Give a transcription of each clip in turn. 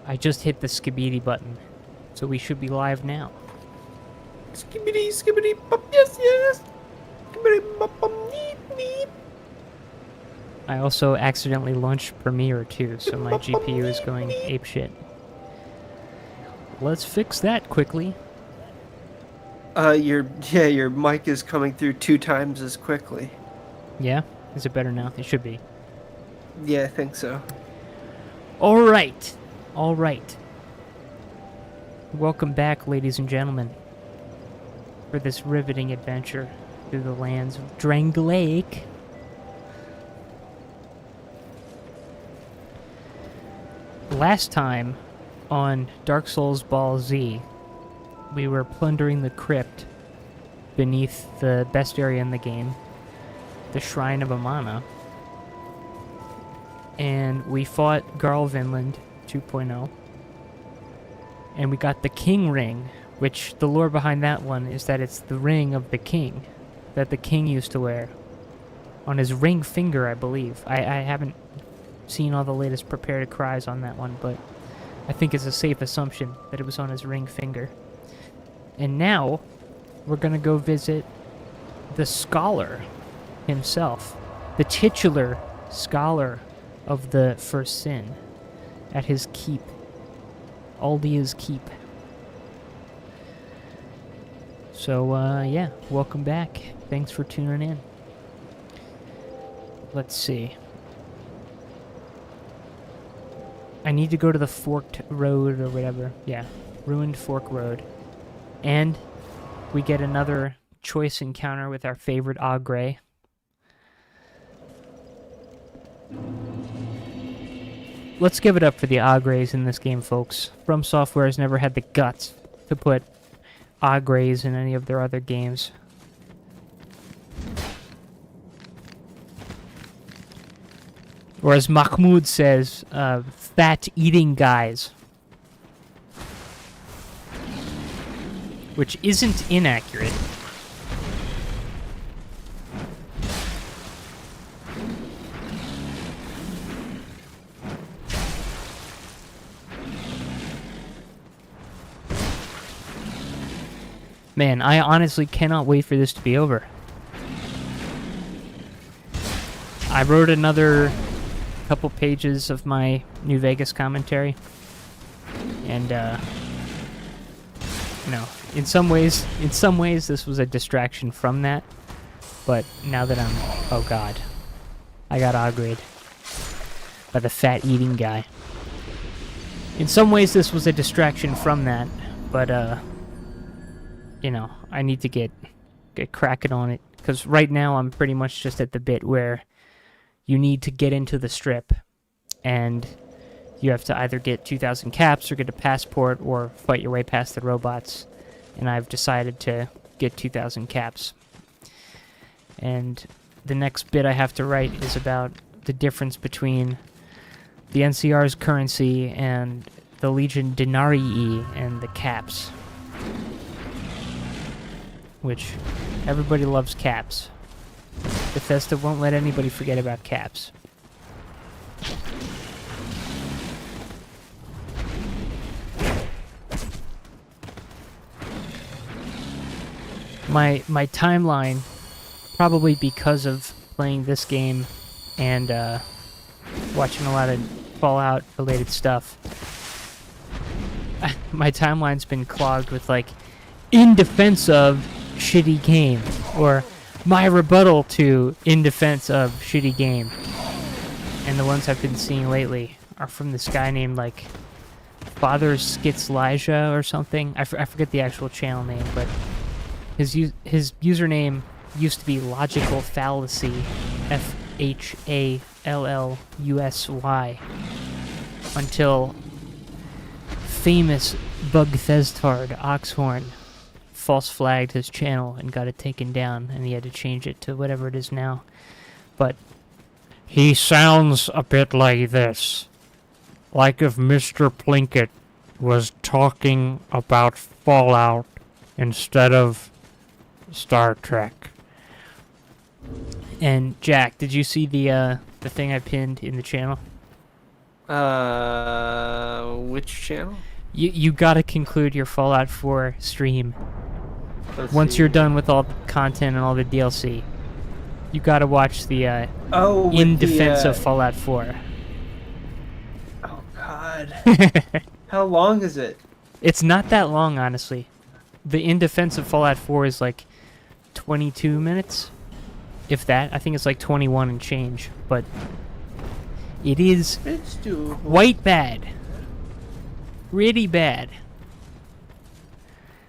I just hit the skibidi button, so we should be live now. Skibbity, skibbity, bop, yes, yes. Skibbity, bop, bop, neep, neep. I also accidentally launched Premiere too, so my GPU is going apeshit. Let's fix that quickly. Your mic is coming through 2 times as quickly. Yeah? Is it better now? It should be. Yeah, I think so. Alright. Alright. Welcome back, ladies and gentlemen, for this riveting adventure through the lands of Drang Lake. Last time on Dark Souls Ball Z, we were plundering the crypt beneath the best area in the game, the Shrine of Amana, and we fought Garl Vinland 2.0, and we got the King Ring, which the lore behind that one is that it's the ring of the king that the king used to wear on his ring finger, I believe. I haven't seen all the latest Prepare to Cries on that one, but I think it's a safe assumption that it was on his ring finger. And now, we're gonna go visit the scholar himself, the titular scholar of the First Sin, at his keep, Aldia's keep. So, yeah, welcome back. Thanks for tuning in. Let's see. I need to go to the Forked Road or whatever. Yeah, Ruined Fork Road. And we get another choice encounter with our favorite Ogre. Let's give it up for the Ogres in this game, folks. From Software has never had the guts to put Ogres in any of their other games. Or as Mahmoud says, fat eating guys. Which isn't inaccurate. Man, I honestly cannot wait for this to be over. I wrote another couple pages of my New Vegas commentary, and no, in some ways this was a distraction from that, but now that I'm, oh god, I got agreed by the fat eating guy. In some ways this was a distraction from that, but you know, I need to get cracking on it, because right now I'm pretty much just at the bit where you need to get into the strip, and you have to either get 2,000 caps or get a passport or fight your way past the robots. And I've decided to get 2,000 caps. And the next bit I have to write is about the difference between the NCR's currency and the Legion Denarii and the caps. Which, everybody loves caps. Bethesda won't let anybody forget about caps. My timeline, probably because of playing this game and watching a lot of Fallout related stuff, my timeline's been clogged with like, in defense of shitty game, or my rebuttal to in defense of shitty game. And the ones I've been seeing lately are from this guy named like Father Skitslija or something. I forget the actual channel name, but his username used to be Logical Fallacy, FHALLUSY, until famous Bugthestard Oxhorn false flagged his channel and got it taken down, and he had to change it to whatever it is now. But he sounds a bit like this. Like if Mr. Plinkett was talking about Fallout instead of Star Trek. And Jack, did you see the thing I pinned in the channel? which channel? You gotta conclude your Fallout 4 stream. Once See. you're done with all the content and all the DLC. You gotta watch the In Defense of Fallout 4. Oh God. How long is it? It's not that long, honestly. The In Defense of Fallout 4 is like 22 minutes. If that. I think it's like 21 and change. But it is It's doable. quite bad. Really bad.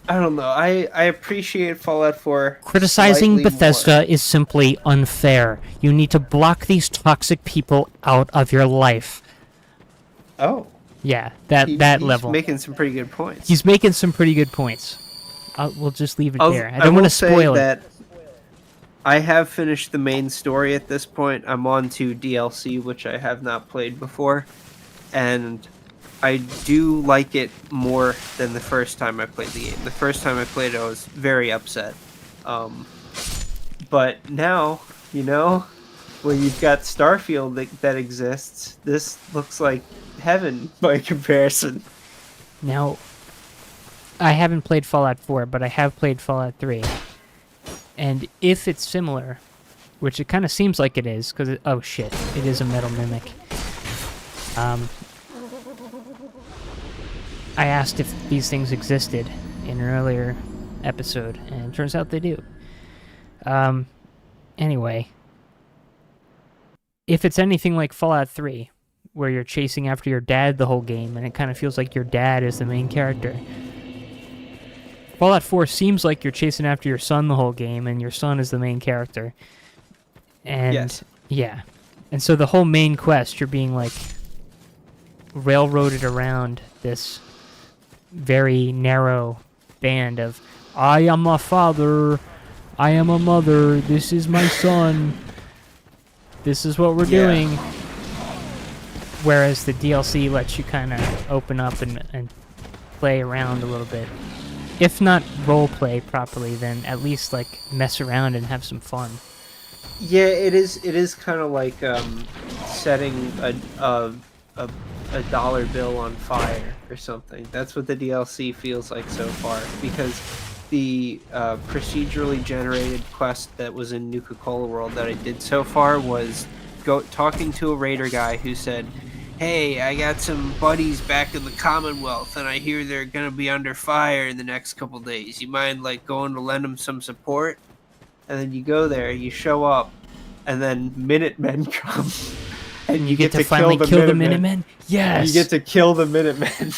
I don't know. I appreciate Fallout 4. Criticizing slightly Bethesda more. is simply unfair. You need to block these toxic people out of your life. Oh. Yeah, that He's level. making some pretty good points. He's making some pretty good points. We'll just leave it there. I I don't want will to spoil say it. that I have finished the main story at this point. I'm on to DLC, which I have not played before. And I do like it more than the first time I played the game. The first time I played it, I was very upset. But now, you know, when you've got Starfield that exists, this looks like heaven by comparison. Now, I haven't played Fallout 4, but I have played Fallout 3. And if it's similar, which it kind of seems like it is, because oh shit, it is a metal mimic. I asked if these things existed in an earlier episode, and it turns out they do. Anyway, if it's anything like Fallout 3, where you're chasing after your dad the whole game, and it kind of feels like your dad is the main character. Fallout 4 seems like you're chasing after your son the whole game, and your son is the main character. And Yes. yeah. And so the whole main quest, you're being like railroaded around this very narrow band of, I am a father, I am a mother, this is my son, this is what we're doing. Whereas the DLC lets you kind of open up and play around a little bit. If not role play properly, then at least like mess around and have some fun. Yeah, it is. It is kind of like setting a dollar bill on fire or something. That's what the DLC feels like so far, because the procedurally generated quest that was in Nuka-Cola World that I did so far was talking to a raider guy who said, hey, I got some buddies back in the Commonwealth, and I hear they're gonna be under fire in the next couple days. You mind, like, going to lend them some support? And then you go there, you show up, and then Minutemen come, and you get to finally kill the Minutemen. Minutemen? Yes! You get to kill the Minutemen,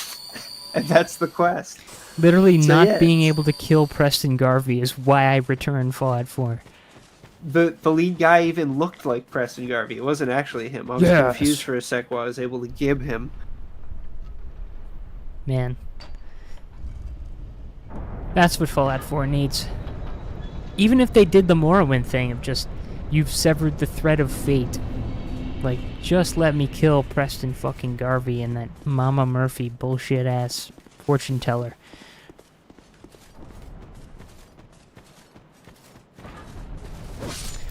and that's the quest. Literally So, not yeah. being able to kill Preston Garvey is why I returned Fallout 4. The lead guy even looked like Preston Garvey. It wasn't actually him. I was Yes. confused for a sec while I was able to gib him. Man. That's what Fallout 4 needs. Even if they did the Morrowind thing of just, you've severed the thread of fate. Like, just let me kill Preston fucking Garvey and that Mama Murphy bullshit-ass fortune teller.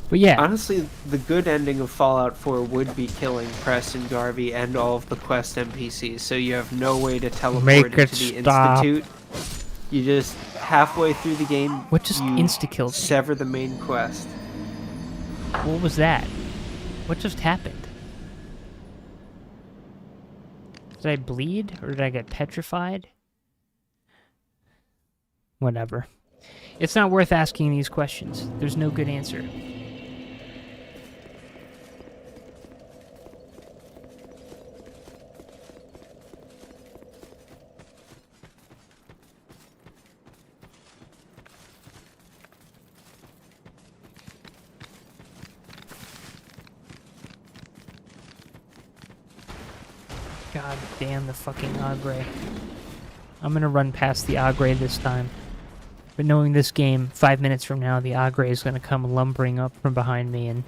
But yeah. Honestly, the good ending of Fallout 4 would be killing Preston Garvey and all of the quest NPCs, so you have no way to teleport Make into it the stop. Institute. You just, halfway through the game, What just you insta-killed me? sever the main quest. What was that? What just happened? Did I bleed? Or did I get petrified? Whatever. It's not worth asking these questions. There's no good answer. God damn the fucking Agre. I'm gonna run past the Agre this time. But knowing this game, 5 minutes from now, the Agre is gonna come lumbering up from behind me and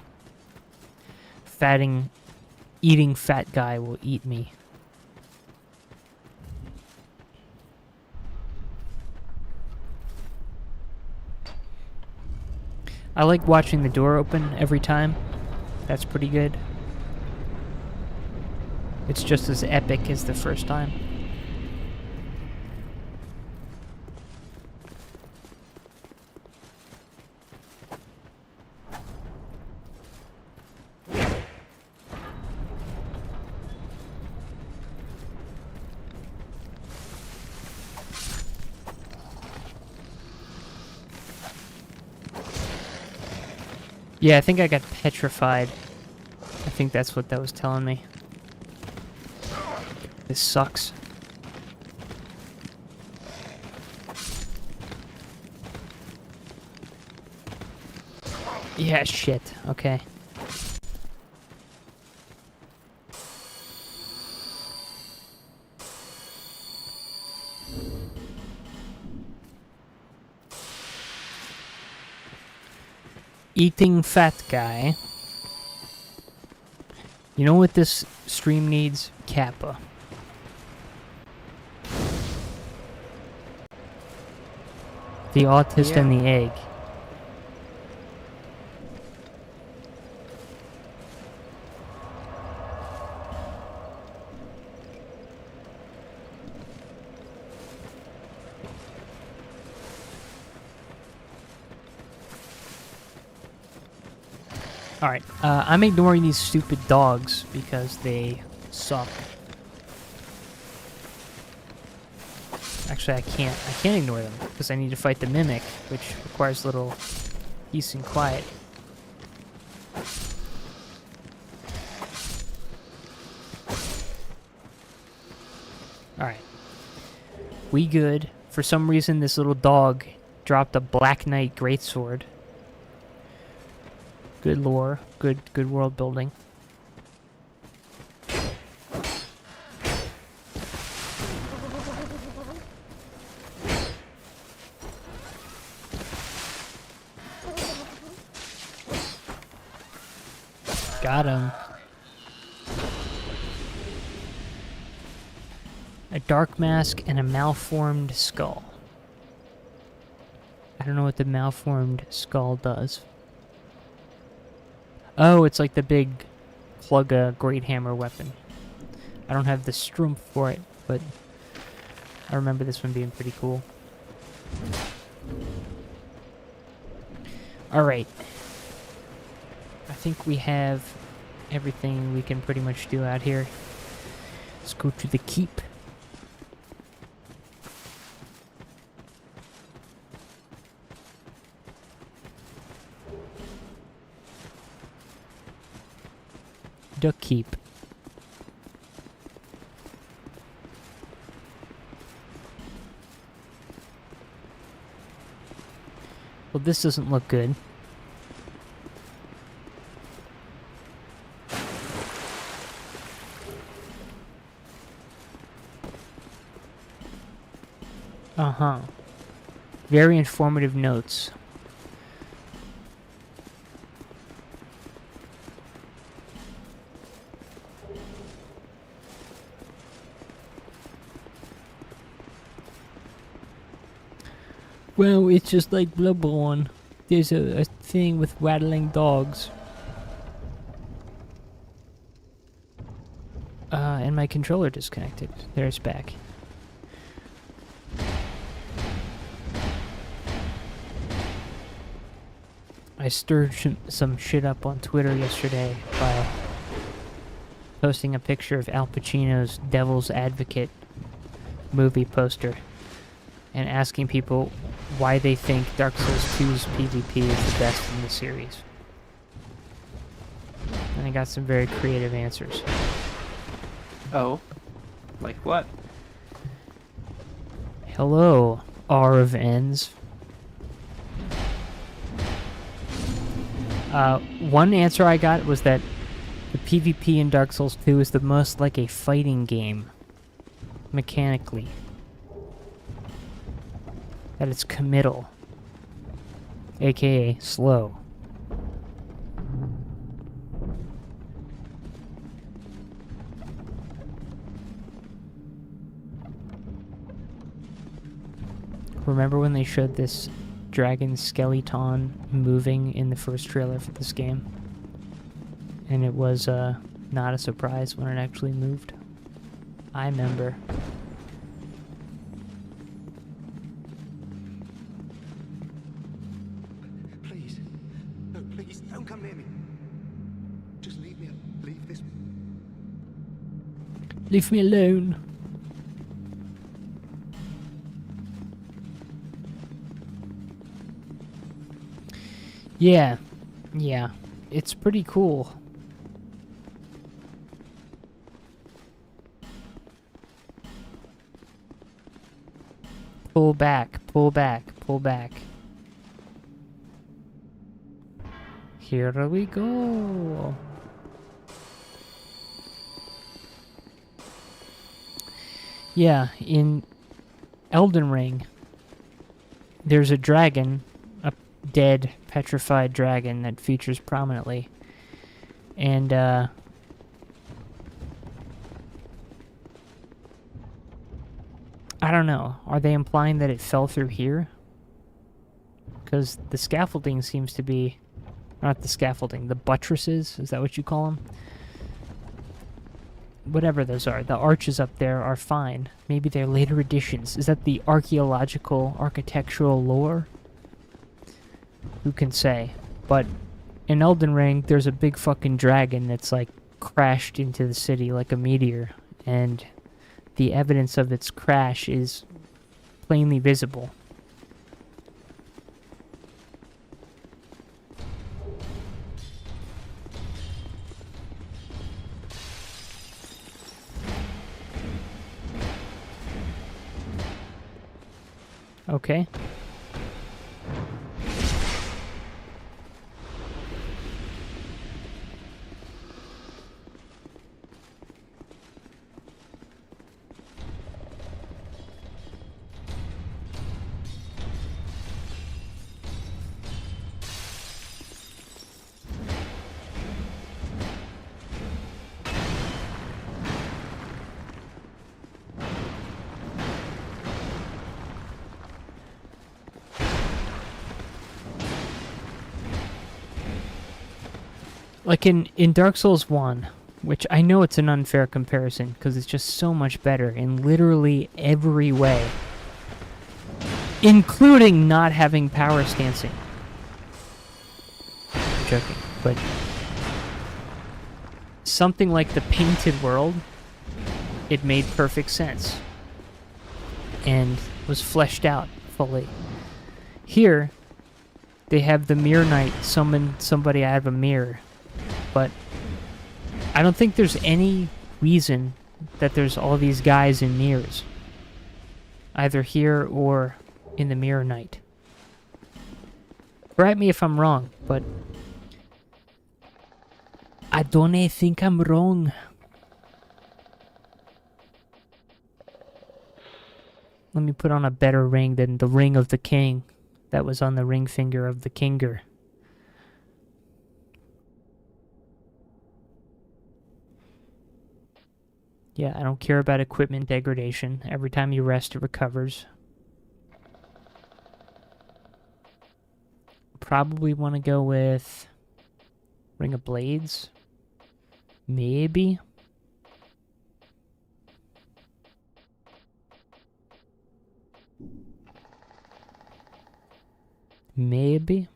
eating fat guy will eat me. I like watching the door open every time. That's pretty good. It's just as epic as the first time. Yeah, I think I got petrified. I think that's what that was telling me. This sucks. Yeah, shit. Okay. Eating fat guy. You know what this stream needs? Kappa. The autist and the egg. Alright, I'm ignoring these stupid dogs because they suck. Actually, I can't ignore them because I need to fight the mimic, which requires a little peace and quiet. Alright. We good. For some reason, this little dog dropped a Black Knight greatsword. Good lore. Good world building. Got him. A dark mask and a malformed skull. I don't know what the malformed skull does. Oh, it's like the big Klugga Great Hammer weapon. I don't have the strumpf for it, but I remember this one being pretty cool. Alright. I think we have everything we can pretty much do out here. Let's go to the keep. The keep. Well, this doesn't look good. Uh-huh. Very informative notes. Well, it's just like Bloodborne. There's a thing with rattling dogs. And my controller disconnected. There it's back. I stirred some shit up on Twitter yesterday by posting a picture of Al Pacino's Devil's Advocate movie poster and asking people why they think Dark Souls 2's PvP is the best in the series. And I got some very creative answers. Oh? Like what? Hello, R of N's. One answer I got was that the PvP in Dark Souls 2 is the most like a fighting game, mechanically. That it's committal, aka slow. Remember when they showed this dragon skeleton moving in the first trailer for this game? And it was not a surprise when it actually moved. I remember. Please. No, please, don't come near me. Just leave me. Leave this. Leave me alone. Yeah. Yeah, it's pretty cool. Pull back, pull back, pull back. Here we go. Yeah, in Elden Ring, there's a dragon, a dead, petrified dragon that features prominently. And, I don't know. Are they implying that it fell through here? Because the scaffolding seems to be... Not the scaffolding, the buttresses? Is that what you call them? Whatever those are. The arches up there are fine. Maybe they're later additions. Is that the archaeological, architectural lore? Who can say? But in Elden Ring, there's a big fucking dragon that's like crashed into the city like a meteor. And the evidence of its crash is plainly visible. Okay. Like in Dark Souls 1, which I know it's an unfair comparison because it's just so much better in literally every way, including not having power stancing. I'm joking, but something like the Painted World, it made perfect sense and was fleshed out fully. Here, they have the Mirror Knight summon somebody out of a mirror. But I don't think there's any reason that there's all these guys in mirrors. Either here or in the Mirror Knight. Correct me if I'm wrong, but I don't think I'm wrong. Let me put on a better ring than the Ring of the King that was on the ring finger of the Kinger. Yeah, I don't care about equipment degradation. Every time you rest, it recovers. Probably want to go with Ring of Blades. Maybe. Maybe.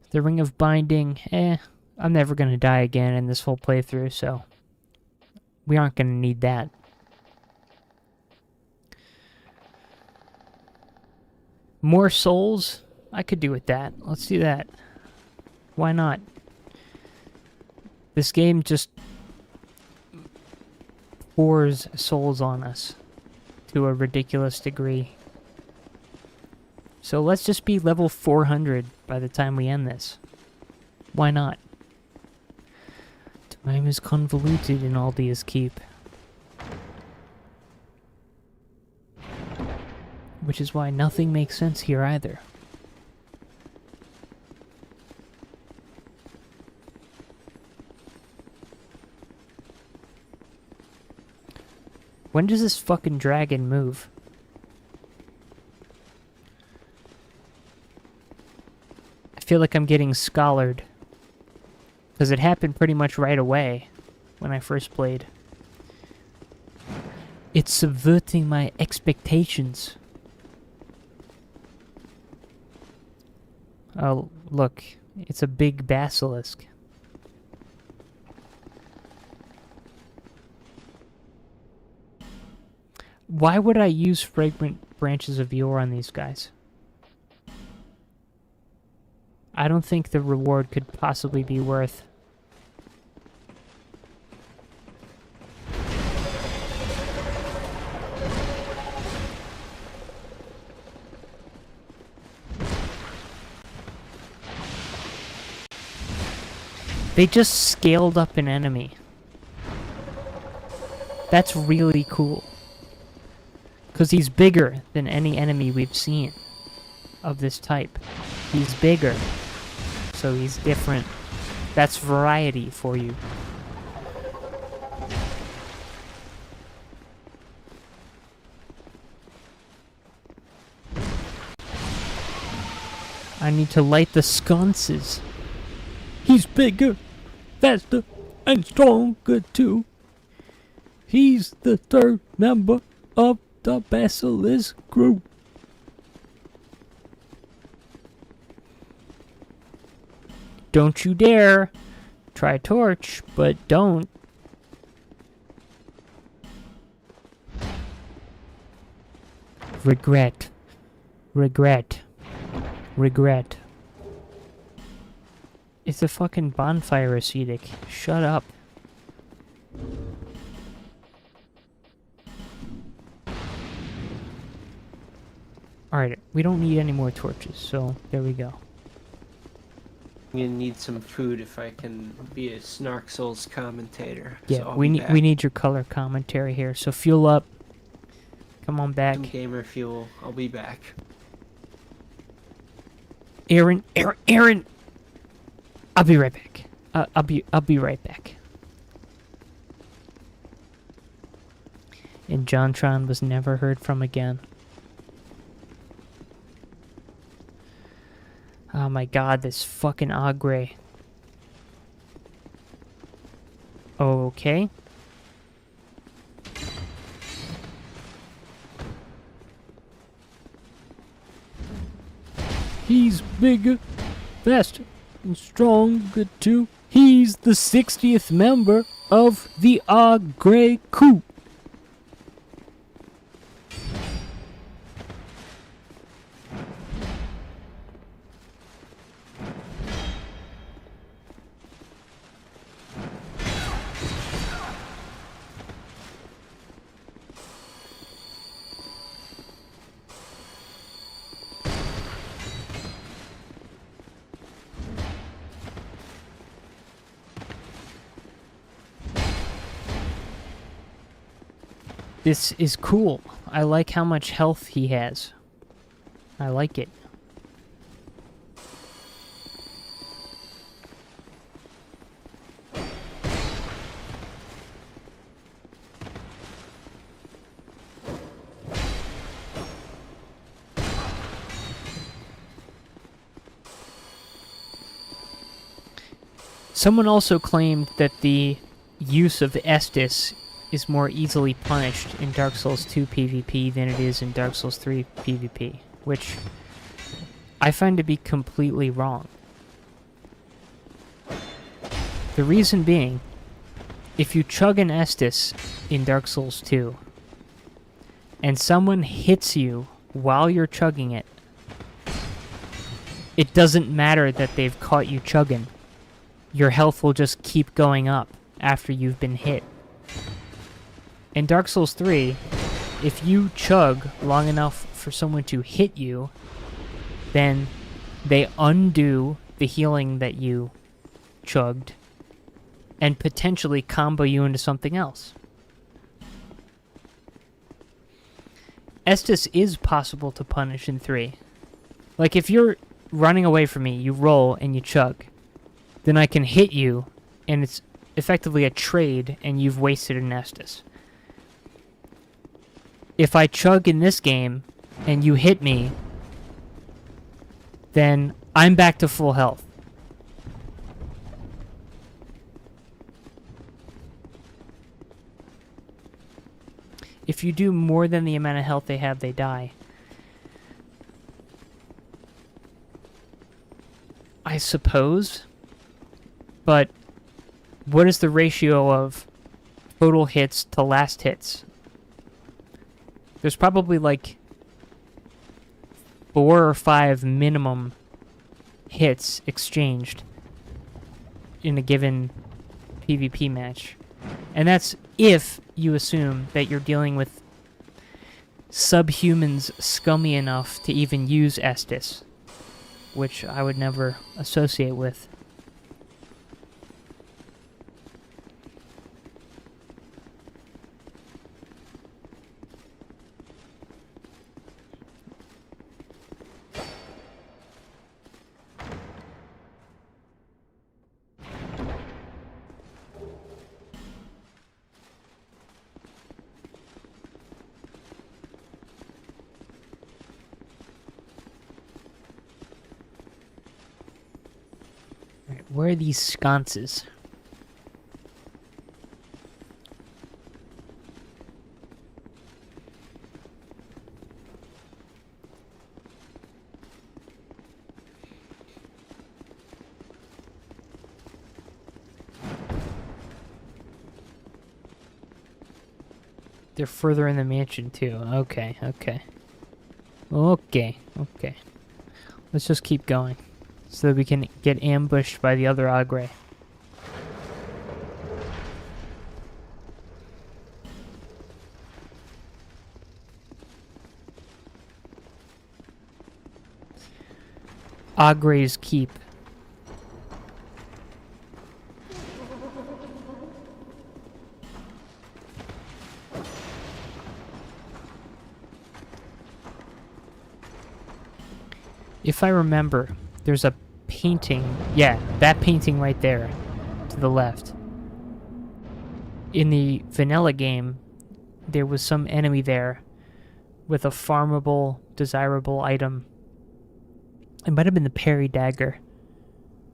The Ring of Binding, I'm never going to die again in this whole playthrough, so we aren't going to need that. More souls? I could do with that. Let's do that. Why not? This game just pours souls on us to a ridiculous degree. So let's just be level 400 by the time we end this. Why not? Time is convoluted in Aldia's Keep. Which is why nothing makes sense here either. When does this fucking dragon move? I feel like I'm getting scholared. Because it happened pretty much right away when I first played. It's subverting my expectations. Oh, look. It's a big basilisk. Why would I use fragrant branches of yore on these guys? I don't think the reward could possibly be worth. They just scaled up an enemy. That's really cool. Because he's bigger than any enemy we've seen of this type. He's bigger. So he's different. That's variety for you. I need to light the sconces. He's bigger, faster, and stronger too. He's the third member of the Basilisk group. Don't you dare try torch, but don't. Regret. Regret. Regret. It's a fucking bonfire ascetic. Shut up. Alright, we don't need any more torches, so there we go. I'm gonna need some food if I can be a Snark Souls commentator. Yeah, so we need your color commentary here, so fuel up. Come on back. Some gamer fuel. I'll be back. Aaron! I'll be right back. I'll be right back. And JonTron was never heard from again. Oh my god, this fucking Ogre. Okay. He's bigger, faster, and stronger too. He's the 60th member of the Ogre Coup. This is cool. I like how much health he has. I like it. Someone also claimed that the use of Estus is more easily punished in Dark Souls 2 PvP than it is in Dark Souls 3 PvP, which I find to be completely wrong. The reason being, if you chug an Estus in Dark Souls 2, and someone hits you while you're chugging it, it doesn't matter that they've caught you chugging. Your health will just keep going up after you've been hit. In Dark Souls 3, if you chug long enough for someone to hit you, then they undo the healing that you chugged and potentially combo you into something else. Estus is possible to punish in 3. Like, if you're running away from me, you roll and you chug, then I can hit you, and it's effectively a trade, and you've wasted an Estus. If I chug in this game, and you hit me, then I'm back to full health. If you do more than the amount of health they have, they die. I suppose. But what is the ratio of total hits to last hits? There's probably like 4 or 5 minimum hits exchanged in a given PvP match. And that's if you assume that you're dealing with subhumans scummy enough to even use Estus, which I would never associate with. Where are these sconces? They're further in the mansion too. Okay, okay. Okay, okay. Let's just keep going, so that we can get ambushed by the other Agre. Agre's Keep. If I remember, there's a painting. Yeah, that painting right there to the left. In the vanilla game, there was some enemy there with a farmable, desirable item. It might have been the parry dagger,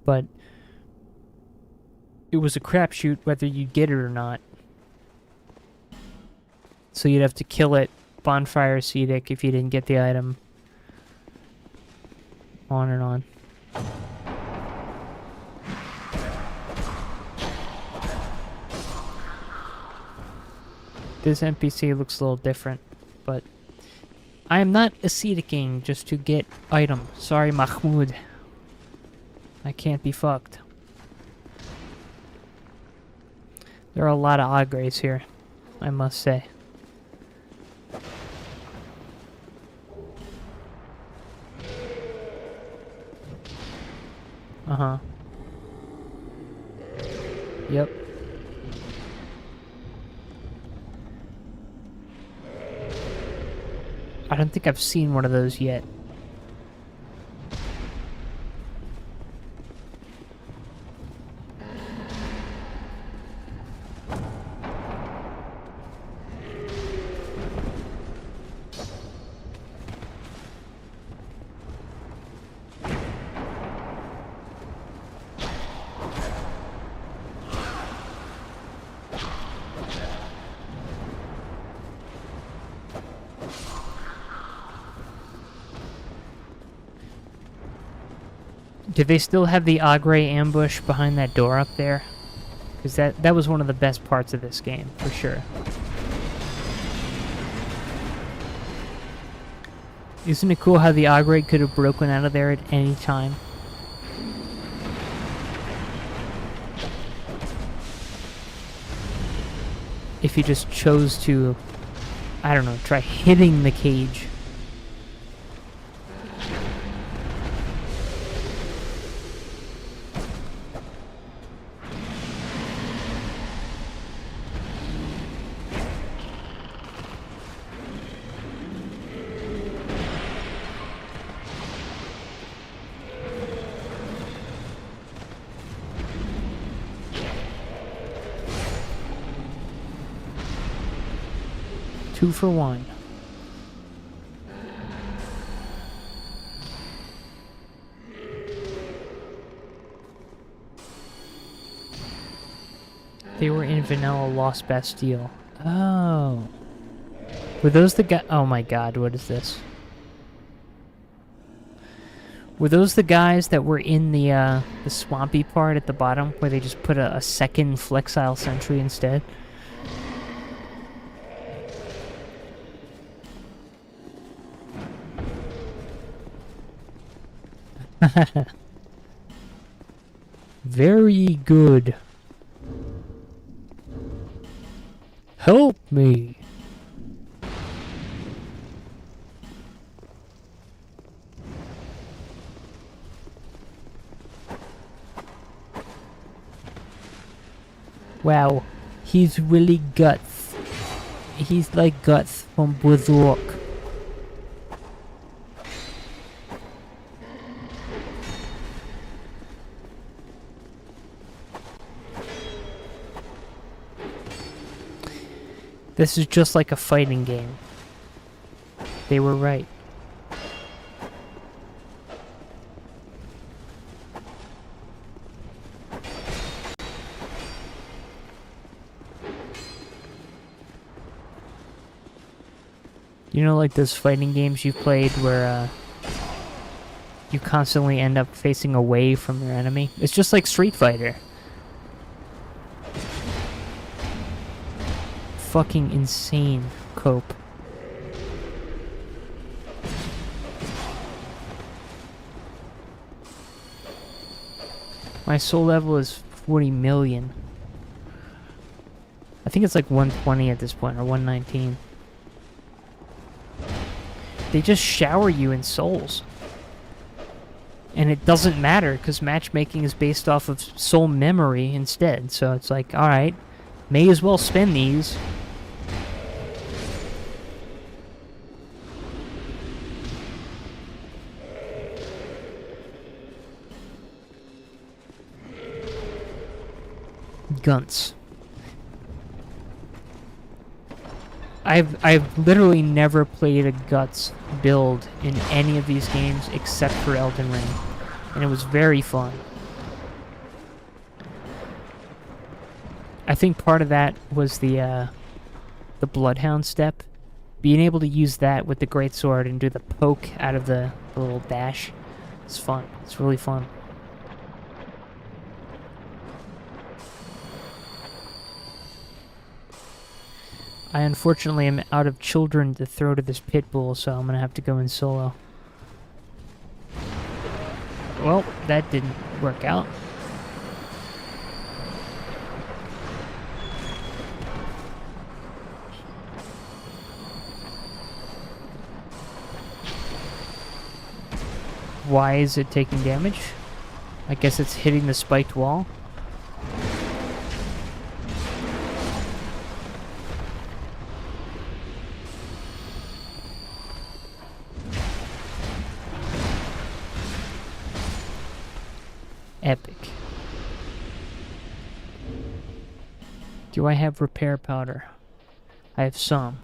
but it was a crapshoot whether you'd get it or not. So you'd have to kill it, bonfire Cedic if you didn't get the item. On and on. This NPC looks a little different, but I am not asceticing just to get item. Sorry, Mahmoud. I can't be fucked. There are a lot of Agres here, I must say. Uh-huh. Yep. I don't think I've seen one of those yet. Do they still have the Agre ambush behind that door up there? Because that was one of the best parts of this game, for sure. Isn't it cool how the Agre could have broken out of there at any time? If you just chose to, I don't know, try hitting the cage. Two for one. They were in Vanilla Lost Bastille. Oh. Were those the guys? Oh my god, what is this? Were those the guys that were in the swampy part at the bottom, where they just put a second Flexile Sentry instead? very good. Help me. Wow, he's really Guts. He's like Guts from Berserk. This is just like a fighting game. They were right. You know, like those fighting games you've played where you constantly end up facing away from your enemy? It's just like Street Fighter. Fucking insane cope. My soul level is 40 million. I think it's like 120 at this point, or 119. They just shower you in souls. And it doesn't matter, because matchmaking is based off of soul memory instead. So it's like, alright, may as well spend these. Guns. I've literally never played a Guts build in any of these games except for Elden Ring, and it was very fun. I think part of that was the Bloodhound step. Being able to use that with the greatsword and do the poke out of the little dash. It's fun. It's really fun. I unfortunately am out of children to throw to this pit bull, so I'm gonna have to go in solo. Well, that didn't work out. Why is it taking damage? I guess it's hitting the spiked wall. Epic. Do I have repair powder? I have some.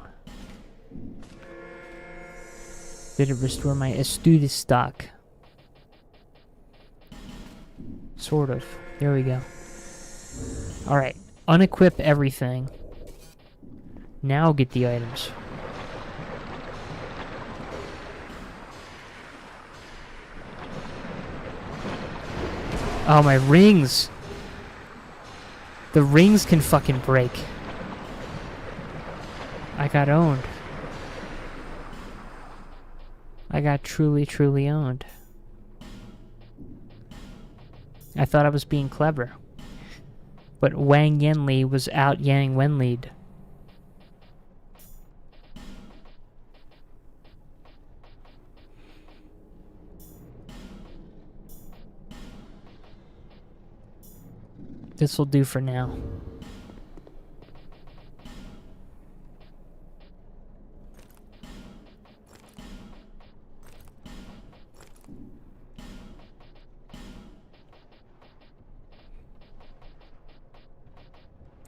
Did it restore my Estus stock? Sort of. There we go. Alright. Unequip everything. Now get the items. Oh, my rings! The rings can fucking break. I got owned. I got truly, truly owned. I thought I was being clever. But Wang Yanli was out Yang Wenlied. This'll do for now.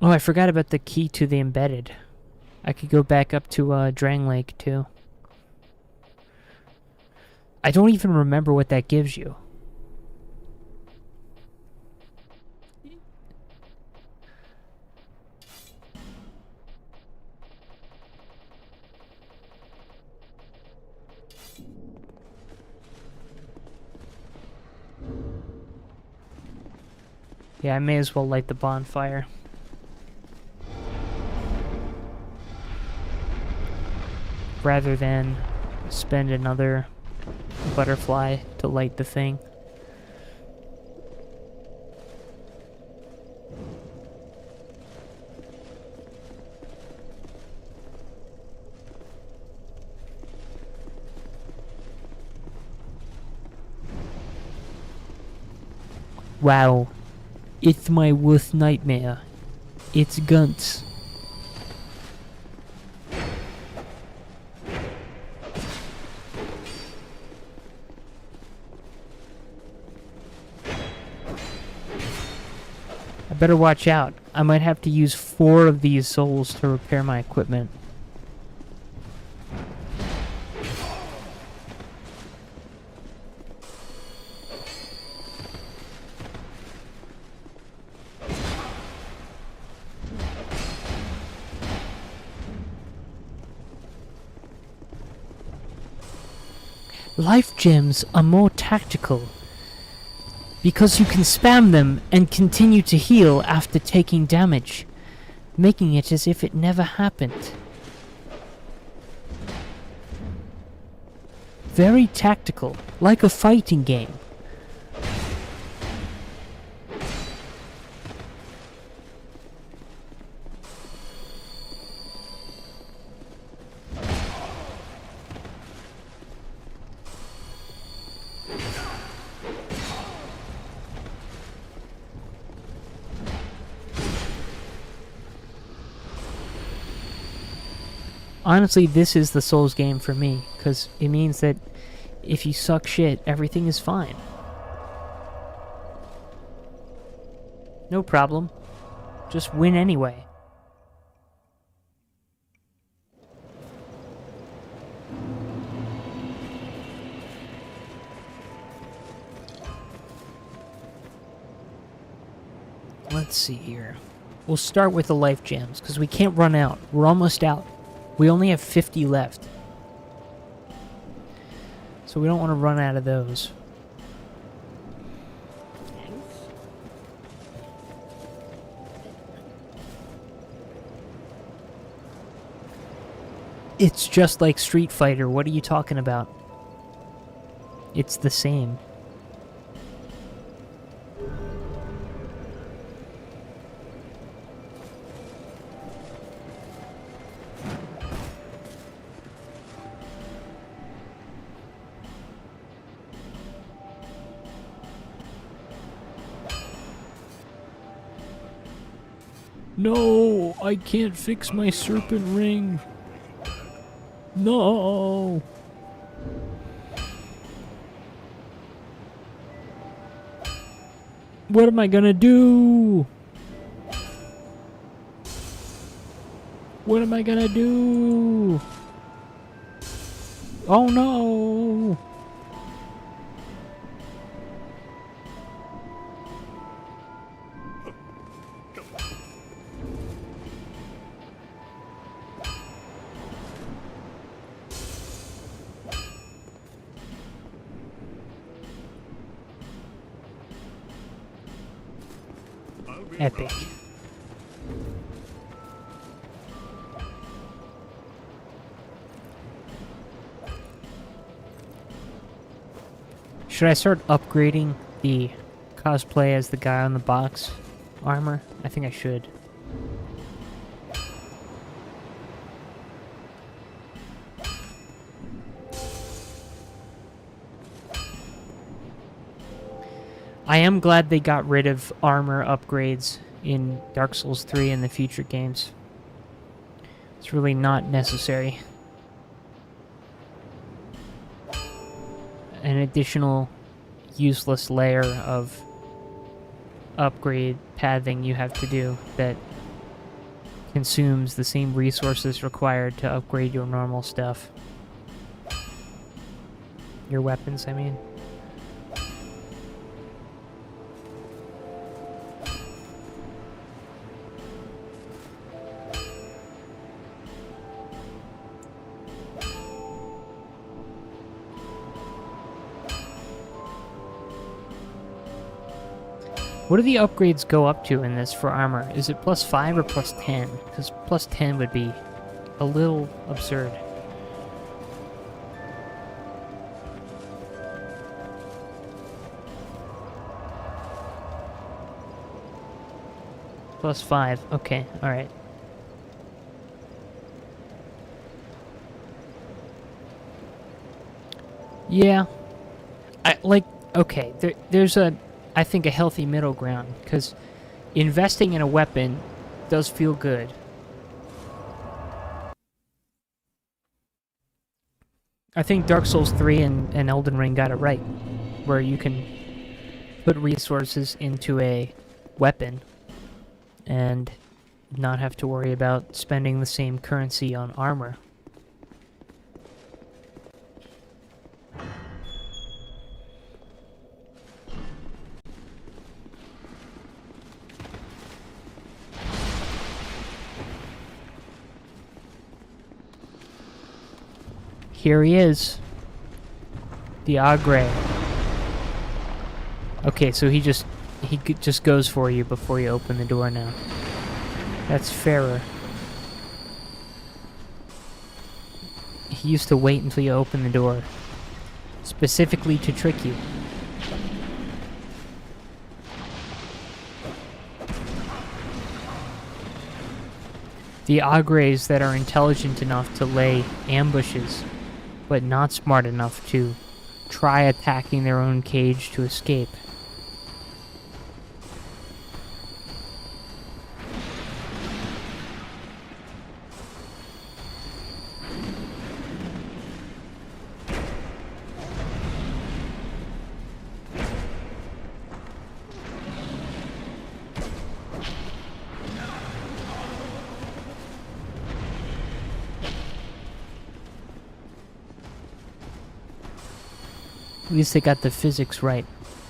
Oh, I forgot about the key to the embedded. I could go back up to Drang Lake too. I don't even remember what that gives you. Yeah, I may as well light the bonfire. Rather than spend another butterfly to light the thing. Wow. It's my worst nightmare. It's guns. I better watch out. I might have to use 4 of these souls to repair my equipment. Life gems are more tactical because you can spam them and continue to heal after taking damage, making it as if it never happened. Very tactical, like a fighting game. Honestly, this is the Souls game for me, because it means that if you suck shit, everything is fine. No problem. Just win anyway. Let's see here. We'll start with the life gems, because we can't run out. We're almost out. We only have 50 left. So we don't want to run out of those. It's just like Street Fighter. What are you talking about? It's the same. No, I can't fix my serpent ring. No. What am I gonna do? What am I gonna do? Oh no. Epic. Should I start upgrading the cosplay as the guy on the box armor? I think I should. I am glad they got rid of armor upgrades in Dark Souls 3 and the future games. It's really not necessary. An additional useless layer of upgrade pathing you have to do that consumes the same resources required to upgrade your normal stuff. Your weapons, I mean. What do the upgrades go up to in this for armor? Is it plus 5 or plus 10? Because plus 10 would be a little absurd. Plus 5. Okay, alright. Yeah. Okay, there's a I think, a healthy middle ground, because investing in a weapon does feel good. I think Dark Souls 3 and Elden Ring got it right, where you can put resources into a weapon and not have to worry about spending the same currency on armor. Here he is. The Agre. Okay, so he just goes for you before you open the door now. That's fairer. He used to wait until you open the door, specifically to trick you. The Agres that are intelligent enough to lay ambushes, but not smart enough to try attacking their own cage to escape. At least they got the physics right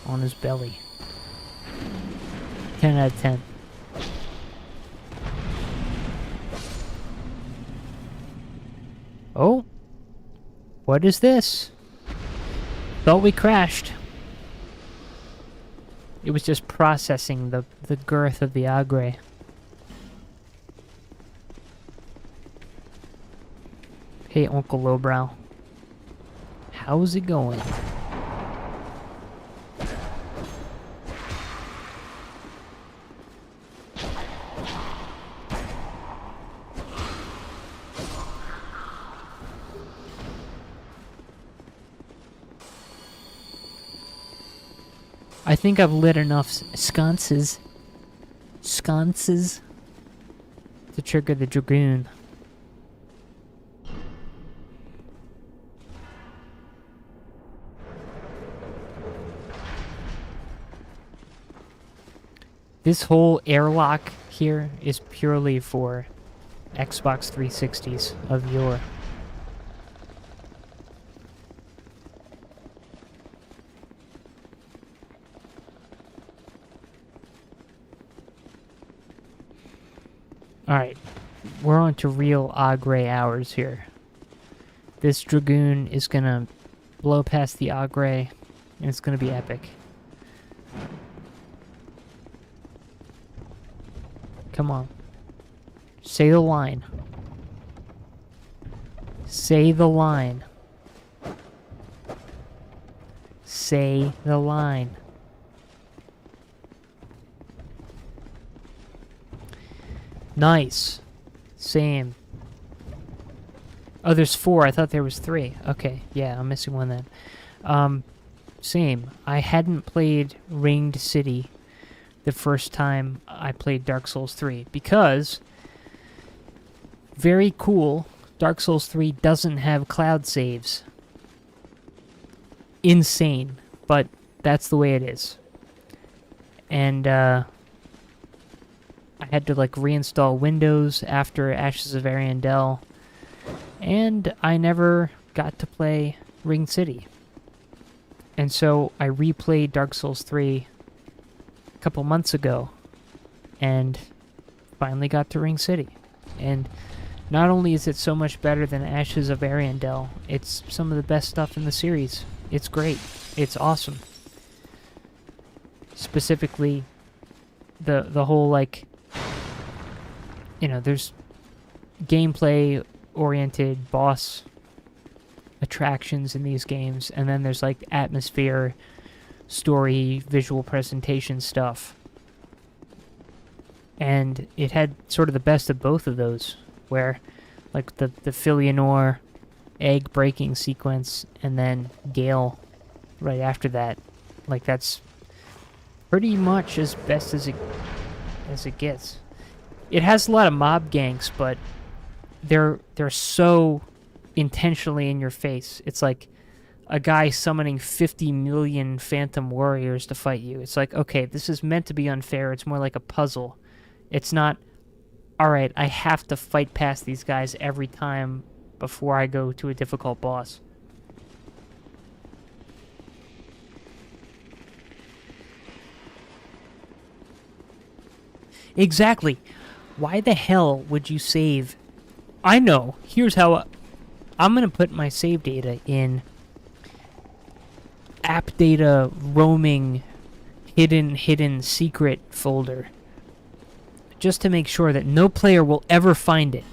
on his belly. 10 out of 10. Oh? What is this? Thought we crashed. It was just processing the girth of the Agre. Hey, Uncle Lowbrow. How's it going? I think I've lit enough sconces to trigger the Dragoon. This whole airlock here is purely for Xbox 360s of yore. Alright, we're on to real Agre hours here. This Dragoon is gonna blow past the Agre, and it's gonna be epic. Come on. Say the line. Say the line. Say the line. Nice. Same. Oh, there's 4. I thought there was 3. Okay, yeah, I'm missing one then. Same. I hadn't played Ringed City the first time I played Dark Souls 3 because, very cool, Dark Souls 3 doesn't have cloud saves. Insane, but that's the way it is. And I had to like reinstall Windows after Ashes of Ariandel, and I never got to play Ring City. And so I replayed Dark Souls 3 a couple months ago and finally got to Ring City. And not only is it so much better than Ashes of Ariandel, it's some of the best stuff in the series. It's great. It's awesome. Specifically, the whole, like, you know, there's gameplay-oriented boss attractions in these games, and then there's, like, atmosphere, story, visual presentation stuff. And it had sort of the best of both of those, where, like, the Filianor egg-breaking sequence, and then Gale right after that. Like, that's pretty much as best as it gets. It has a lot of mob ganks, but they're so intentionally in your face. It's like a guy summoning 50 million phantom warriors to fight you. It's like, okay, this is meant to be unfair. It's more like a puzzle. It's not, alright, I have to fight past these guys every time before I go to a difficult boss. Exactly. Why the hell would you save? I know. Here's how I'm going to put my save data in app data roaming hidden secret folder, just to make sure that no player will ever find it.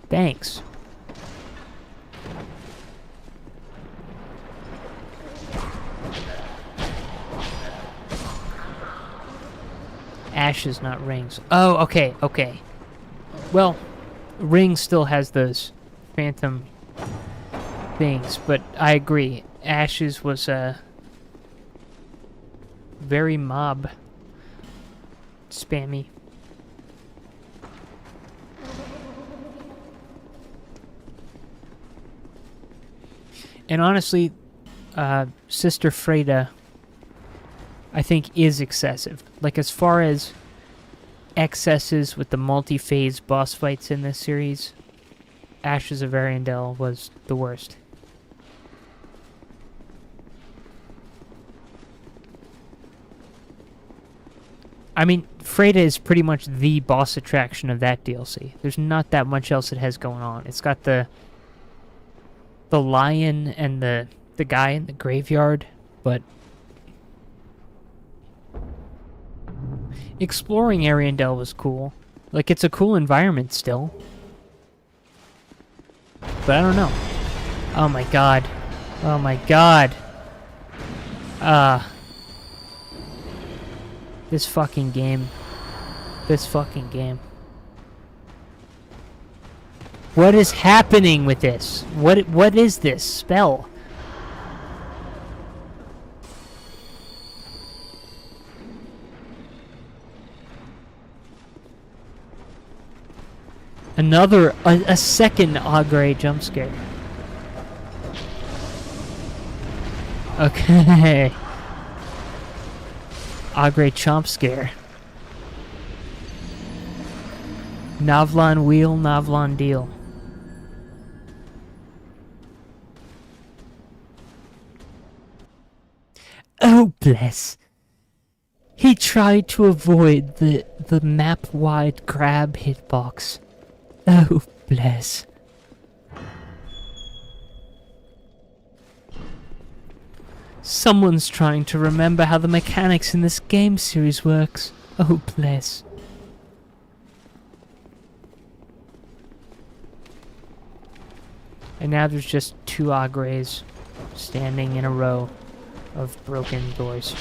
Thanks. Ashes, not rings. Oh, okay, okay. Well, rings still has those phantom things, but I agree. Ashes was very mob spammy. And honestly, Sister Freda, I think, is excessive. Like, as far as excesses with the multi-phase boss fights in this series, Ashes of Ariandel was the worst. I mean, Freda is pretty much the boss attraction of that DLC. There's not that much else it has going on. It's got the lion and the guy in the graveyard, but exploring Ariandel was cool. Like, it's a cool environment still. But I don't know. Oh my god. Oh my god. This fucking game. This fucking game. What is happening with this? What is this spell? A second Agre jump scare. Okay. Agre chomp scare. Navlan wheel, Navlan deal. Oh bless. He tried to avoid the map-wide grab hitbox. Oh bless. Someone's trying to remember how the mechanics in this game series works. Oh bless. And now there's just two Agres standing in a row of broken doors.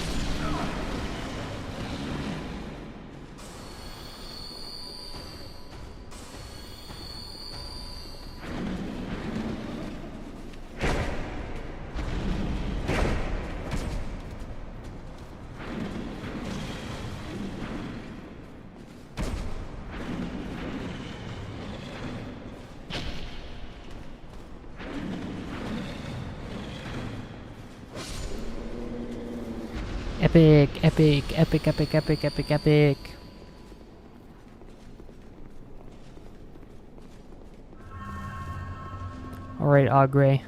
Epic, epic, epic, epic, epic, epic, epic. Alright, Agre,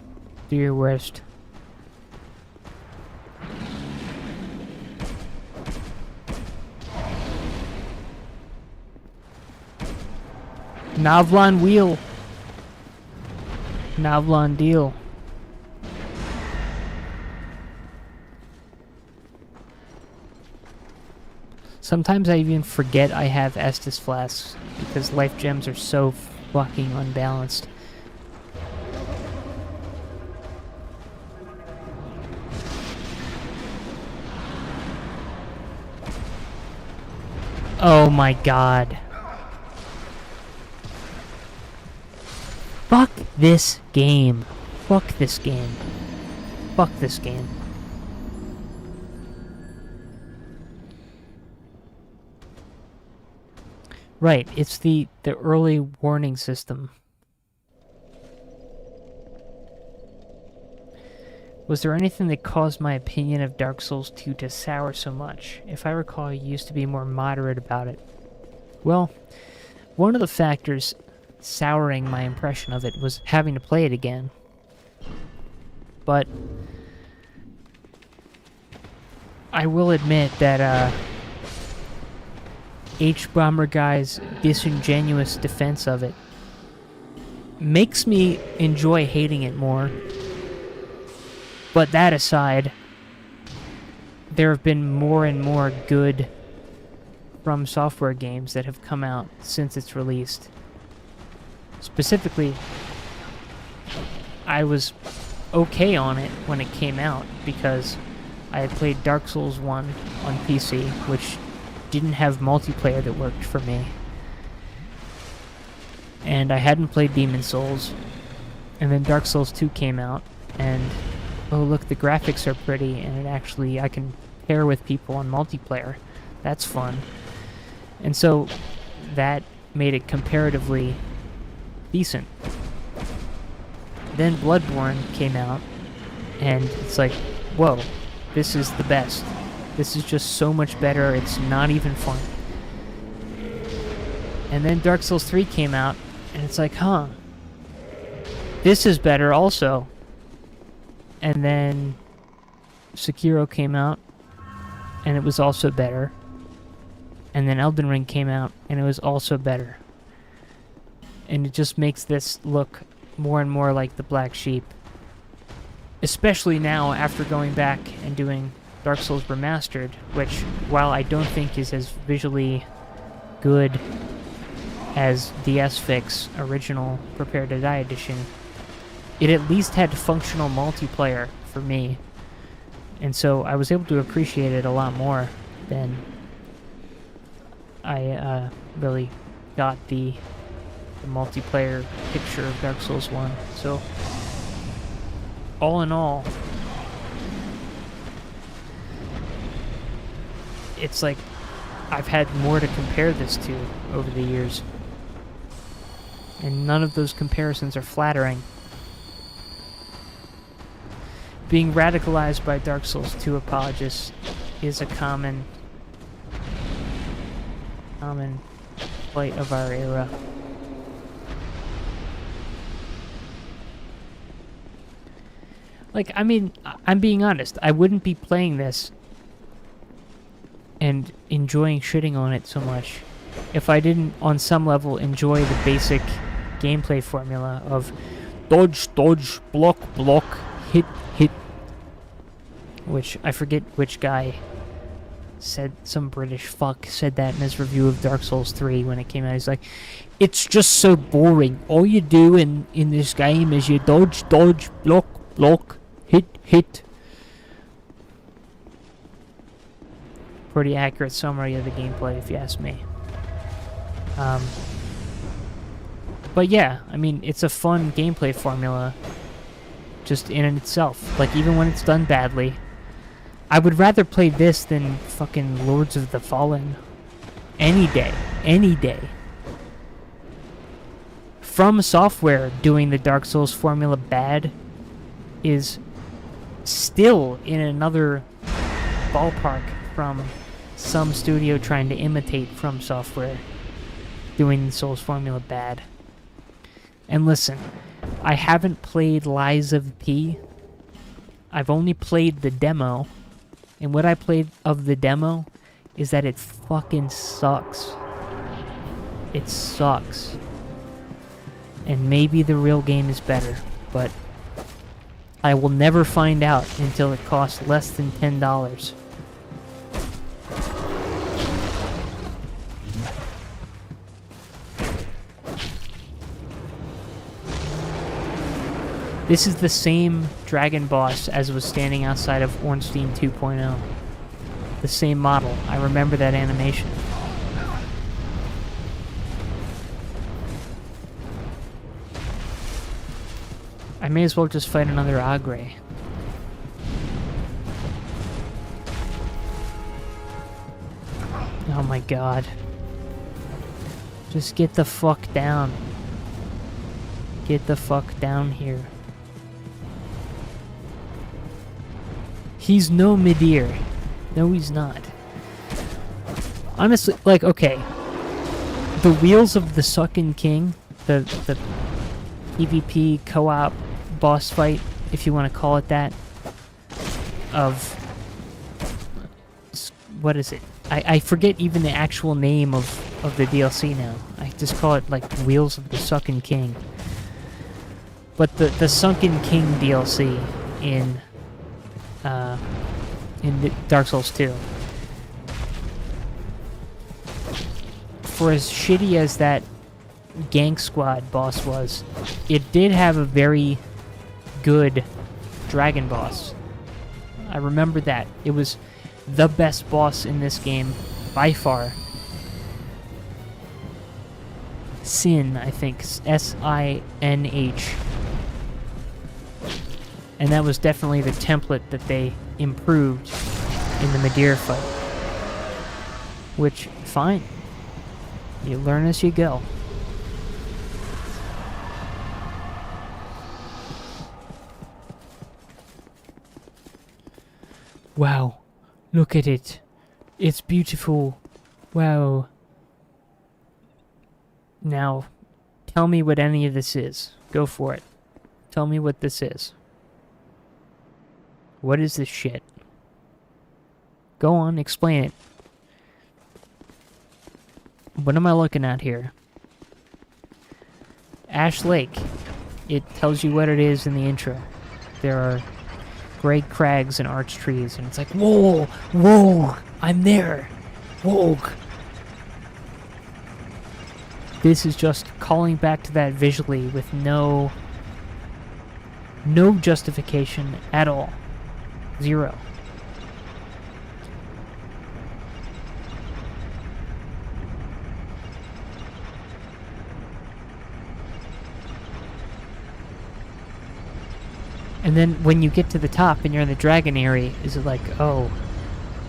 do your worst. Navlan wheel. Navlan deal. Sometimes I even forget I have Estus flasks because life gems are so fucking unbalanced. Oh my god. Fuck this game. Fuck this game. Fuck this game. Right, it's the early warning system. Was there anything that caused my opinion of Dark Souls 2 to sour so much? If I recall, I used to be more moderate about it. Well, one of the factors souring my impression of it was having to play it again. But I will admit that H-Bomber Guy's disingenuous defense of it makes me enjoy hating it more. But that aside, there have been more and more good From Software games that have come out since it's released. Specifically, I was okay on it when it came out because I had played Dark Souls 1 on PC, which didn't have multiplayer that worked for me. And I hadn't played Demon Souls. And then Dark Souls 2 came out, and oh look, the graphics are pretty, and I can pair with people on multiplayer. That's fun. And so that made it comparatively decent. Then Bloodborne came out, and it's like, whoa, this is the best. This is just so much better, it's not even fun. And then Dark Souls 3 came out, and it's like, huh, this is better also. And then Sekiro came out, and it was also better. And then Elden Ring came out, and it was also better. And it just makes this look more and more like the Black Sheep. Especially now, after going back and doing Dark Souls Remastered, which, while I don't think is as visually good as DS Fix original Prepare to Die edition, it at least had functional multiplayer for me. And so I was able to appreciate it a lot more than I really got the multiplayer picture of Dark Souls 1. So, all in all, it's like I've had more to compare this to over the years. And none of those comparisons are flattering. Being radicalized by Dark Souls 2 apologists is a common plight of our era. Like, I mean, I'm being honest. I wouldn't be playing this and enjoying shitting on it so much if I didn't, on some level, enjoy the basic gameplay formula of dodge, dodge, block, block, hit, hit. Which, I forget which guy said, some British fuck said that in his review of Dark Souls 3 when it came out. He's like, it's just so boring. All you do in this game is you dodge, dodge, block, block, hit, hit. Pretty accurate summary of the gameplay, if you ask me. But yeah, I mean, it's a fun gameplay formula just in itself. Like, even when it's done badly, I would rather play this than fucking Lords of the Fallen. Any day. Any day. From Software doing the Dark Souls formula bad is still in another ballpark from some studio trying to imitate From Software doing the Souls formula bad. And listen, I haven't played Lies of P. I've only played the demo. And what I played of the demo is that it fucking sucks. It sucks. And maybe the real game is better, but I will never find out until it costs less than $10. This is the same dragon boss as was standing outside of Ornstein 2.0. The same model. I remember that animation. I may as well just fight another Agre. Oh my god. Just get the fuck down. Get the fuck down here. He's no Midir. No, he's not. Honestly, like, okay. The Wheels of the Suckin' King, the PvP co-op boss fight, if you want to call it that, of... What is it? I forget even the actual name of the DLC now. I just call it, like, Wheels of the Suckin' King. But the Sunken King DLC in Dark Souls 2. For as shitty as that Gank Squad boss was, it did have a very good dragon boss. I remember that. It was the best boss in this game, by far. Sin, I think. S-I-N-H. And that was definitely the template that they improved in the Midir fight. Which, fine. You learn as you go. Wow. Look at it. It's beautiful. Wow. Now, tell me what any of this is. Go for it. Tell me what this is. What is this shit? Go on, explain it. What am I looking at here? Ash Lake. It tells you what it is in the intro. There are gray crags and arch trees, and it's like, whoa, whoa, I'm there. Whoa. This is just calling back to that visually with no justification at all. Zero. And then when you get to the top and you're in the dragon area, is it like, oh,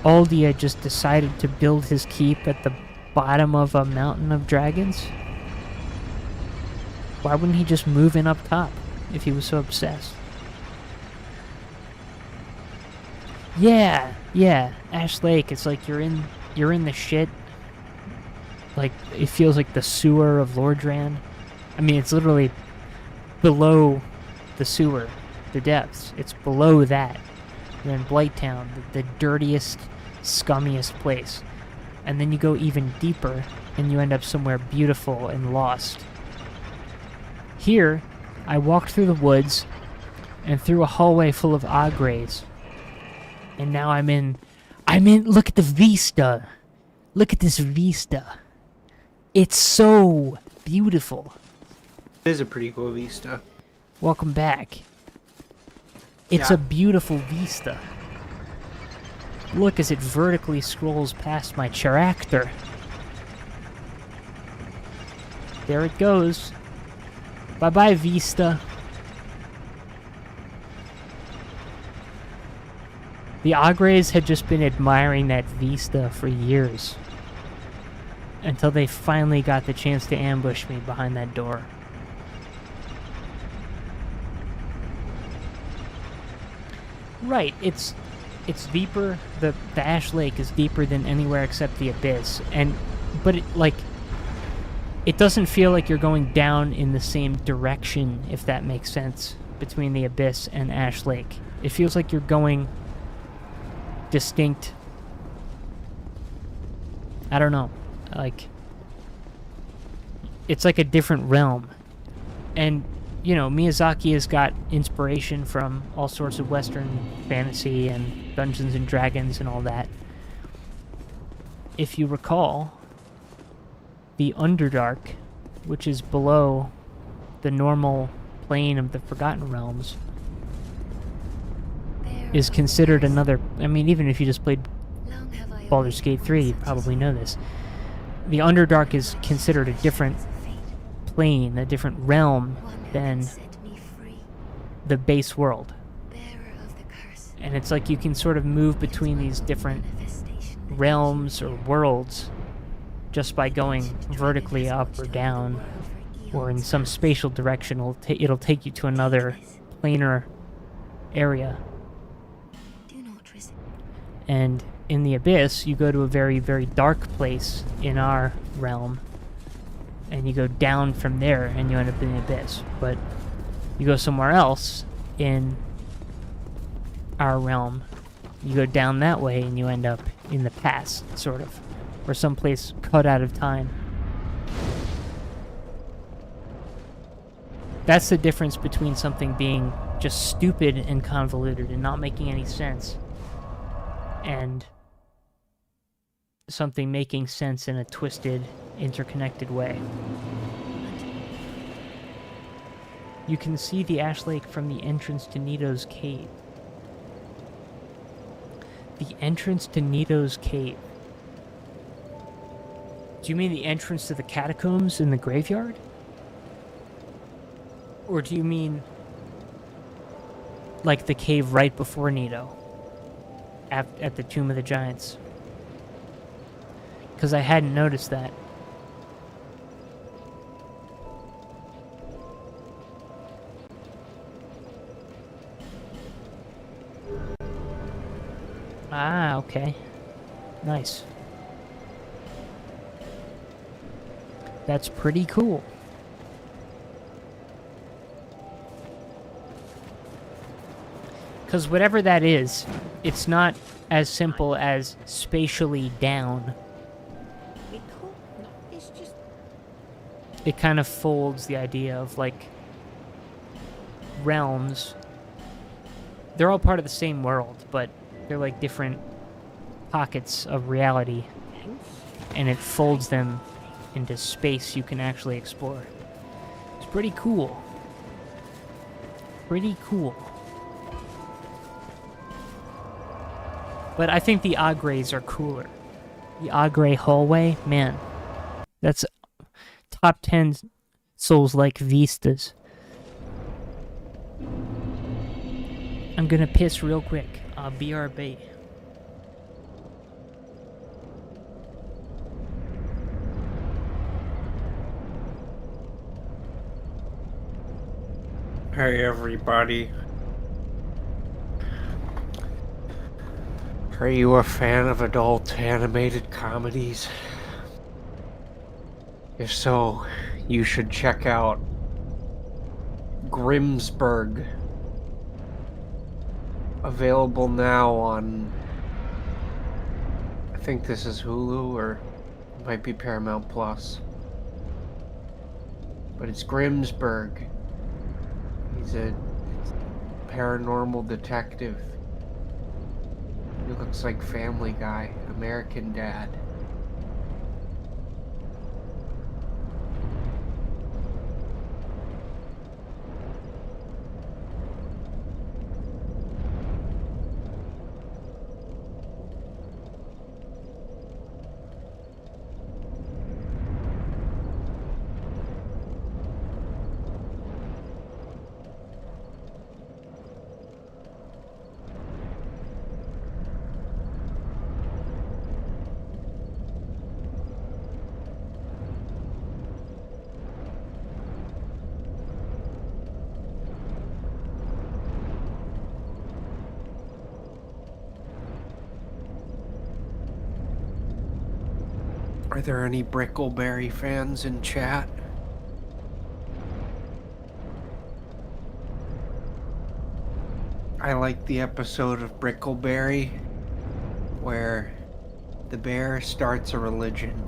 Aldia just decided to build his keep at the bottom of a mountain of dragons? Why wouldn't he just move in up top if he was so obsessed? Yeah, Ash Lake. It's like you're in the shit. Like, it feels like the sewer of Lordran. I mean, it's literally below the sewer, the depths. It's below that. You're in Blighttown, the dirtiest, scummiest place. And then you go even deeper, and you end up somewhere beautiful and lost. Here, I walked through the woods, and through a hallway full of Agres. And now I'm in, look at the vista. Look at this vista. It's so beautiful. It is a pretty cool vista. Welcome back. It's Yeah. a beautiful vista. Look as it vertically scrolls past my character. There it goes. Bye-bye, vista. The Agres had just been admiring that vista for years. Until they finally got the chance to ambush me behind that door. Right, it's deeper. The Ash Lake is deeper than anywhere except the Abyss. But it doesn't feel like you're going down in the same direction, if that makes sense, between the Abyss and Ash Lake. It feels like you're going distinct. I don't know. Like, it's like a different realm. And, you know, Miyazaki has got inspiration from all sorts of Western fantasy and Dungeons and Dragons and all that. If you recall, the Underdark, which is below the normal plane of the Forgotten Realms, is considered another... I mean, even if you just played Baldur's Gate 3, you probably know this. The Underdark is considered a different plane, a different realm than the base world. And it's like you can sort of move between these different realms or worlds just by going vertically up or down or in some spatial direction. It'll take you to another planar area. And in the Abyss, you go to a very, very dark place in our realm, and you go down from there, and you end up in the Abyss. But you go somewhere else in our realm, you go down that way, and you end up in the past, sort of, or someplace cut out of time. That's the difference between something being just stupid and convoluted and not making any sense, and something making sense in a twisted, interconnected way. You can see the Ash Lake from the entrance to Nito's cave. The entrance to Nito's cave. Do you mean the entrance to the catacombs in the graveyard? Or do you mean like the cave right before Nito? At the Tomb of the Giants? Because I hadn't noticed that. Ah, okay. Nice. That's pretty cool. Because whatever that is, it's not as simple as spatially down. It kind of folds the idea of, like, realms. They're all part of the same world, but they're like different pockets of reality. And it folds them into space you can actually explore. It's pretty cool. Pretty cool. But I think the Agres are cooler. The Agre hallway, man. That's top 10 Souls-like vistas. I'm gonna piss real quick. BRB. Hey everybody. Are you a fan of adult animated comedies? If so, you should check out Grimsburg. Available now on, I think this is Hulu, or it might be Paramount Plus. But it's Grimsburg. He's a paranormal detective. He looks like Family Guy, American Dad. Are there any Brickleberry fans in chat? I like the episode of Brickleberry where the bear starts a religion.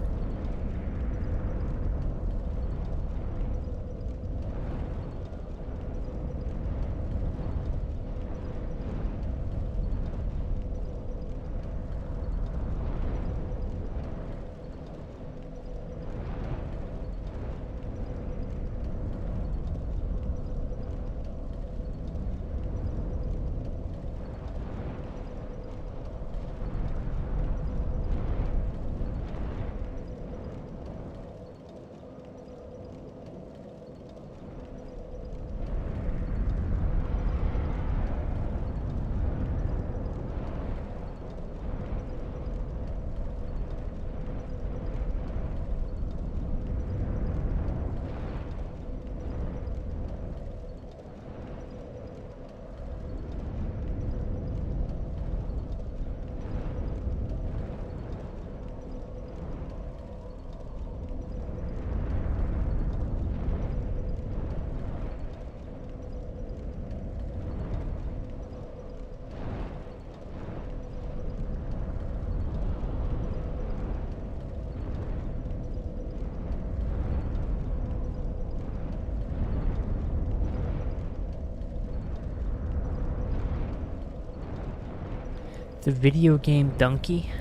The video game Donkey?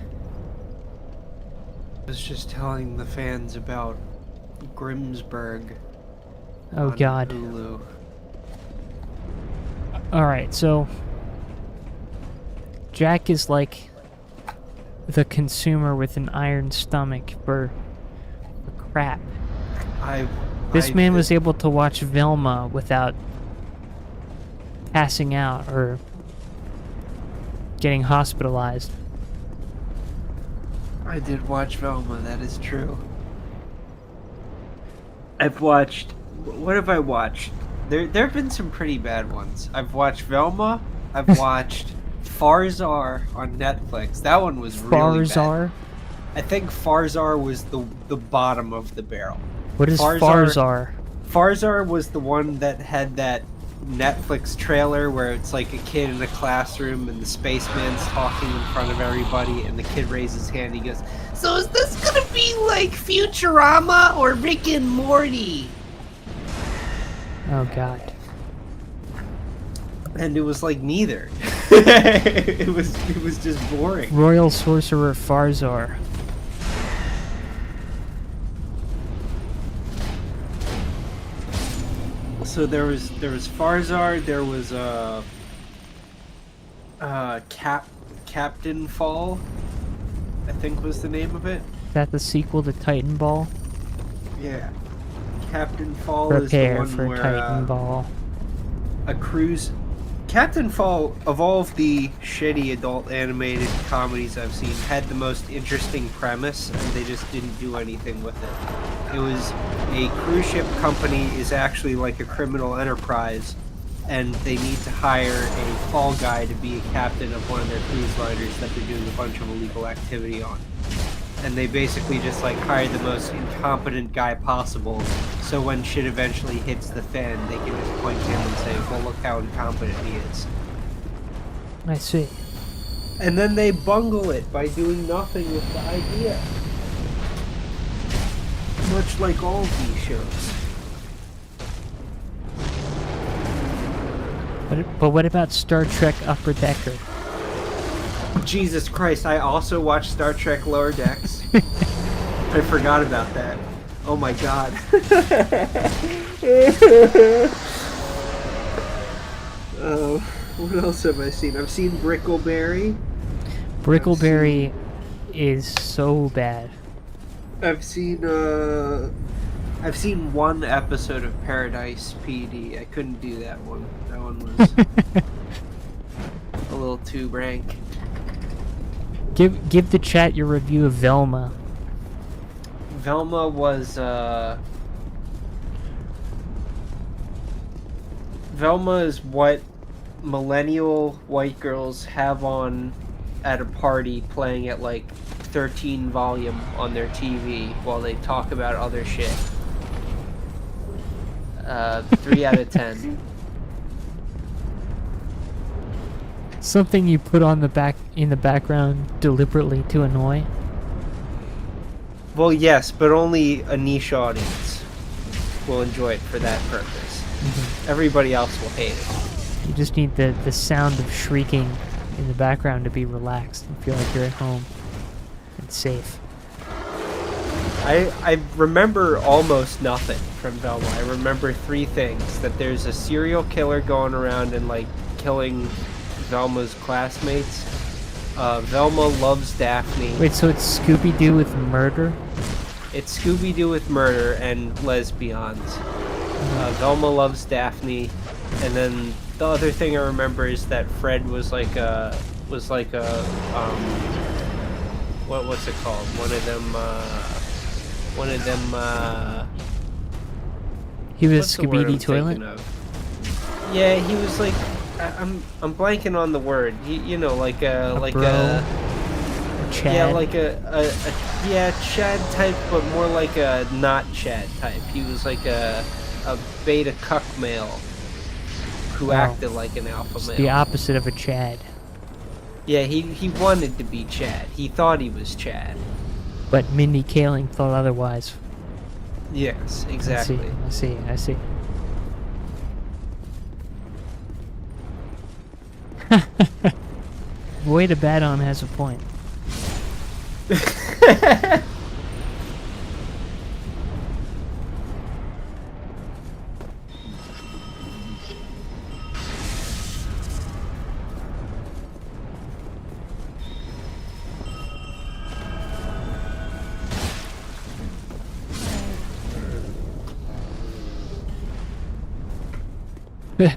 I was just telling the fans about Grimsburg Oh on god. Hulu. Alright, so Jack is like the consumer with an iron stomach for crap. This man was able to watch Velma without passing out or getting hospitalized. I did watch Velma, that is true. I've watched... What have I watched? There have been some pretty bad ones. I've watched Velma. I've watched Farzar on Netflix. That one was really bad. Farzar? I think Farzar was the bottom of the barrel. What is Farzar? Farzar was the one that had that Netflix trailer where it's like a kid in a classroom and the spaceman's talking in front of everybody and the kid raises his hand and he goes, "So is this gonna be like Futurama or Rick and Morty?" Oh god. And it was like neither. it was just boring. Royal Sorcerer Farzar. So there was Farzar, there was Captain Fall, I think was the name of it. Is that the sequel to Titan Ball? Yeah. Captain Fall Prepare is the for one where Titan Ball. a cruise. Captain Fall, of all of the shitty adult animated comedies I've seen, had the most interesting premise, and they just didn't do anything with it. It was a cruise ship company is actually like a criminal enterprise, and they need to hire a fall guy to be a captain of one of their cruise liners that they're doing a bunch of illegal activity on. And they basically just like hire the most incompetent guy possible, so when shit eventually hits the fan, they can just point to him and say, well, look how incompetent he is. I see. And then they bungle it by doing nothing with the idea. Much like all of these shows. But what about Star Trek Upper Decker? Jesus Christ, I also watched Star Trek Lower Decks. I forgot about that. Oh my god. What else have I seen? I've seen Brickleberry. Brickleberry is so bad. I've seen one episode of Paradise PD. I couldn't do that one. That one was a little too rank. Give the chat your review of Velma. Velma was Velma is what millennial white girls have on at a party playing at like 13 volume on their TV while they talk about other shit. 3 out of 10. Something you put on in the background deliberately to annoy. Well, yes, but only a niche audience will enjoy it for that purpose. Mm-hmm. Everybody else will hate it. You just need the sound of shrieking in the background to be relaxed and feel like you're at home and safe. I remember almost nothing from Velma. I remember 3 things. That there's a serial killer going around and like killing Velma's classmates. Velma loves Daphne. Wait, so it's Scooby-Doo with murder? It's Scooby-Doo with murder and lesbians. Velma loves Daphne, and then the other thing I remember is that Fred was like a what's it called? He was what's the word Scooby-Doo I'm toilet? thinking of? Yeah, he was like I'm blanking on the word. You know, like a Chad? yeah, like a Chad type, but more like a not Chad type. He was like a beta cuck male who acted like an alpha It's male. the opposite of a Chad. Yeah, he wanted to be Chad. He thought he was Chad. But Mindy Kaling thought otherwise. Yes, exactly. I see. Boy to bat on has a point.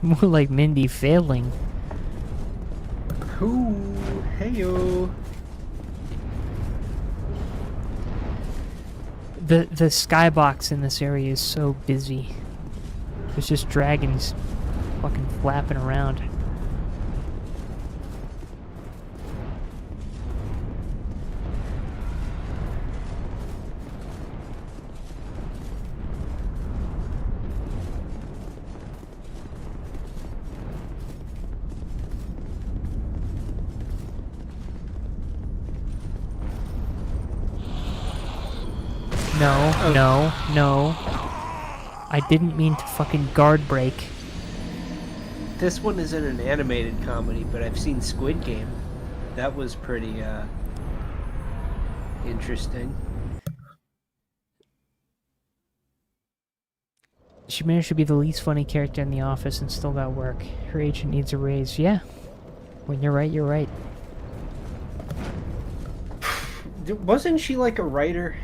More like Mindy failing. Ooh, heyo. The skybox in this area is so busy. There's just dragons fucking flapping around. No. I didn't mean to fucking guard break. This one isn't an animated comedy, but I've seen Squid Game. That was pretty, interesting. She managed to be the least funny character in the office and still got work. Her agent needs a raise. Yeah. When you're right, you're right. Wasn't she like a writer?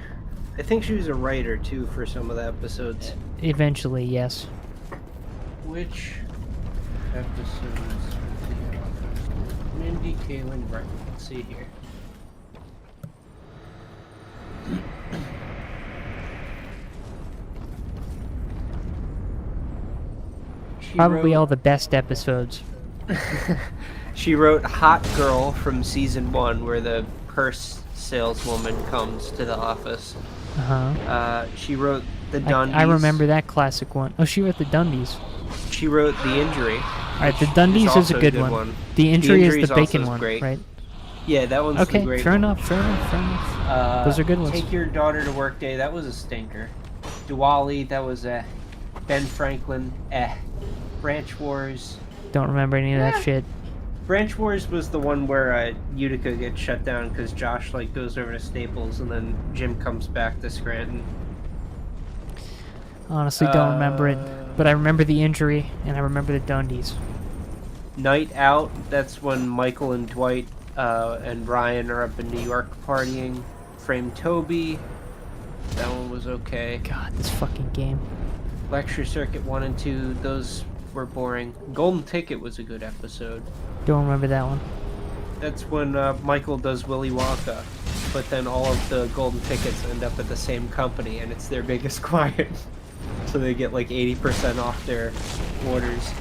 I think she was a writer too for some of the episodes. Eventually, yes. Which episodes? Mindy Kaling, right? Let's see here. Probably all the best episodes. She wrote Hot Girl from season 1, where the purse saleswoman comes to the office. Uh-huh. She wrote the Dundies. I remember that classic one. Oh, she wrote the Dundies. She wrote The Injury. Alright, the Dundies is a good one. The Injury is the bacon one, great. right? Yeah, that one's okay, the great fair one. enough. Those are good ones. Take Your Daughter to Work Day, that was a stinker. Diwali, that was Ben Franklin, Branch Wars. Don't remember any of that shit. Branch Wars was the one where Utica gets shut down because Josh like goes over to Staples and then Jim comes back to Scranton. Honestly, don't remember it, but I remember The Injury and I remember the Dundies. Night Out, that's when Michael and Dwight and Ryan are up in New York partying. Frame Toby, that one was okay. God, this fucking game. Lecture Circuit 1 and 2, those were boring. Golden Ticket was a good episode. Don't remember that one. That's when Michael does Willy Wonka, but then all of the golden tickets end up at the same company, and it's their biggest client. So they get like 80% off their orders.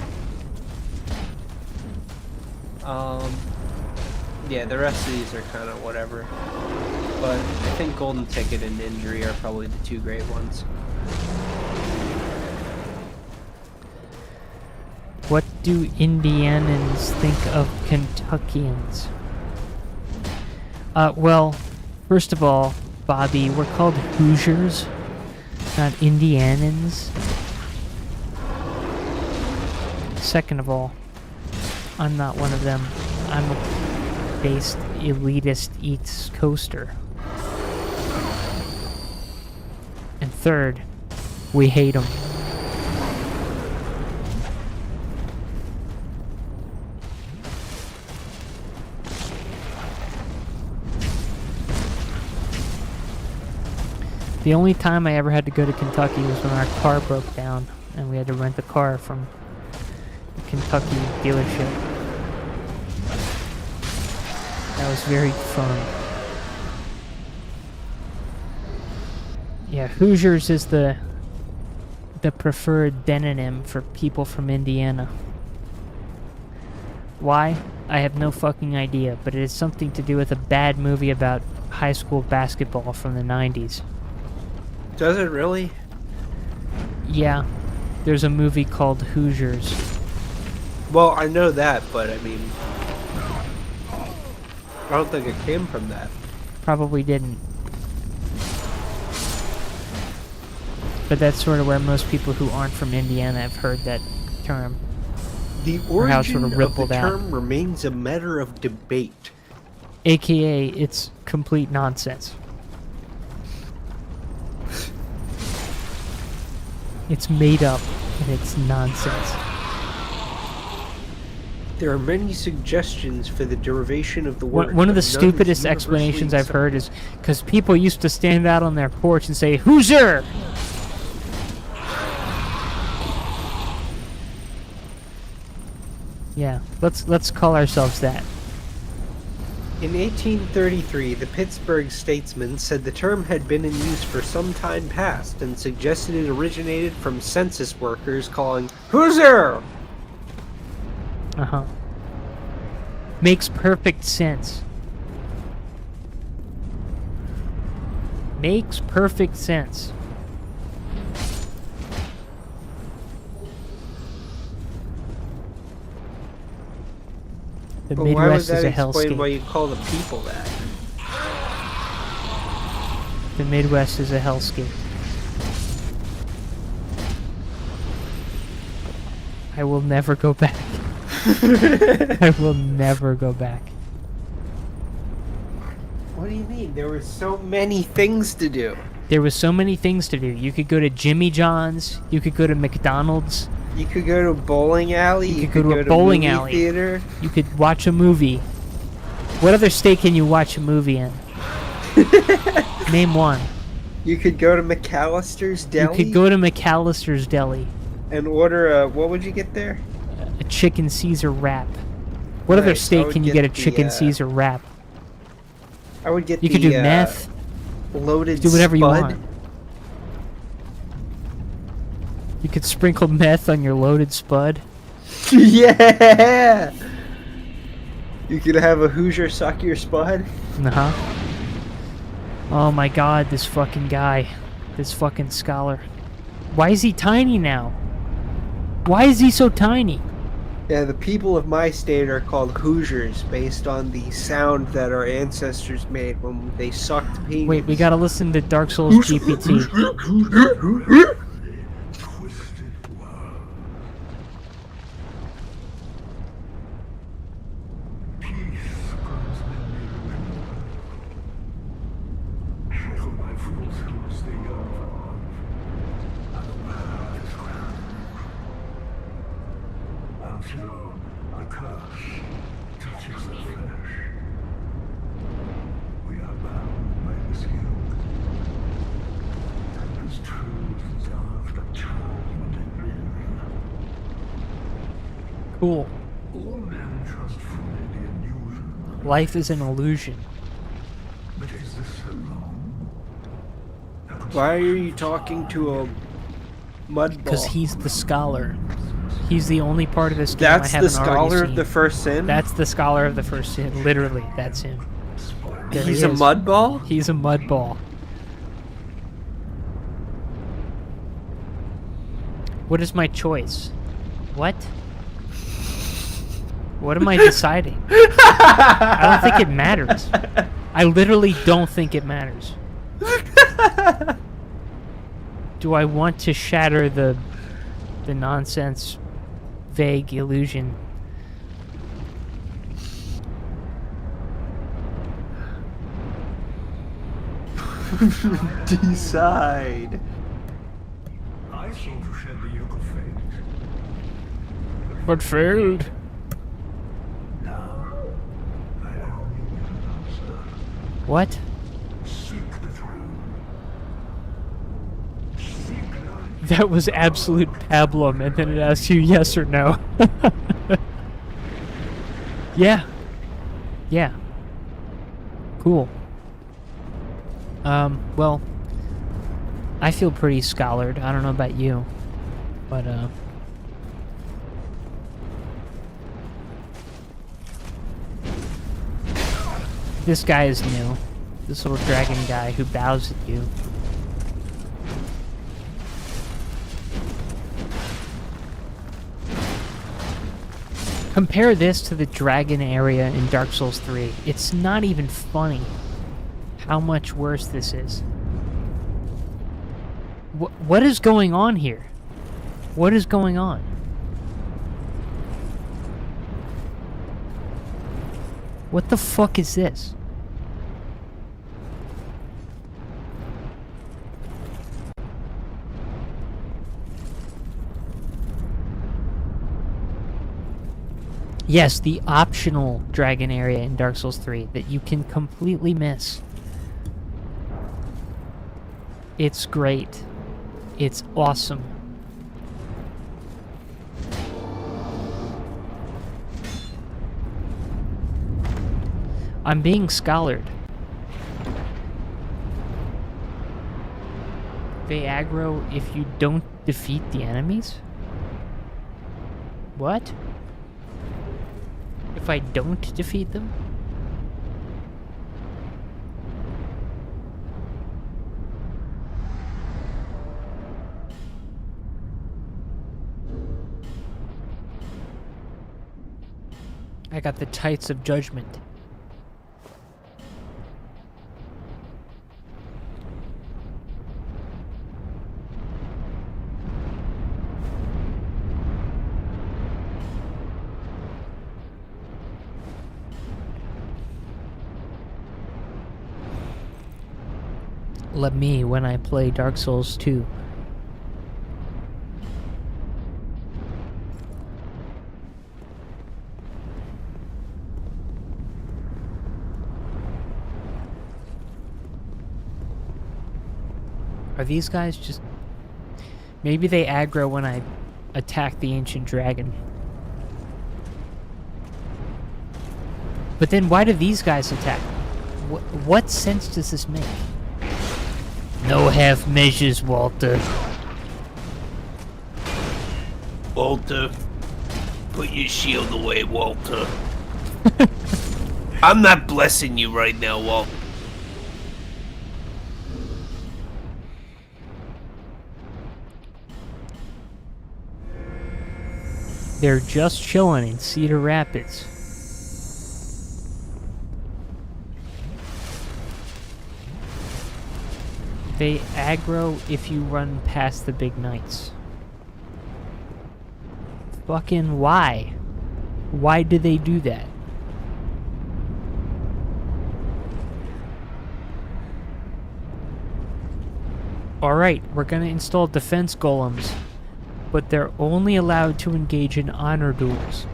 Yeah, the rest of these are kind of whatever. But I think Golden Ticket and Injury are probably the two great ones. What do Indianans think of Kentuckians? Well, first of all, Bobby, we're called Hoosiers, not Indianans. Second of all, I'm not one of them. I'm a based elitist East Coaster. And third, we hate them. The only time I ever had to go to Kentucky was when our car broke down and we had to rent a car from the Kentucky dealership. That was very fun. Yeah, Hoosiers is the preferred demonym for people from Indiana. Why? I have no fucking idea, but it is something to do with a bad movie about high school basketball from the 90s. Does it really? Yeah, there's a movie called Hoosiers. Well, I know that, but I mean, I don't think it came from that. Probably didn't. But that's sort of where most people who aren't from Indiana have heard that term. The Or how it origin sort of of rippled the out. term remains a matter of debate. AKA, it's complete nonsense. It's made up, and it's nonsense. There are many suggestions for the derivation of the word. One of the but none is stupidest universally explanations I've heard is accepted. because people used to stand out on their porch and say, "Hoosier!" Yeah, let's call ourselves that. In 1833, the Pittsburgh Statesman said the term had been in use for some time past and suggested it originated from census workers calling, "Who's there?" Uh-huh. Makes perfect sense. Makes perfect sense. The But why would Midwest is that a explain why hellscape. you call the people that? The Midwest is a hellscape. I will never go back. I will never go back. What do you mean? There were so many things to do. There was so many things to do. You could go to Jimmy John's. You could go to McDonald's. You could go to a bowling alley. You could go to a bowling movie alley. theater. You could watch a movie. What other state can you watch a movie in? Name one. You could go to McAllister's Deli. You could go to McAllister's Deli. and order a. What would you get there? A chicken Caesar wrap. What other Nice, I state would can you get get a the, chicken Caesar wrap? I would get. You could do meth. Loaded. Do whatever you spud. want. You could sprinkle meth on your loaded spud. Yeah. You could have a Hoosier suck your spud. Uh-huh. Oh my god, this fucking guy. This fucking scholar. Why is he tiny now? Why is he so tiny? Yeah, the people of my state are called Hoosiers based on the sound that our ancestors made when they sucked penis. Wait, we gotta listen to Dark Souls GPT. Twisted world. Peace grows memory. Shackle by fools who stay young for love. And the world is crowned. Until a curse touches the flesh. We are bound by this yoke. And as truth after child in men. Cool. All men trust fully the illusion. Life is an illusion. But is this so wrong? Why are you talking to a mud ball? Because he's the scholar. He's the only part of this game That's I the haven't already scholar seen. of the first sin. That's the scholar of the first sin. Literally, that's him. There He's he a is. mud ball. He's a mud ball. What is my choice? What? What am I deciding? I don't think it matters. I literally don't think it matters. Do I want to shatter the nonsense, vague illusion? Decide. I sought to shed the yoke of fate. But failed. Now, I only need an answer. What? Seek the throne. Seek life. That was absolute pablum, and then it asks you yes or no. Yeah. Yeah. Cool. Well, I feel pretty scholared. I don't know about you, but, this guy is new. This little dragon guy who bows at you. Compare this to the dragon area in Dark Souls 3. It's not even funny how much worse this is. What is going on here? What is going on? What the fuck is this? Yes, the optional dragon area in Dark Souls 3 that you can completely miss. It's great. It's awesome. I'm being scholared. They aggro if you don't defeat the enemies? What? If I don't defeat them? I got the tights of judgment. Let me when I play Dark Souls 2. Are these guys just... Maybe they aggro when I attack the ancient dragon. But then why do these guys attack? What sense does this make? No half measures, Walter. Walter, put your shield away, Walter. I'm not blessing you right now, Walter. They're just chilling in Cedar Rapids. They aggro if you run past the big knights. Fucking why? Why do they do that? Alright, we're gonna install defense golems, but they're only allowed to engage in honor duels.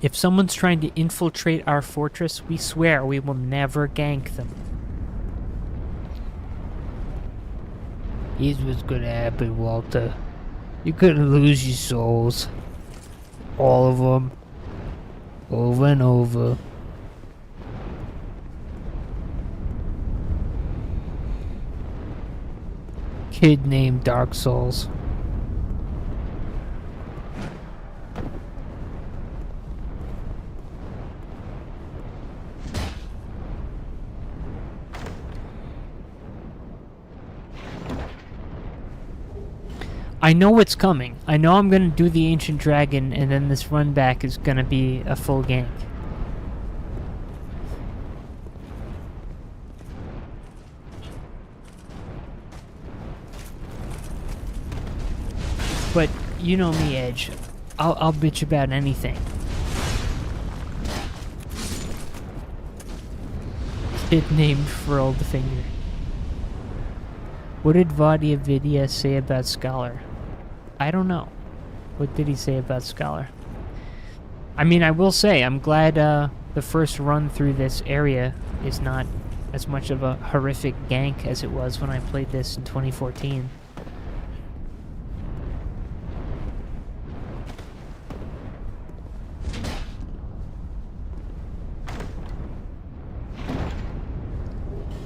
If someone's trying to infiltrate our fortress, we swear we will never gank them. Here's what's gonna happen, Walter. You're gonna lose your souls. All of them. Over and over. Kid named Dark Souls. I know what's coming. I know I'm gonna do the Ancient Dragon, and then this run back is gonna be a full gank. But you know me, Edge. I'll bitch about anything. Kid named Furled Finger. What did Vadia Vidya say about Scholar? I don't know. What did he say about Scholar? I mean, I will say, I'm glad the first run through this area is not as much of a horrific gank as it was when I played this in 2014.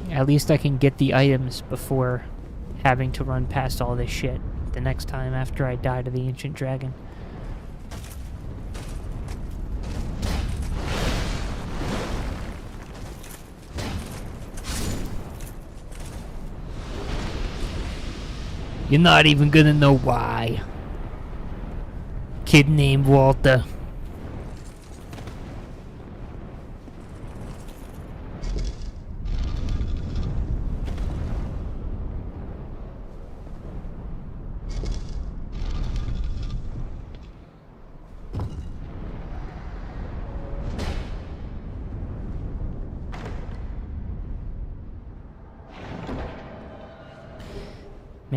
At least I can get the items before having to run past all this shit the next time after I die to the Ancient Dragon. You're not even gonna know why. Kid named Walter.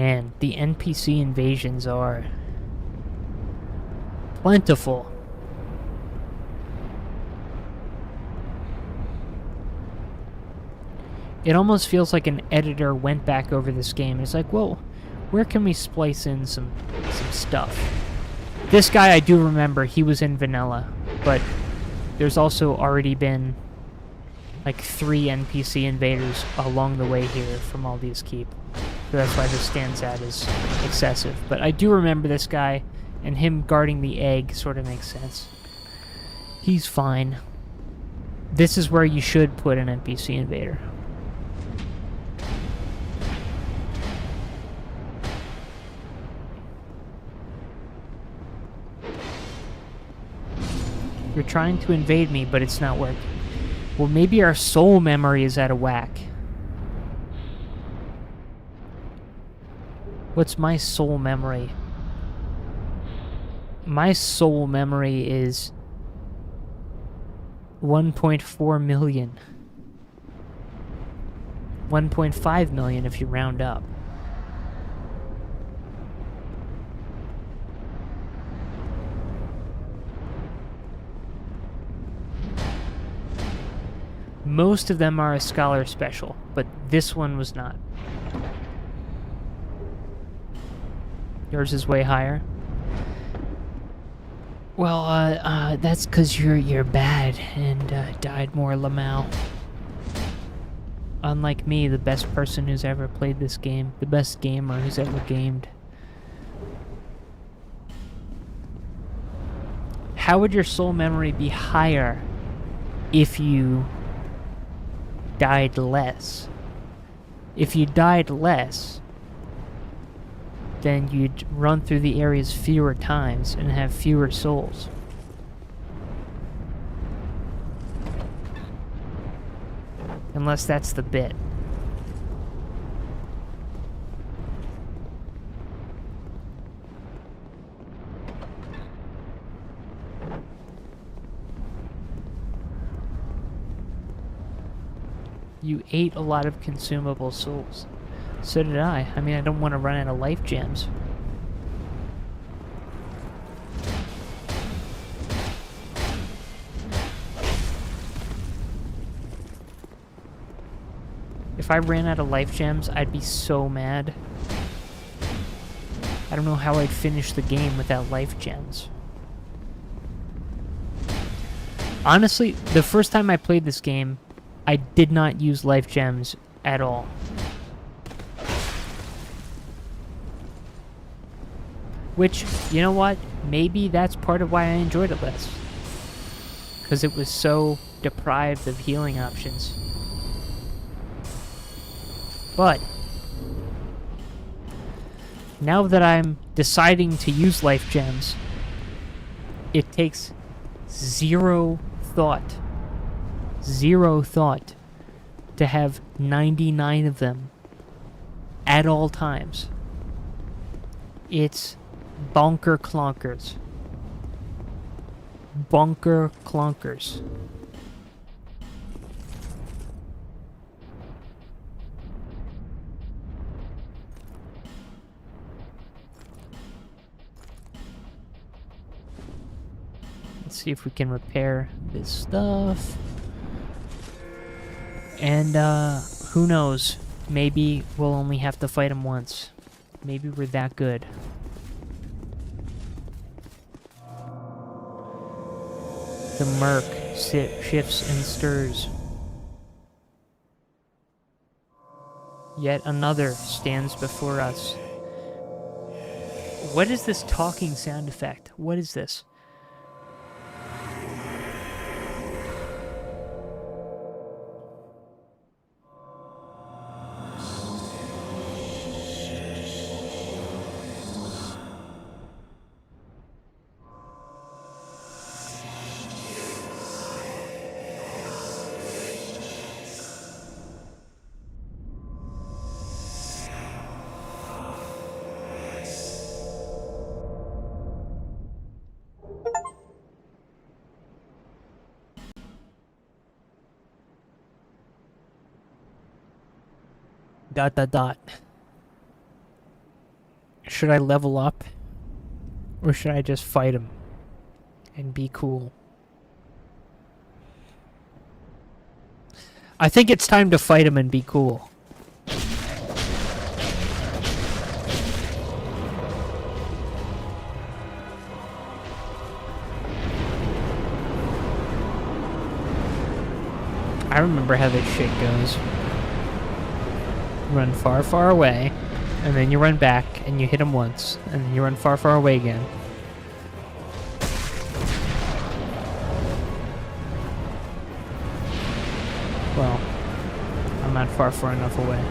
Man, the NPC invasions are plentiful. It almost feels like an editor went back over this game and it's like, well, where can we splice in some stuff? This guy I do remember, he was in vanilla, but there's also already been like 3 NPC invaders along the way here from Aldia's Keep. So that's why this stands out as excessive. But I do remember this guy, and him guarding the egg sort of makes sense. He's fine. This is where you should put an NPC invader. You're trying to invade me, but it's not working. Well, maybe our soul memory is out of whack. What's my soul memory? My soul memory is 1.4 million. 1.5 million if you round up. Most of them are a scholar special, but this one was not. Yours is way higher. Well, that's because you're bad and died more Lamau. Unlike me, the best person who's ever played this game, the best gamer who's ever gamed. How would your soul memory be higher if you died less? If you died less, then you'd run through the areas fewer times and have fewer souls. Unless that's the bit. You ate a lot of consumable souls. So did I. I mean, I don't want to run out of life gems. If I ran out of life gems, I'd be so mad. I don't know how I'd finish the game without life gems. Honestly, the first time I played this game, I did not use life gems at all. Which, you know what? Maybe that's part of why I enjoyed it less. Because it was so deprived of healing options. But now that I'm deciding to use life gems, it takes zero thought to have 99 of them at all times. It's bonker clonkers. Bonker clonkers. Let's see if we can repair this stuff. And, who knows? Maybe we'll only have to fight him once. Maybe we're that good. The murk shifts and stirs. Yet another stands before us. What is this talking sound effect? What is this? Dot dot dot. Should I level up? Or should I just fight him? And be cool? I think it's time to fight him and be cool. I remember how this shit goes. Run far, far away, and then you run back, and you hit him once, and then you run far, far away again. Well, I'm not far enough away.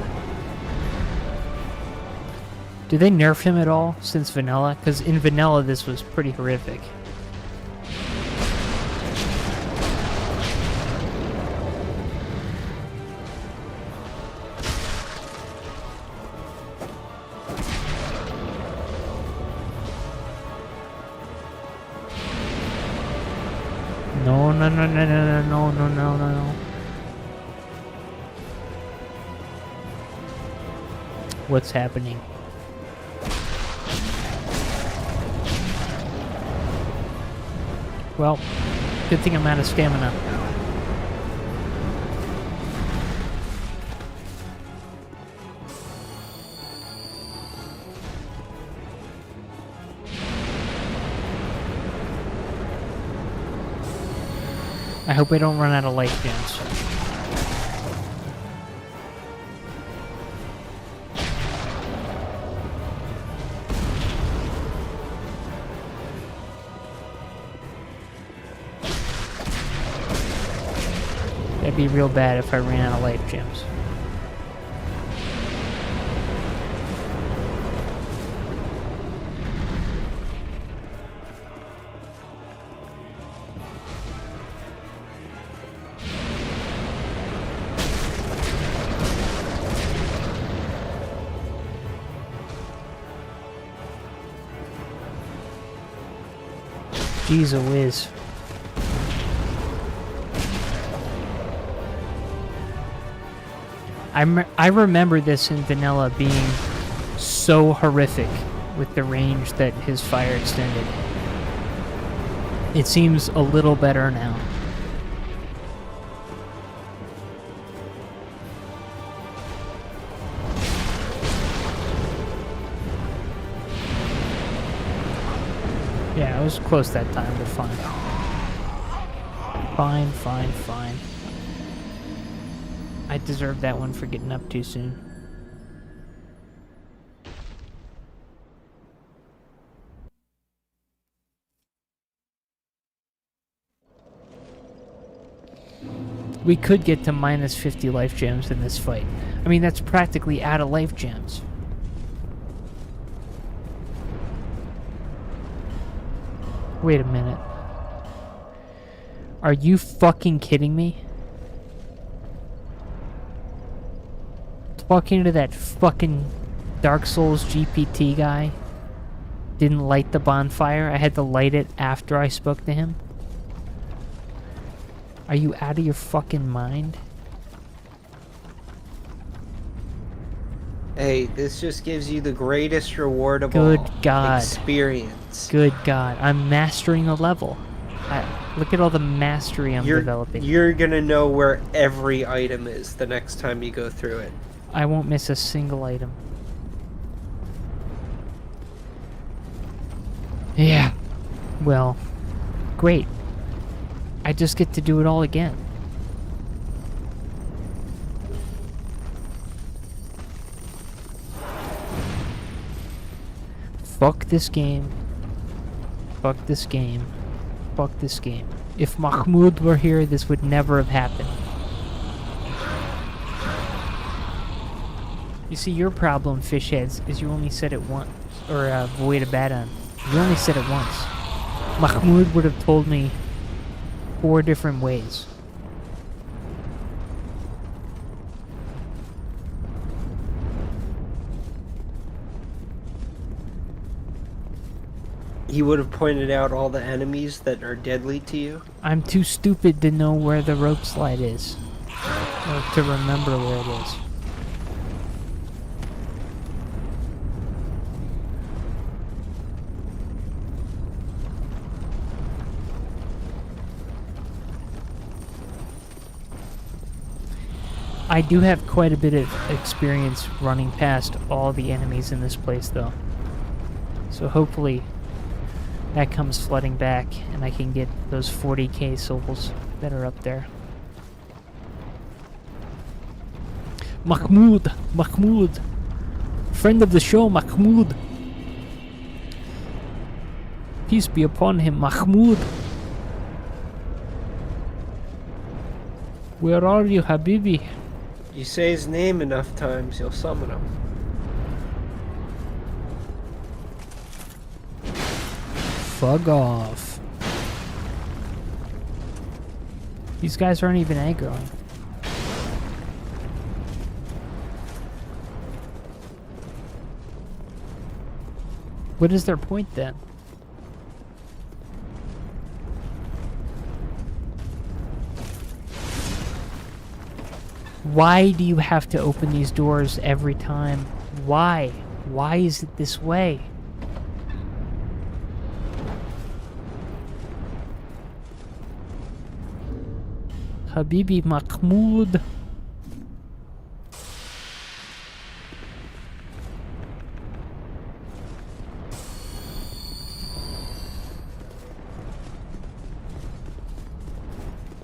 Do they nerf him at all since vanilla? Because in vanilla this was pretty horrific. No, no, no, no, no, no, no, no, no, no. What's happening? Well, good thing I'm out of stamina. I hope I don't run out of life gems. That'd be real bad if I ran out of life gems. Jeez whiz. I remember this in vanilla being so horrific with the range that his fire extended. It seems a little better now. Yeah, I was close that time, but fine. Fine, fine, fine. I deserved that one for getting up too soon. We could get to minus 50 life gems in this fight. I mean, that's practically out of life gems. Wait a minute. Are you fucking kidding me? Talking to that fucking Dark Souls GPT guy. Didn't light the bonfire. I had to light it after I spoke to him. Are you out of your fucking mind? Hey, this just gives you the greatest reward of Good all. God. Experience. Good God. I'm mastering a level. Look at all the mastery I'm developing. You're gonna know where every item is the next time you go through it. I won't miss a single item. Yeah. Well, great. I just get to do it all again. Fuck this game. Fuck this game. Fuck this game. If Mahmoud were here, this would never have happened. You see, your problem, Fishheads, is you only said it once. Or, Void Abaddon. You only said it once. Mahmoud would have told me 4 different ways. He would have pointed out all the enemies that are deadly to you. I'm too stupid to know where the rope slide is. Or to remember where it is. I do have quite a bit of experience running past all the enemies in this place, though. So hopefully that comes flooding back, and I can get those 40k souls that are up there. Mahmoud! Mahmoud! Friend of the show, Mahmoud! Peace be upon him, Mahmoud! Where are you, Habibi? You say his name enough times, you'll summon him. Fuck off. These guys aren't even aggroing. What is their point then? Why do you have to open these doors every time? Why? Why is it this way? Habibi Mahmoud.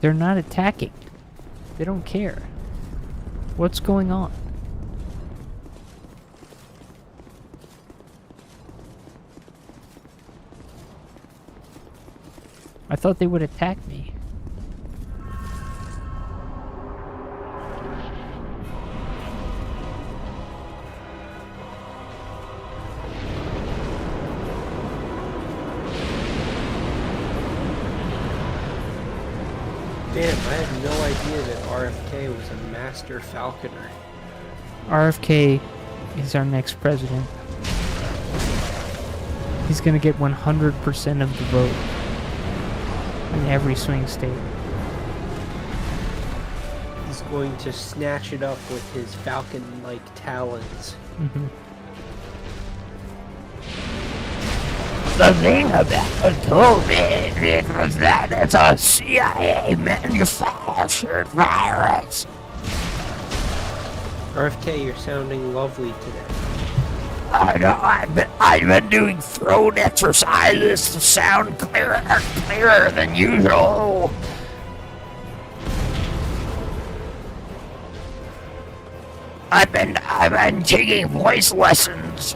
They're not attacking. They don't care. What's going on? I thought they would attack me. Damn, I had no idea that RFK was a master falconer. RFK is our next president. He's gonna get 100% of the vote in every swing state. He's going to snatch it up with his falcon-like talons. Mm-hmm. The thing about it told me it was that it's a CIA manufactured virus. RFK, you're sounding lovely today. I know, I've been doing throat exercises to sound clearer than usual. I've been taking voice lessons.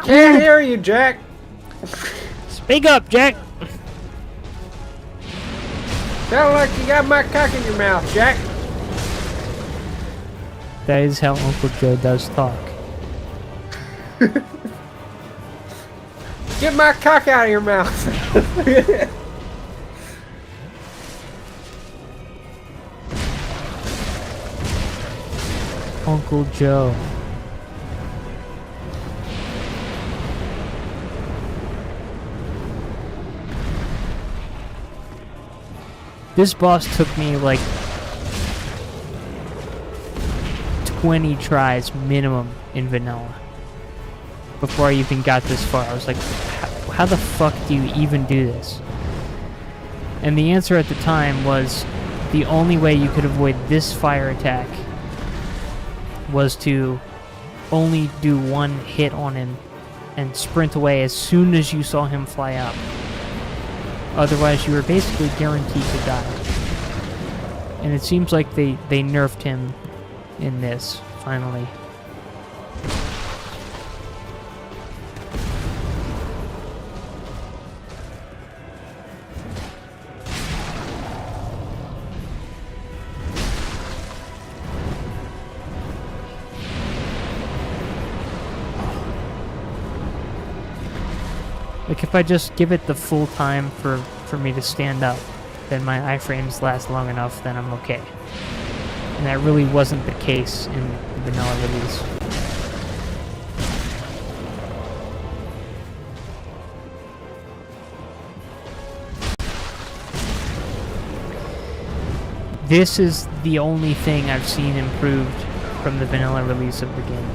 Can't hear you, Jack. Speak up, Jack! Sound like you got my cock in your mouth, Jack. That is how Uncle Joe does talk. Get my cock out of your mouth. Uncle Joe. This boss took me like 20 tries minimum in vanilla before I even got this far. I was like, how the fuck do you even do this? And the answer at the time was the only way you could avoid this fire attack was to only do one hit on him and sprint away as soon as you saw him fly up. Otherwise, you were basically guaranteed to die. And it seems like they nerfed him in this, finally. Like, if I just give it the full time for me to stand up, then my iframes last long enough, then I'm okay. And that really wasn't the case in the vanilla release. This is the only thing I've seen improved from the vanilla release of the game.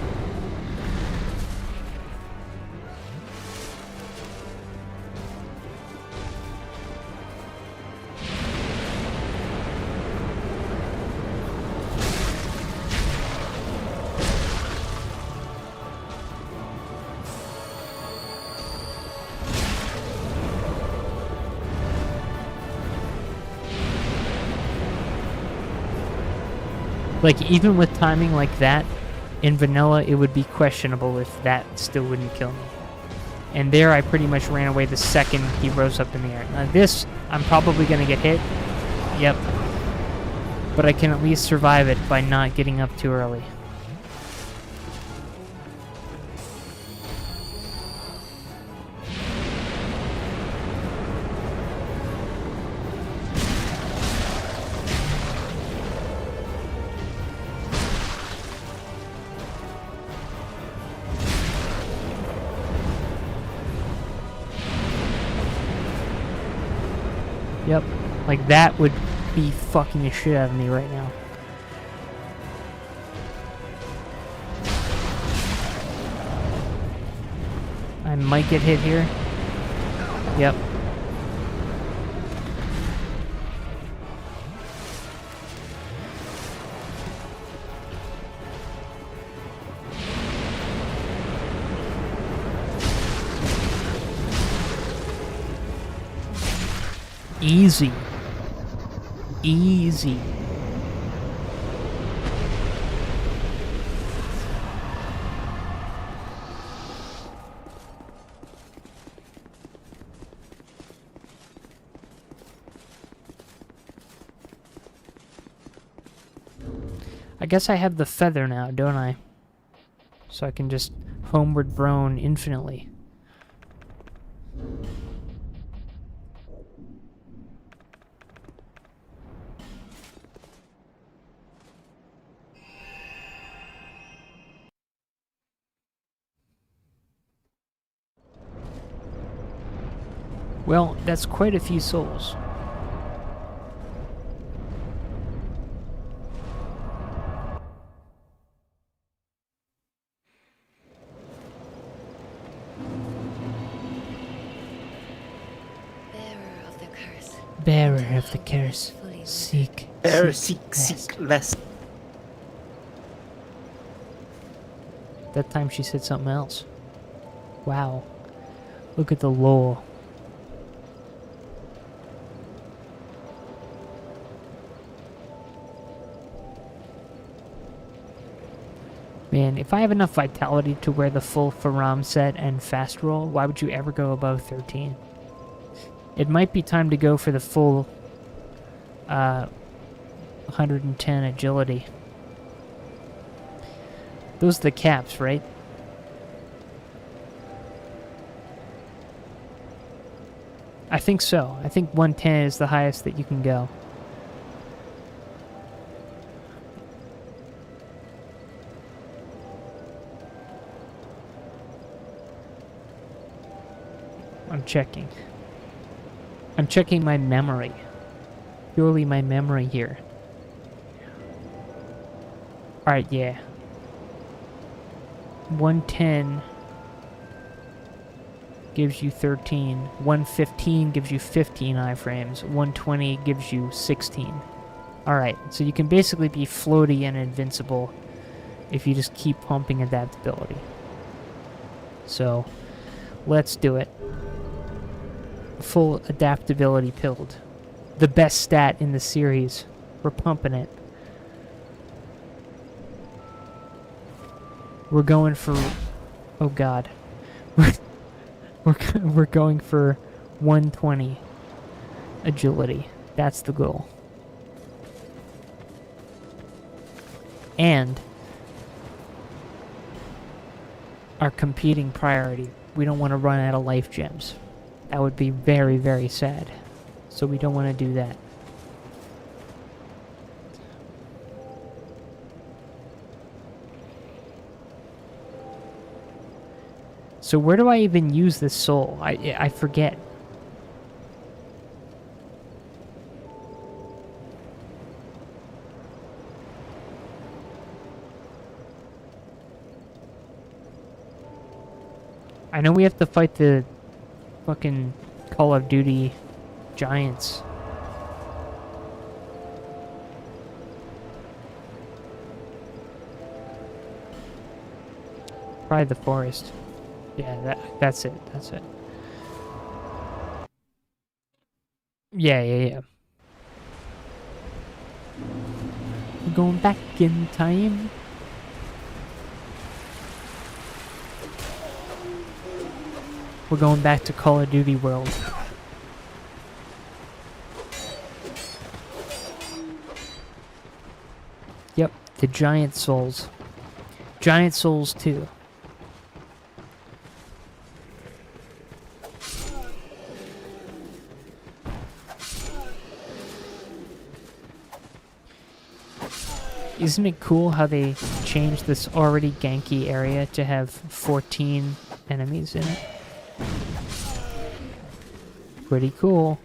Like, even with timing like that, in vanilla, it would be questionable if that still wouldn't kill me. And there, I pretty much ran away the second he rose up in the air. Now this, I'm probably going to get hit. Yep. But I can at least survive it by not getting up too early. Yep. Like, that would be fucking the shit out of me right now. I might get hit here. Yep. Easy. Easy. I guess I have the feather now, don't I? So I can just homeward brone infinitely. Well, that's quite a few souls. Bearer of the curse. Bearer of the curse. Seek. Seek less. That time she said something else. Wow. Look at the lore. Man, if I have enough vitality to wear the full Faram set and fast roll, why would you ever go above 13? It might be time to go for the full 110 agility. Those are the caps, right? I think so. I think 110 is the highest that you can go. I'm checking. I'm checking my memory. Purely my memory here. Alright, yeah. 110 gives you 13. 115 gives you 15 iframes. 120 gives you 16. Alright, so you can basically be floaty and invincible if you just keep pumping adaptability. So, let's do it. Full adaptability pilled. The best stat in the series. We're pumping it. We're going for... Oh god. We're going for 120 agility. That's the goal. And our competing priority. We don't want to run out of life gems. That would be very, very sad. So we don't want to do that. So where do I even use this soul? I forget. I know we have to fight the fucking Call of Duty giants. Probably the forest. Yeah, that's it. That's it. Yeah. going back in time. We're going back to Call of Duty World. Yep, the Giant Souls. Giant Souls 2. Isn't it cool how they changed this already ganky area to have 14 enemies in it? Pretty cool.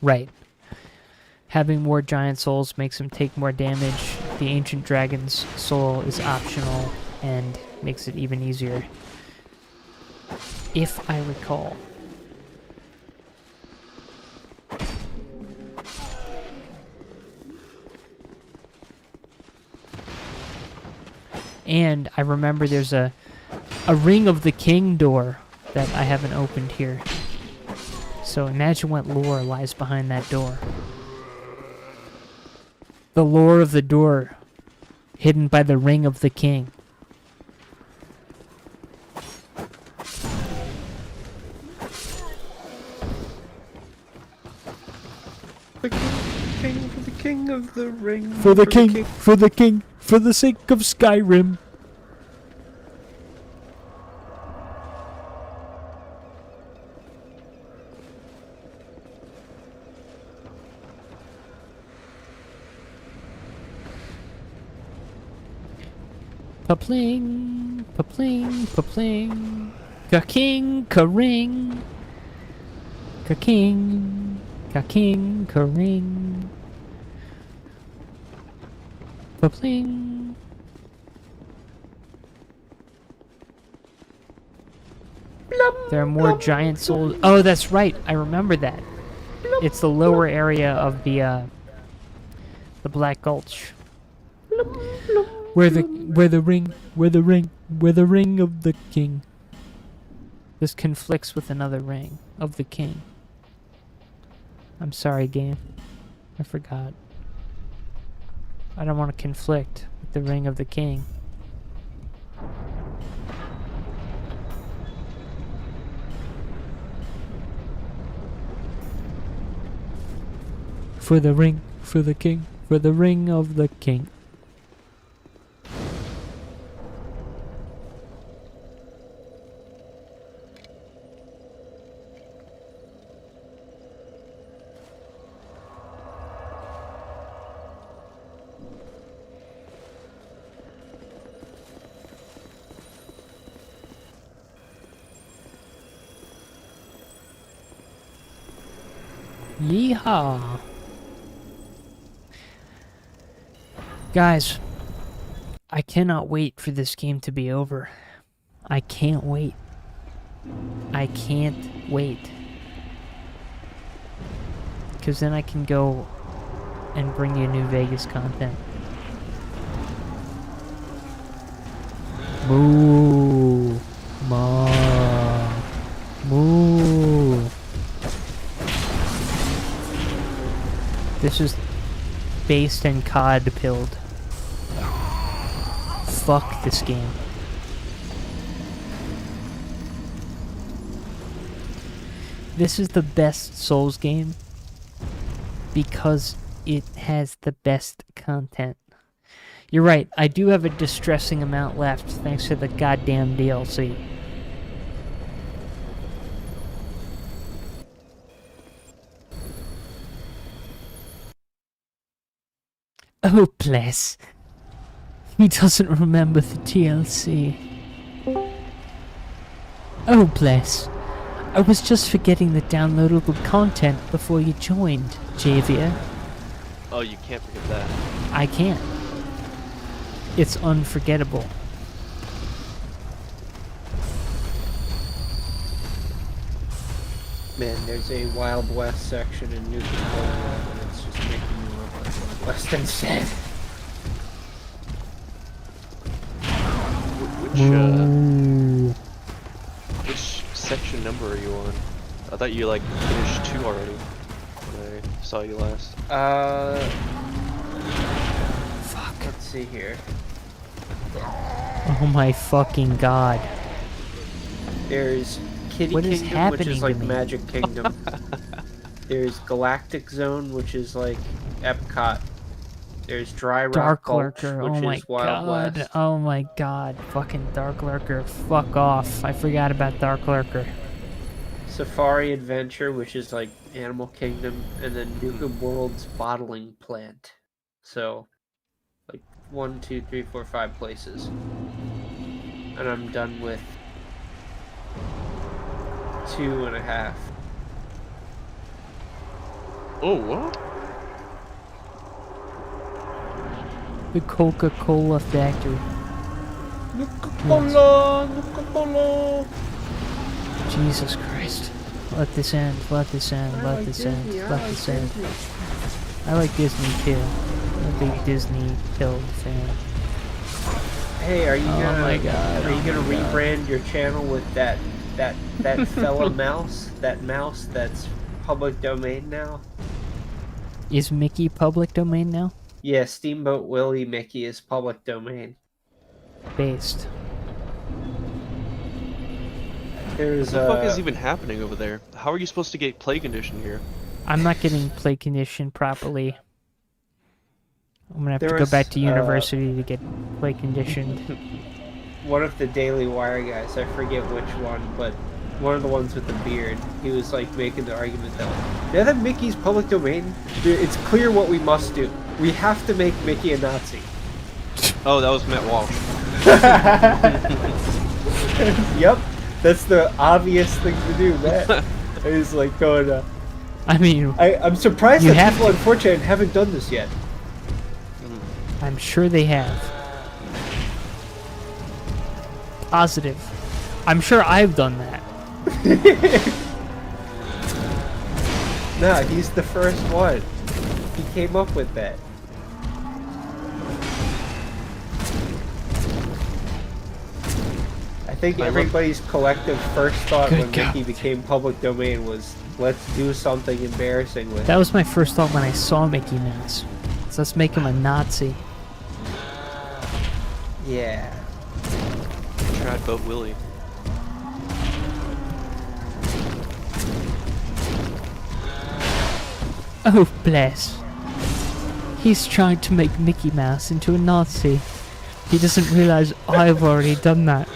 Right. Having more giant souls makes them take more damage. The ancient dragon's soul is optional and makes it even easier. If I recall. And I remember there's a Ring of the King door that I haven't opened here. So imagine what lore lies behind that door. The lore of the door, hidden by the Ring of the King. The king of the ring. For the king, for the king, for the sake of Skyrim. Pa-pling, pa-pling, pa-pling. Ka-king, ka-ring. Ka-king, ka-king, ka-ring. Pa-pling. There are more giant souls. Oh, that's right. I remember that. It's the lower area of the Black Gulch. Where the ring of the king. This conflicts with another ring of the king. I'm sorry, game. I forgot. I don't want to conflict with the ring of the king. For the ring, for the king, for the ring of the king. Yeehaw! Guys, I cannot wait for this game to be over. I can't wait. I can't wait. Because then I can go and bring you New Vegas content. Moo! Ma! Moo! This is based and cod pilled. Fuck this game. This is the best Souls game because it has the best content. You're right, I do have a distressing amount left thanks to the goddamn DLC. Oh, bless. He doesn't remember the TLC. Oh, bless. I was just forgetting the downloadable content before you joined, Javier. Oh, you can't forget that. I can't. It's unforgettable. Man, there's a Wild West section in New Control it's just making me love my Bloodlust instead. Ooh. Which section number are you on? I thought you like finished 2 already when I saw you last. Fuck. Let's see here. Oh my fucking god. There's Kitty What is Kingdom, which happening is to like me? Magic Kingdom. There's Galactic Zone, which is like Epcot. There's Dry Rock Dark Gulch, Lurker. which Oh my is Wild god. West. Oh my god. Fucking Dark Lurker. Fuck off. I forgot about Dark Lurker. Safari Adventure, which is like Animal Kingdom, and then Nuka World's Bottling Plant. So, like 1, 2, 3, 4, 5 places. And I'm done with 2.5. Oh, what? The Coca-Cola factory. Nuka-Cola! Jesus Christ. Let this end. Let this end. Let this end. Let this end. I like Disney too. I'm a big Disney Pill fan. Hey, are you Oh gonna my God, are you oh gonna my God. rebrand your channel with that fella mouse? That mouse that's public domain now? Is Mickey public domain now? Yeah, Steamboat Willie Mickey is public domain. Based. There's What the fuck is even happening over there? How are you supposed to get play condition here? I'm not getting play conditioned properly. I'm gonna have There to go was, back to university to get play conditioned. one of the Daily Wire guys, I forget which one, but one of the ones with the beard, he was like making the argument that now that Mickey's public domain, it's clear what we must do. We have to make Mickey a Nazi. Oh, that was Matt Walsh. Yep, that's the obvious thing to do, Matt. He's like going, I mean, I'm surprised You that have people to. on 4chan haven't done this yet. I'm sure they have. Positive. I'm sure I've done that. Nah, he's the first one. He came up with that. I think everybody's collective first thought Good when God. Mickey became public domain was, let's do something embarrassing with That it. was my first thought when I saw Mickey Mouse. So let's make him a Nazi. Yeah. Tried Boat Willie. Oh, bless. He's trying to make Mickey Mouse into a Nazi. He doesn't realize I've already done that.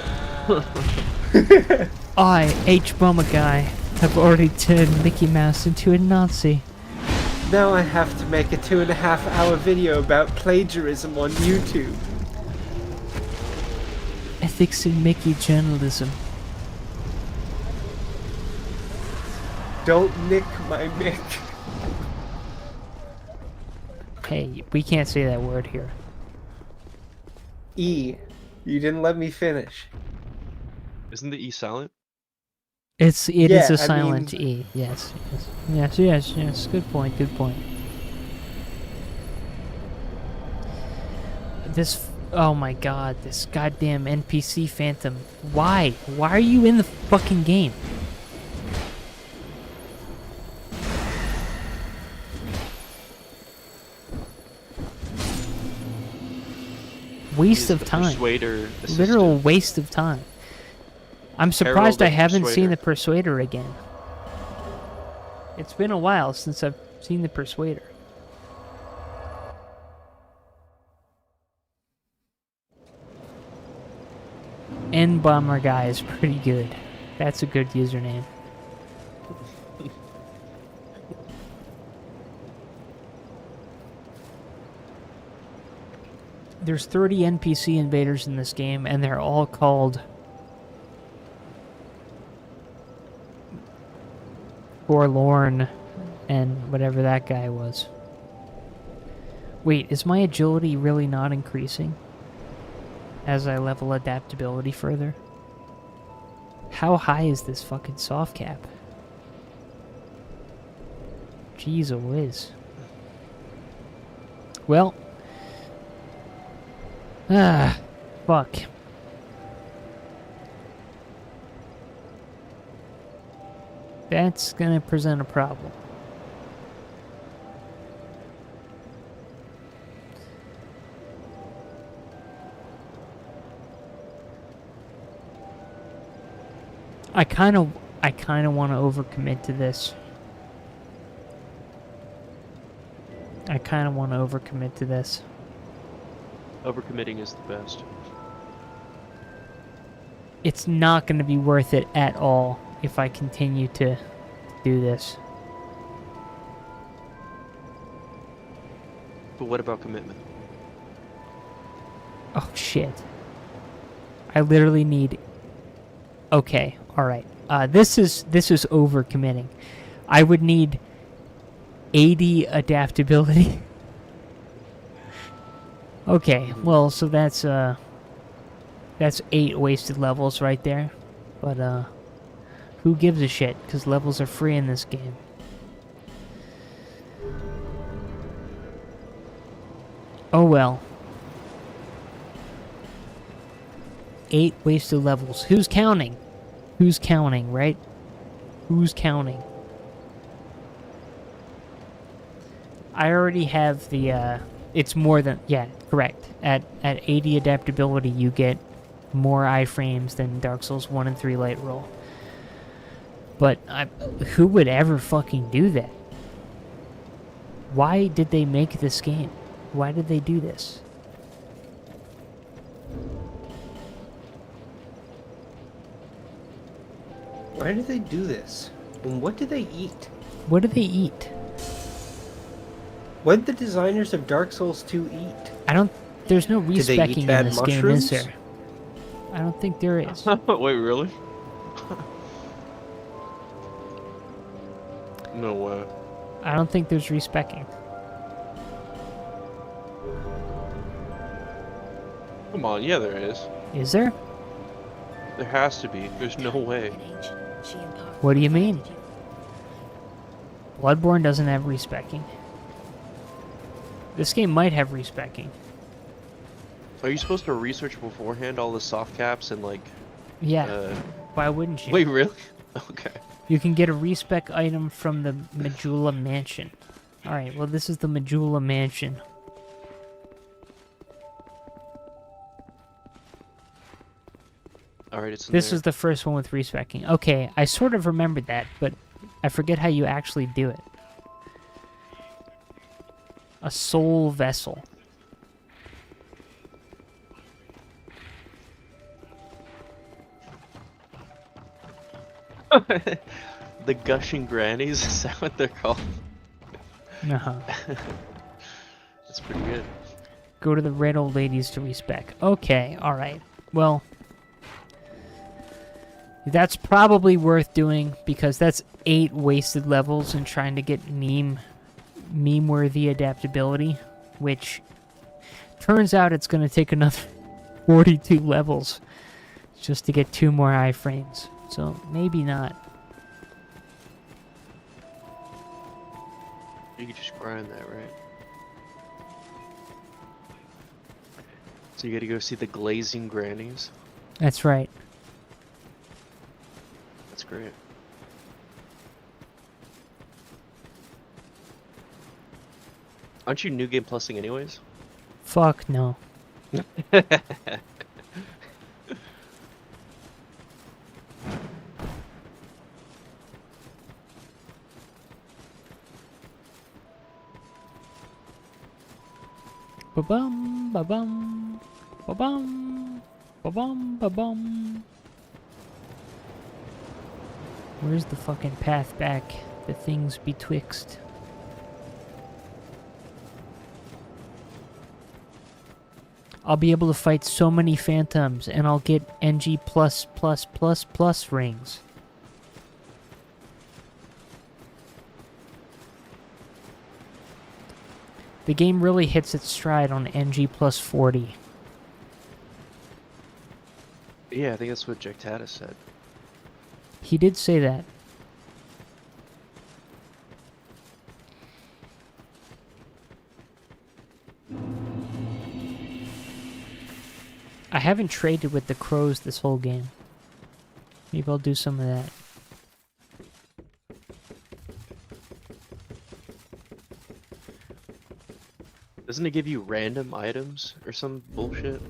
I, H Bomber Guy, have already turned Mickey Mouse into a Nazi. Now I have to make a 2.5-hour video about plagiarism on YouTube. Ethics in Mickey journalism. Don't nick my Mick. Hey, we can't say that word here. E. You didn't let me finish. Isn't the E silent? It is Yeah, a I silent mean- E. Yes, yes, yes, yes, yes. Good point. Good point. This. Oh my God! This goddamn NPC Phantom. Why? Why are you in the fucking game? Waste He's of the time. Persuader assistant. Literal waste of time. I'm surprised Herald I of haven't seen the Persuader. Persuader again. It's been a while since I've seen the Persuader. N Bomber Guy is pretty good. That's a good username. There's 30 NPC invaders in this game, and they're all called Forlorn and whatever that guy was. Wait, is my agility really not increasing as I level adaptability further? How high is this fucking soft cap? Jeez whiz. Well. Fuck. That's gonna present a problem. I kind of want to overcommit to this. Overcommitting is the best. It's not going to be worth it at all if I continue to do this. But what about commitment? Oh shit. I literally need... Okay, alright. This is overcommitting. I would need 80 adaptability. Okay, well, so that's 8 wasted levels right there. But who gives a shit? Because levels are free in this game. Oh well. 8 wasted levels. Who's counting? Who's counting, right? Who's counting? I already have the, it's more than, yeah, correct. At 80 adaptability, you get more iframes than Dark Souls 1 and 3 light roll. But who would ever fucking do that? Why did they make this game? Why did they do this? Why did they do this? And what did they eat? What do they eat? What did the designers of Dark Souls 2 eat? There's no Did they eat respecking in bad this game, is mushrooms? there? I don't think there is. Wait, really? No way. I don't think there's respecking. Come on, yeah, there is. Is there? There has to be. There's no way. What do you mean? Bloodborne doesn't have respecking. This game might have respecking. Are you supposed to research beforehand all the soft caps and like? Yeah. Why wouldn't you? Wait, really? Okay. You can get a respec item from the Majula Mansion. Alright, well this is the Majula Mansion. All right, it's in This there. is the first one with respecking. Okay, I sort of remembered that, but I forget how you actually do it. A soul vessel. The gushing grannies. Is that what they're called? Uh-huh. That's pretty good. Go to the red old ladies to respec. Okay, alright. Well, that's probably worth doing because that's 8 wasted levels and trying to get meme-worthy adaptability, which turns out it's going to take another 42 levels just to get 2 more iframes. So maybe not. You could just grind that, right? So you gotta go see the glazing grannies. That's right. That's great. Aren't you New Game Plusing anyways? Fuck no. Ba-bum, ba-bum, ba-bum, ba-bum, ba-bum. Where's the fucking path back? The things betwixt. I'll be able to fight so many phantoms, and I'll get NG++++ rings. The game really hits its stride on NG plus 40. Yeah, I think that's what Jectata said. He did say that. I haven't traded with the crows this whole game. Maybe I'll do some of that. Doesn't it give you random items or some bullshit?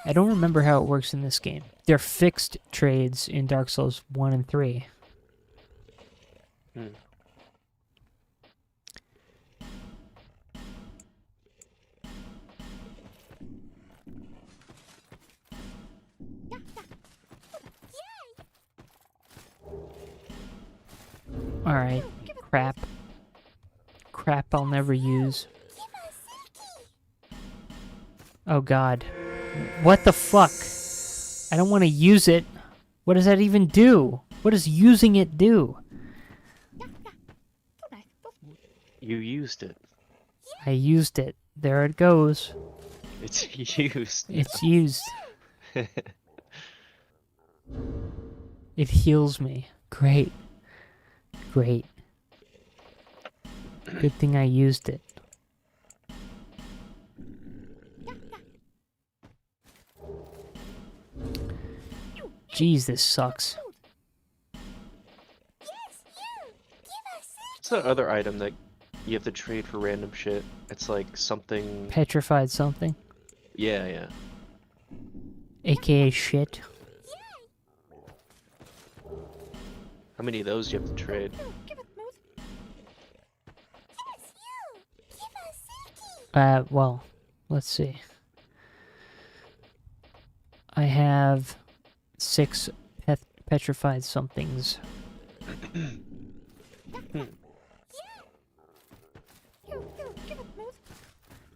I don't remember how it works in this game. They're fixed trades in Dark Souls 1 and 3. Hmm. Alright. Crap. Crap I'll never use. Oh god. What the fuck? I don't want to use it. What does that even do? What does using it do? You used it. I used it. There it goes. It's used. It's used. It heals me. Great. Great. Good thing I used it. Jeez, this sucks. What's the other item that you have to trade for random shit? It's like something... Petrified something. Yeah, yeah. AKA shit. How many of those do you have to trade? Well, let's see. I have 6 petrified somethings.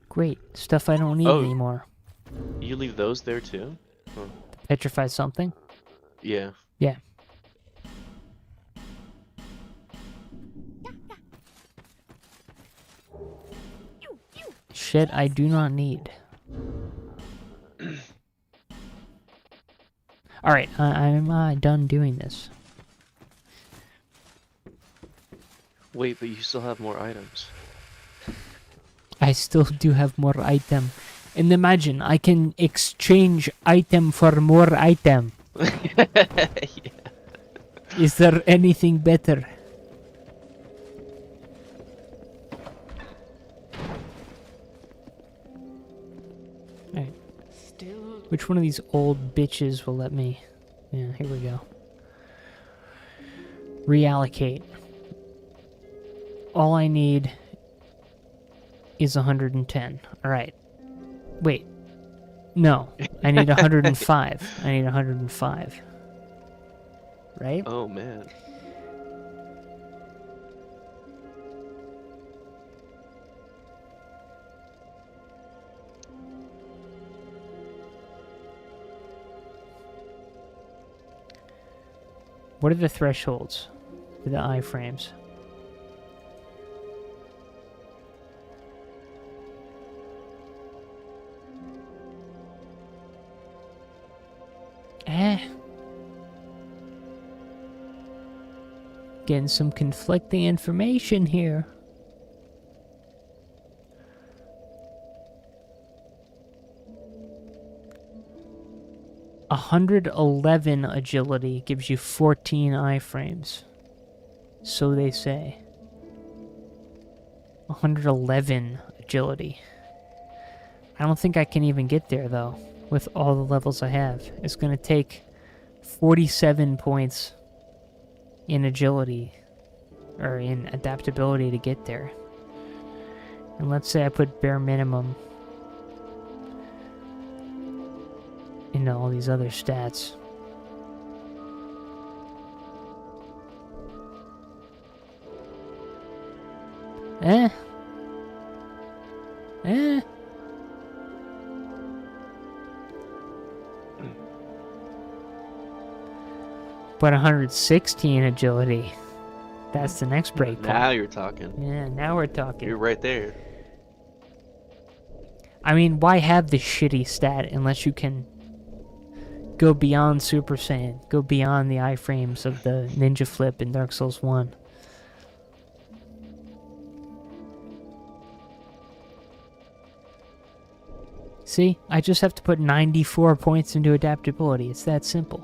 Great. Stuff I don't need Oh. anymore. You leave those there too? Huh. Petrified something? Yeah. Yeah. Shit I do not need. Alright, I'm done doing this. Wait, but you still have more items. I still do have more item. And imagine, I can exchange item for more item. Yeah. Is there anything better? Alright. Which one of these old bitches will let me... Yeah, here we go. Reallocate. All I need is 110. Alright. Wait. No. I need 105. I need 105. Right? Oh man. What are the thresholds for the iframes? Getting some conflicting information here. A 111 agility gives you 14 iframes. So they say. 111 agility. I don't think I can even get there though, with all the levels I have. It's gonna take 47 points in agility, or in adaptability to get there. And let's say I put bare minimum into all these other stats. But 116 agility. That's the next breakpoint. Now you're talking. Yeah, now we're talking. You're right there. I mean, why have this shitty stat unless you can go beyond Super Saiyan, go beyond the iframes of the Ninja Flip in Dark Souls 1. See, I just have to put 94 points into adaptability. It's that simple.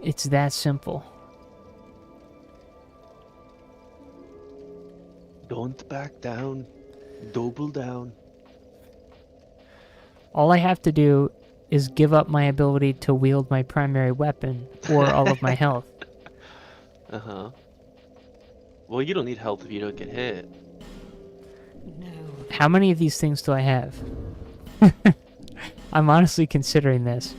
It's that simple. Don't back down. Double down. All I have to do is give up my ability to wield my primary weapon or all of my health. Uh-huh. Well, you don't need health if you don't get hit. How many of these things do I have? I'm honestly considering this.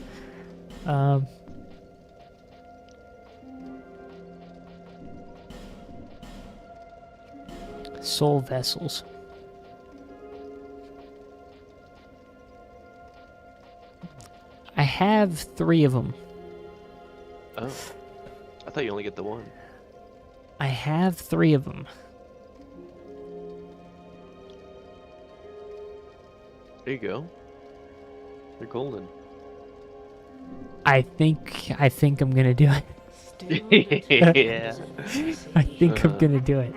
Soul vessels. I have 3 of them. Oh. I thought you only get the one. I have 3 of them. There you go. They're golden. I think I'm gonna do it. Yeah. I think I'm gonna do it.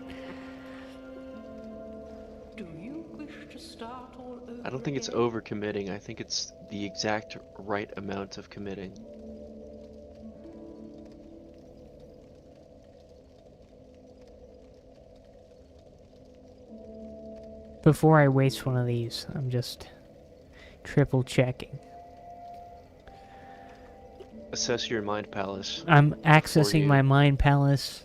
I don't think it's overcommitting. I think it's the exact right amount of committing. Before I waste one of these, I'm just triple checking. Assess your mind palace. I'm accessing you. my mind palace,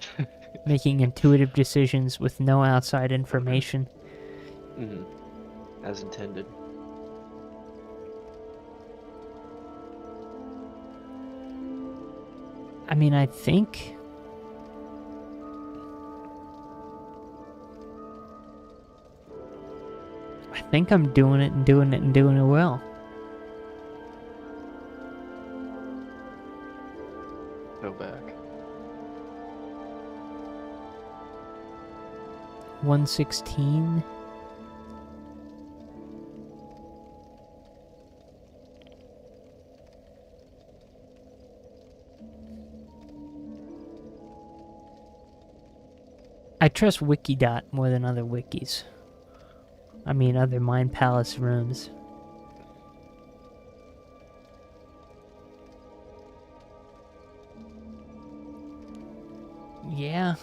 making intuitive decisions with no outside information. Mm-hmm. As intended. I mean, I think I'm doing it and doing it and doing it well. Go back. 116. I trust Wikidot more than other wikis. I mean, other Mind Palace rooms. Yeah,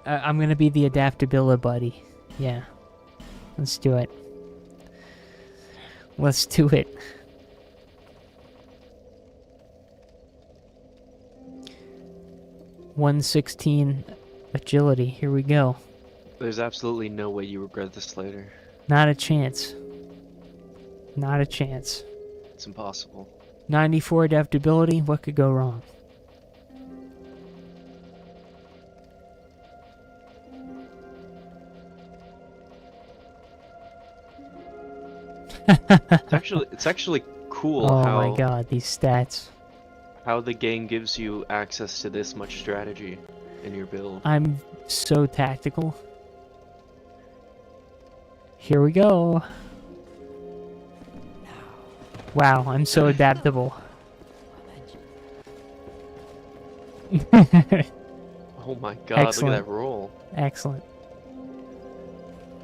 I'm gonna be the adaptability buddy. Yeah, let's do it. Let's do it. (116) agility. Here we go. There's absolutely no way you regret this later. Not a chance. Not a chance. It's impossible. 94 adaptability. What could go wrong? It's actually cool Oh how my god, these stats. how the game gives you access to this much strategy in your build. I'm so tactical. Here we go. Wow, I'm so adaptable. Oh my god, Excellent. look at that roll. Excellent.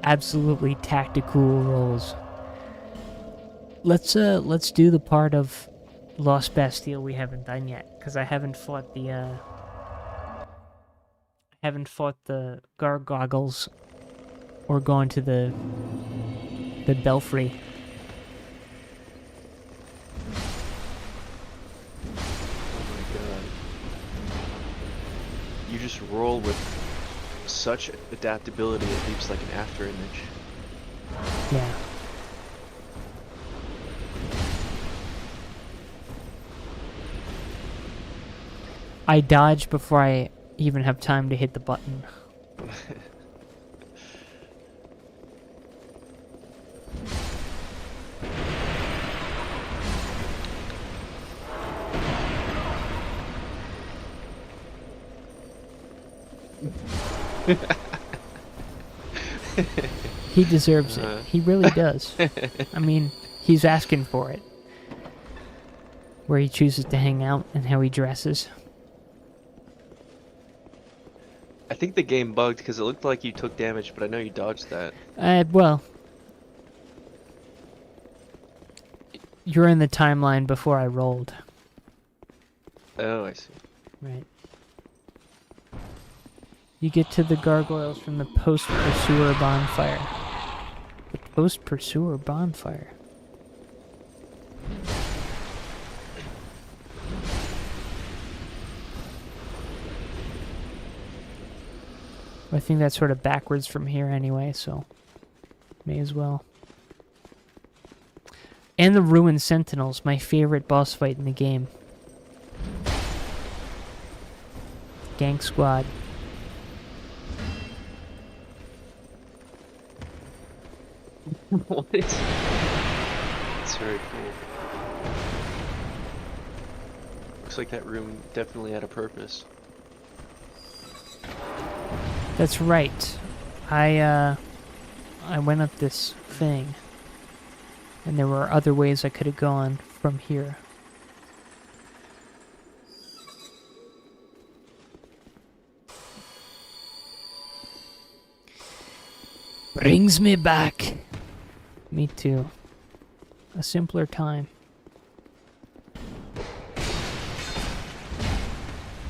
Absolutely tactical rolls. Let's do the part of Lost Bastille we haven't done yet, because I haven't fought the gargoggles or gone to the belfry. Oh my god. You just roll with such adaptability it leaves like an after image. Yeah. I dodge before I even have time to hit the button. He deserves it. He really does. I mean, he's asking for it. Where he chooses to hang out and how he dresses. I think the game bugged because it looked like you took damage, but I know you dodged that. Well, You're in the timeline before I rolled. Oh, I see. Right. You get to the gargoyles from the post-pursuer bonfire. The post-pursuer bonfire. I think that's sort of backwards from here anyway, so may as well. And the Ruined Sentinels, my favorite boss fight in the game. Gank Squad. What? It's very cool. Looks like that room definitely had a purpose. That's right. I went up this thing, and there were other ways I could have gone from here. Brings me back. Me too. A simpler time.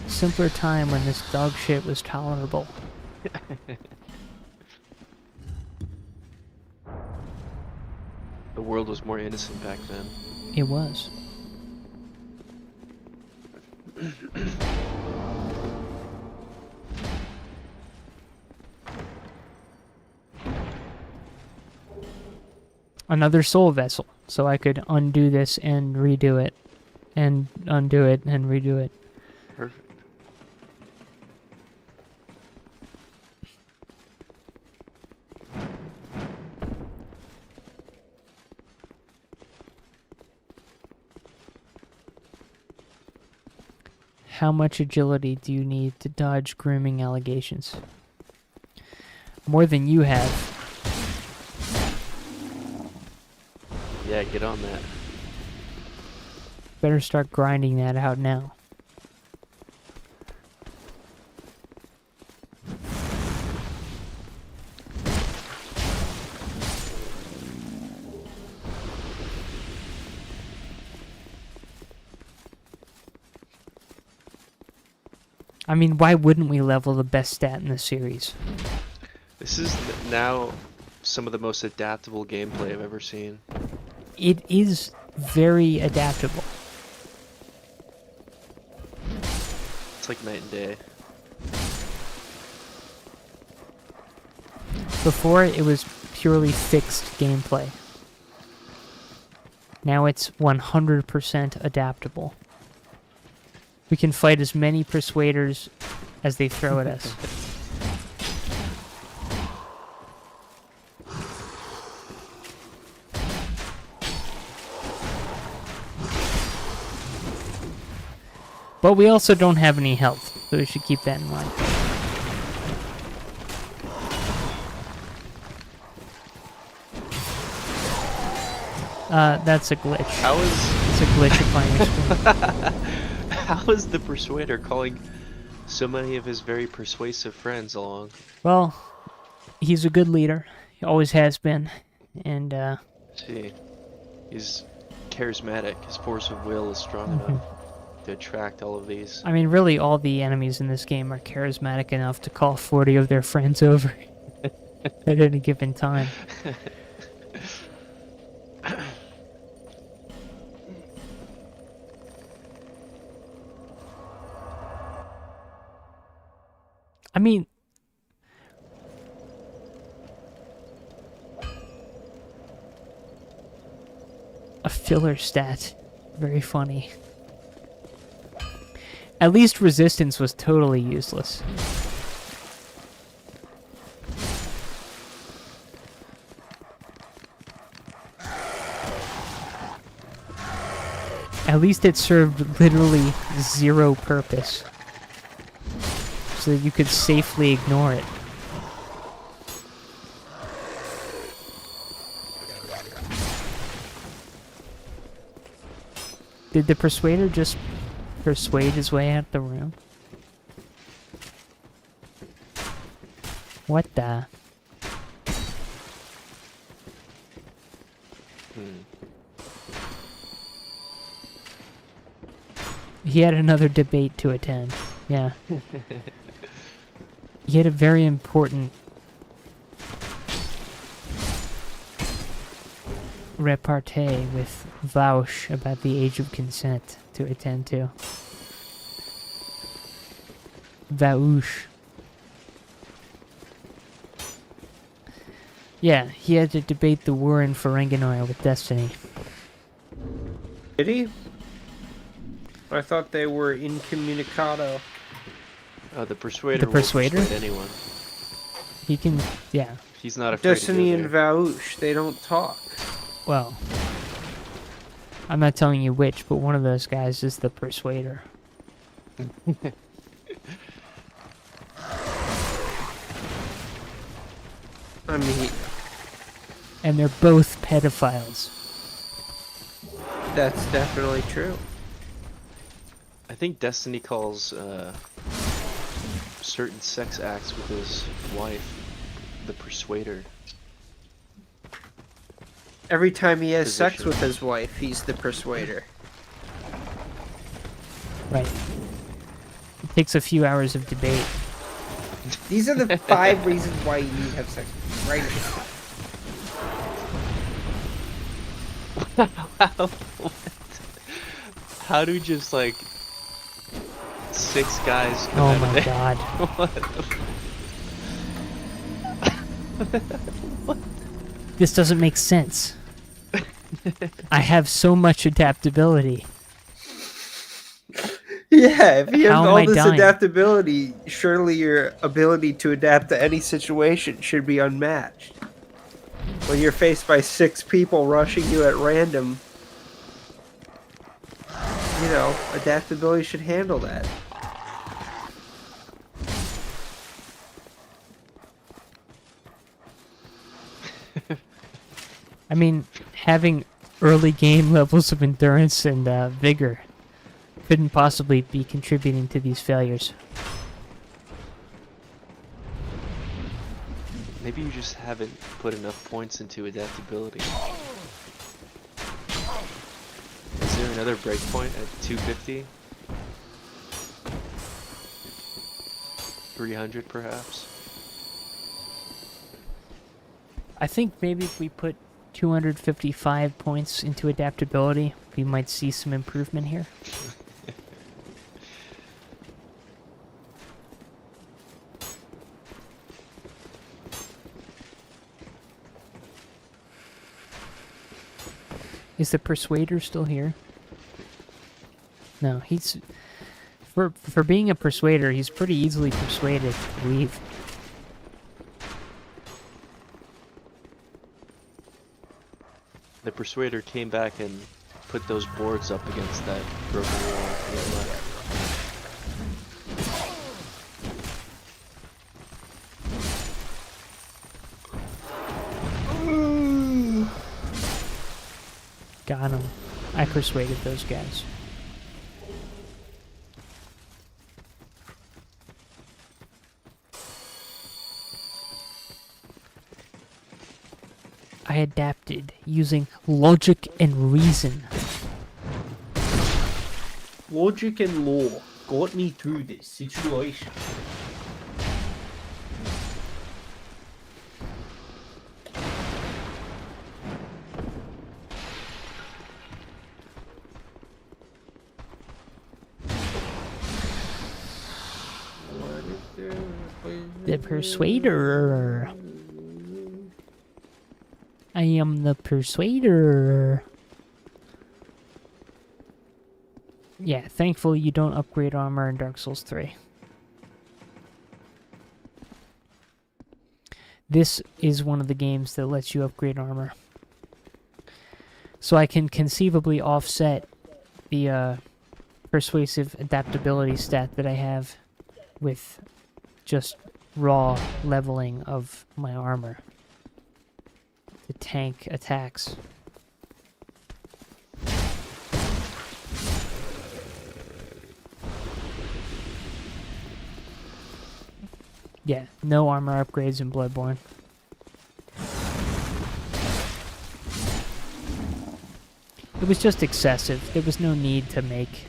Simpler time when this dog shit was tolerable. The world was more innocent back then. It was. Another soul vessel, so I could undo this and redo it, and undo it and redo it. Perfect. How much agility do you need to dodge grooming allegations? More than you have. Yeah, get on that. Better start grinding that out now. I mean, why wouldn't we level the best stat in the series? This is now some of the most adaptable gameplay I've ever seen. It is very adaptable. It's like night and day. Before, it was purely fixed gameplay. Now it's 100% adaptable. We can fight as many persuaders as they throw at us. But we also don't have any health, so we should keep that in mind. That's a glitch. How is It's a glitch upon your screen. how is the Persuader calling so many of his very persuasive friends along? Well, he's a good leader. He always has been. And, See, he's charismatic. His force of will is strong enough to attract all of these. I mean, really, all the enemies in this game are charismatic enough to call 40 of their friends over at any given time. I mean, a filler stat. Very funny. At least resistance was totally useless. At least it served literally zero purpose. So that you could safely ignore it. Did the Persuader just persuade his way out the room? What the? He had another debate to attend. Yeah. He had a very important repartee with Vaush about the age of consent to attend to. Vaush. Yeah, he had to debate the war in Ferenganoia with Destiny. Did he? I thought they were incommunicado. The Persuader The Persuader? will persuade anyone. He can, yeah. He's not afraid Destiny to and go Vaush, they don't talk. Well, I'm not telling you which, but one of those guys is the Persuader. I mean, And they're both pedophiles. that's definitely true. I think Destiny calls certain sex acts with his wife the Persuader. Every time he has sex Position. with his wife, he's the persuader. Right. It takes a few hours of debate. These are the 5 reasons why you need to have sex with me, right? How do just like 6 guys come Oh out of my there? god. What? This doesn't make sense. I have so much adaptability. Yeah, if you have How am all I this dying? adaptability, surely your ability to adapt to any situation should be unmatched. When you're faced by 6 people rushing you at random, you know, adaptability should handle that. I mean, having early game levels of endurance and vigor couldn't possibly be contributing to these failures. Maybe you just haven't put enough points into adaptability. Is there another breakpoint at 250? 300 perhaps? I think maybe if we put 255 points into adaptability, we might see some improvement here. Is the Persuader still here? No, he's... For being a Persuader, he's pretty easily persuaded to leave. The Persuader came back and put those boards up against that broken wall to the left. Got him. I persuaded those guys. I adapted using logic and reason. Logic and law got me through this situation. The Persuader. I am the Persuader. Yeah, thankfully you don't upgrade armor in Dark Souls 3. This is one of the games that lets you upgrade armor. So I can conceivably offset the persuasive adaptability stat that I have with just raw leveling of my armor to tank attacks. Yeah, no armor upgrades in Bloodborne. It was just excessive. There was no need to make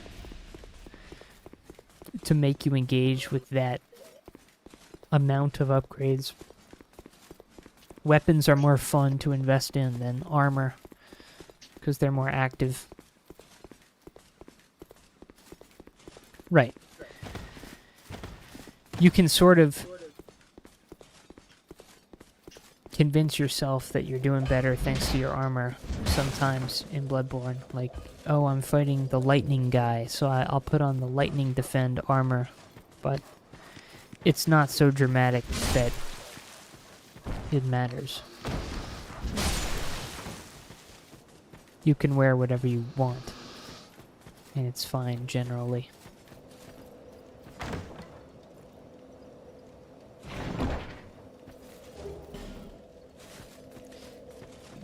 to make you engage with that amount of upgrades. Weapons are more fun to invest in than armor, because they're more active. Right. You can sort of convince yourself that you're doing better thanks to your armor sometimes in Bloodborne. Like, oh, I'm fighting the lightning guy, so I'll put on the lightning defend armor. But it's not so dramatic that it matters. You can wear whatever you want, and it's fine generally.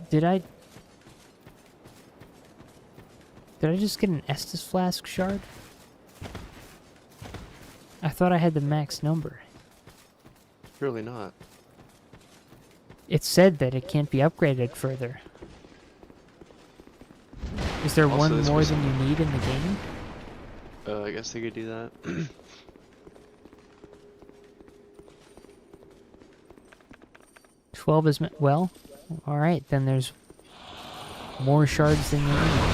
Did I just get an Estus Flask shard? I thought I had the max number. Really not. It said that it can't be upgraded further. Is there Also, one this more was- than you need in the game? I guess they could do that. 12 is... Well, alright, then there's more shards than you need.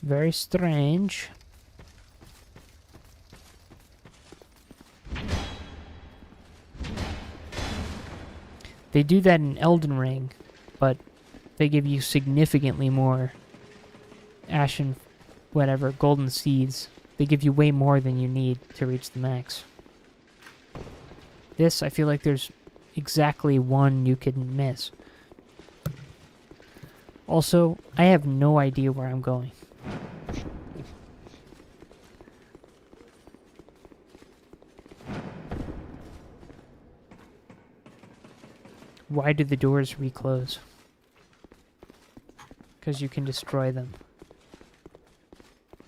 Very strange. They do that in Elden Ring, but they give you significantly more ashen, whatever, golden seeds. They give you way more than you need to reach the max. This, I feel like there's exactly one you can miss. Also, I have no idea where I'm going. Why do the doors reclose? Because you can destroy them.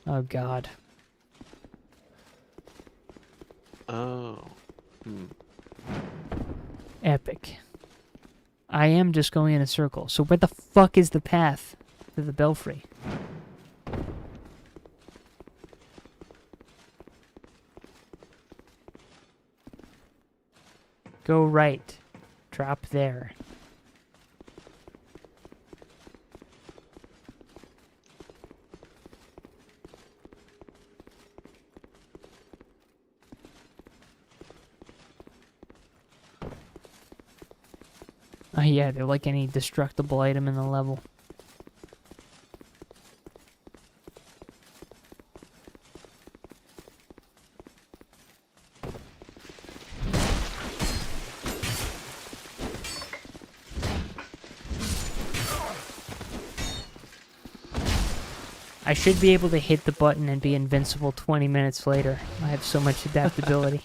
Oh god. Oh. Hmm. Epic. I am just going in a circle. So where the fuck is the path to the belfry? Go right. Drop there. Oh yeah, they're like any destructible item in the level. I should be able to hit the button and be invincible 20 minutes later. I have so much adaptability.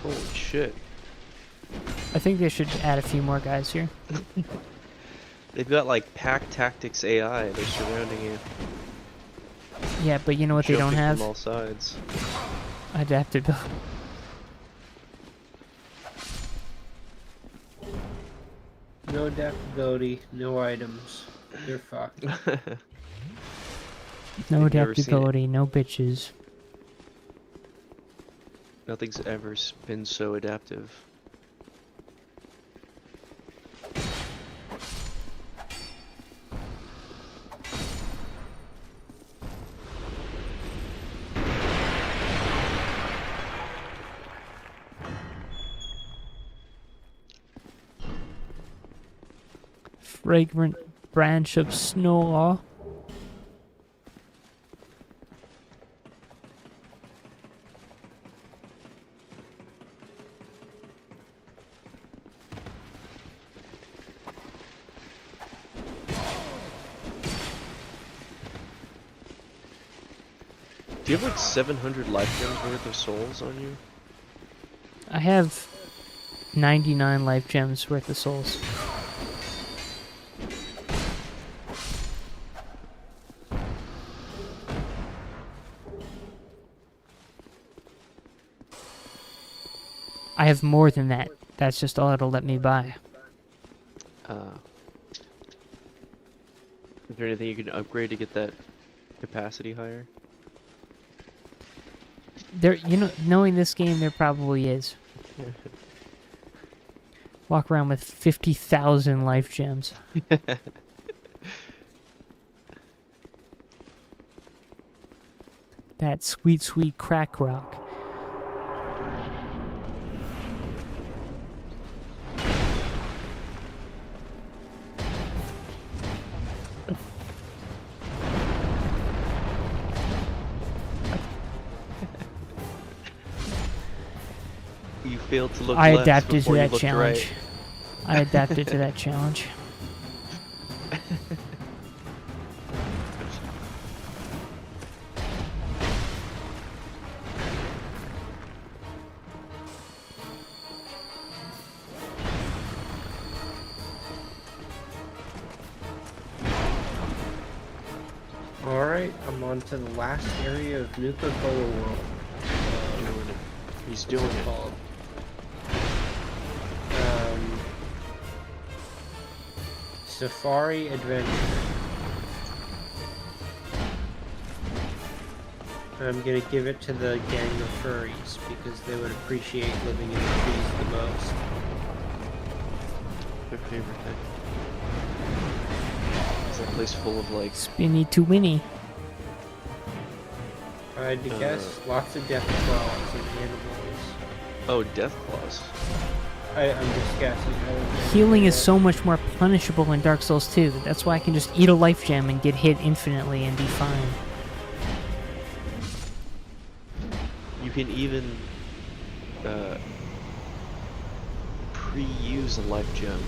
Holy shit. I think they should add a few more guys here. They've got like pack tactics AI. They're surrounding you. Yeah, but you know what they don't Jumping have? from all sides. Adaptability. No adaptability, no items. They're fucked. No I've never seen it. adaptability, no bitches. Nothing's ever been so adaptive. Fragrant branch of snow. Do you have like 700 life gems worth of souls on you? I have 99 life gems worth of souls. I have more than that. That's just all it'll let me buy. Is there anything you can upgrade to get that capacity higher? There, you know, knowing this game, there probably is. Walk around with 50,000 life gems. That sweet, sweet crack rock. You failed to look I left adapted to before you that looked challenge. right. I adapted to that challenge. Alright, I'm on to the last area of Nuka-Cola World. Doing it. He's doing it. Called. Safari Adventure. I'm gonna give it to the gang of furries because they would appreciate living in the trees the most. Their favorite thing. Is that place full of like Spinny to Winnie. I had to guess lots of death claws and animals. oh, death claws. I'm just guessing. Healing is so much more punishable in Dark Souls 2. That's why I can just eat a life gem and get hit infinitely and be fine. You can even pre-use a life gem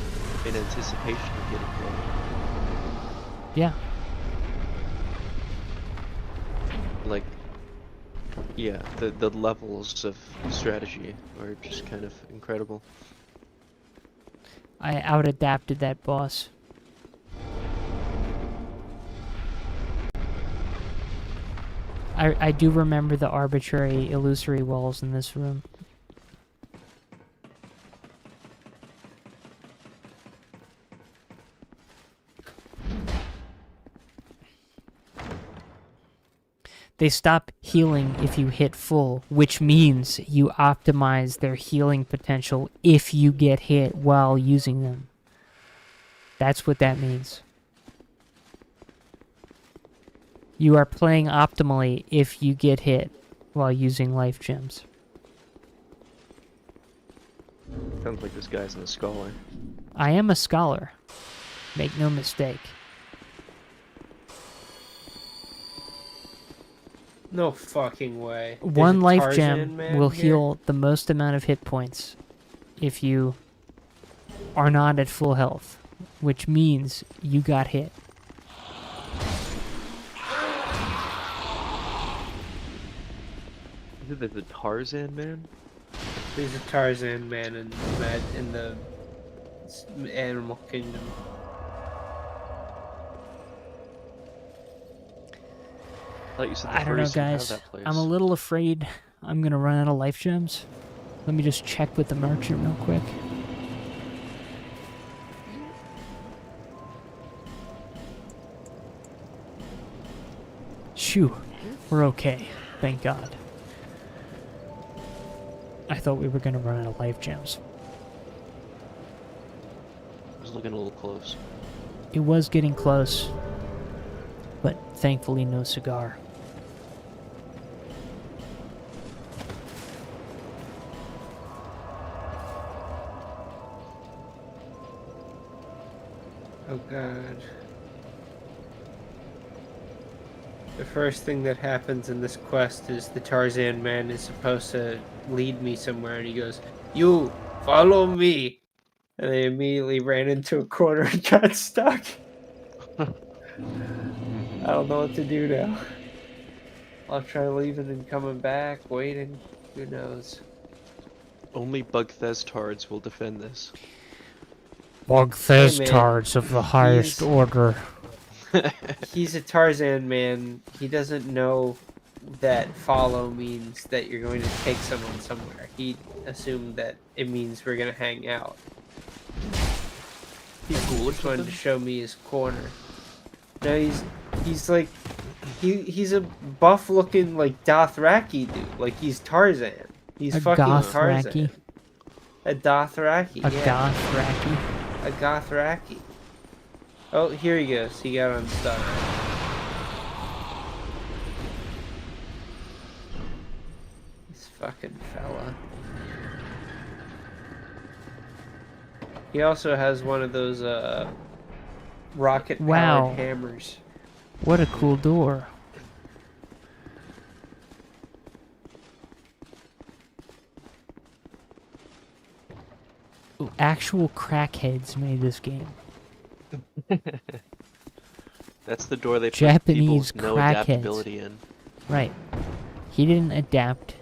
in anticipation of getting hit. Yeah. Like, yeah, the levels of strategy are just kind of incredible. I out-adapted that boss. I do remember the arbitrary illusory walls in this room. They stop healing if you hit full, which means you optimize their healing potential if you get hit while using them. That's what that means. You are playing optimally if you get hit while using life gems. Sounds like this guy's in a scholar. I am a scholar. Make no mistake. No fucking way. There's One a life Tarzan gem man will here? heal the most amount of hit points if you are not at full health, which means you got hit. Is it the Tarzan man? There's a Tarzan man in the animal kingdom. I thought you said the I don't know, furries didn't have guys. that place. I'm a little afraid I'm gonna run out of life gems. Let me just check with the merchant real quick. Shoo, we're okay. Thank God. I thought we were gonna run out of life gems. I was looking a little close. It was getting close, but thankfully no cigar. Oh god. The first thing that happens in this quest is the Tarzan man is supposed to lead me somewhere and he goes, "You, follow me!" And I immediately ran into a corner and got stuck. I don't know what to do now. I'll try leaving and coming back, waiting. Who knows? Only Bugthestards will defend this. Bogthestards of the highest he's- order. He's a Tarzan man. He doesn't know that follow means that you're going to take someone somewhere. He assumed that it means we're going to hang out. He Just wanted to show me his corner. No, he's like he's a buff looking like Dothraki dude. Like he's Tarzan. He's A fucking Gothraki? Tarzan. A Dothraki. A Yeah. Gothraki. A Gothraki. Oh, here he goes. He got unstuck. This fucking fella. He also has one of those rocket-powered Wow. hammers. What a cool door. Ooh, actual crackheads made this game. That's the door they put Japanese people with no crackheads. adaptability in. Right. He didn't adapt.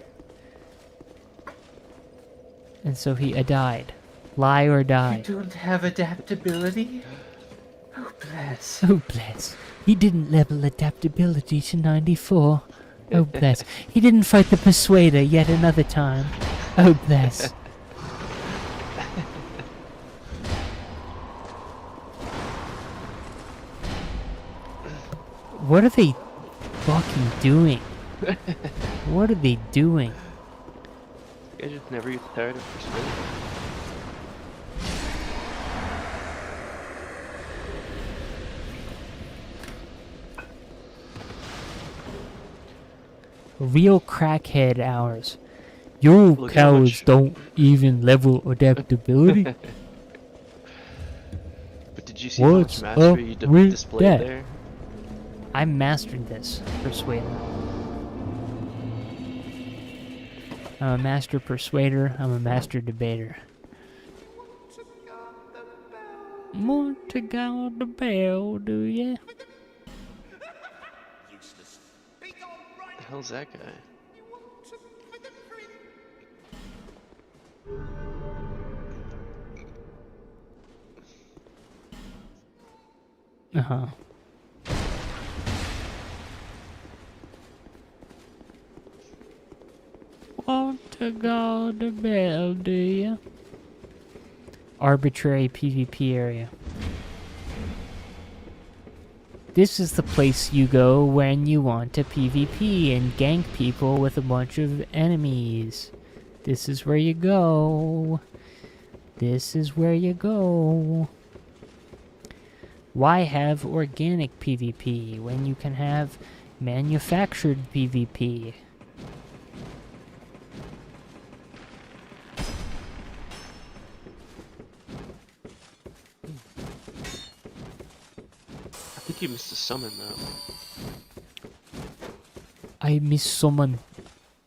And so he died. Lie or die. You don't have adaptability? Oh, bless. Oh, bless. He didn't level adaptability to 94. Oh, bless. He didn't fight the Persuader yet another time. Oh, bless. What are they fucking doing? What are they doing? You guys just never get tired of persuading. Real crackhead hours. You Look how cowards much- don't even level adaptability. But did you see how What's much mastery up you with displayed that? there? I mastered this persuader. I'm a master persuader. I'm a master debater. Want to guard the bell, do ya? The hell's that guy? Uh-huh. Want to guard the bell, do ya? Arbitrary PvP area. This is the place you go when you want to PvP and gank people with a bunch of enemies. This is where you go. This is where you go. Why have organic PvP when you can have manufactured PvP? I think you missed a summon though. I miss someone.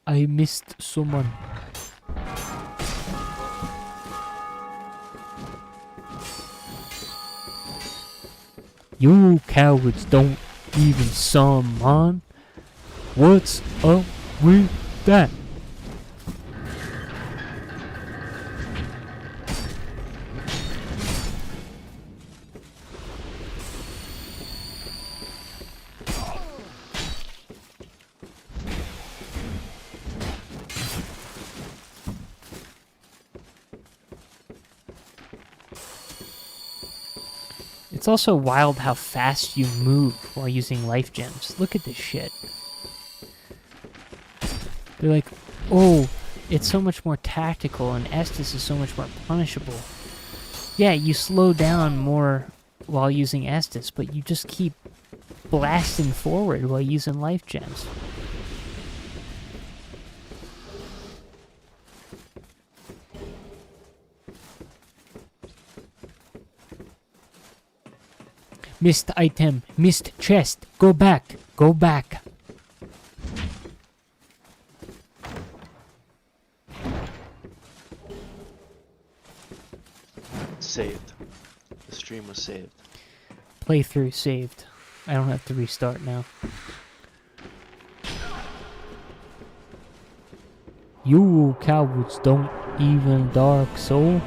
I missed someone. You cowards don't even summon. What's up with that? It's also wild how fast you move while using life gems. Look at this shit. They're like, oh, it's so much more tactical and Estus is so much more punishable. Yeah, you slow down more while using Estus, but you just keep blasting forward while using life gems. Missed item, missed chest, go back, go back. Saved. The stream was saved. Playthrough saved. I don't have to restart now. You cowards don't even Dark Soul.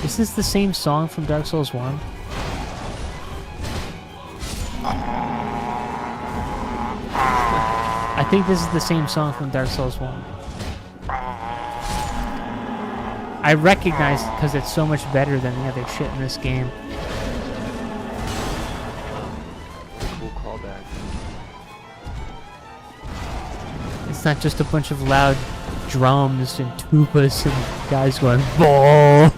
Is this the same song from Dark Souls 1? I think this is the same song from Dark Souls 1. I recognize it because it's so much better than the other shit in this game. Cool callback. It's not just a bunch of loud drums and tubas and guys going, BALL!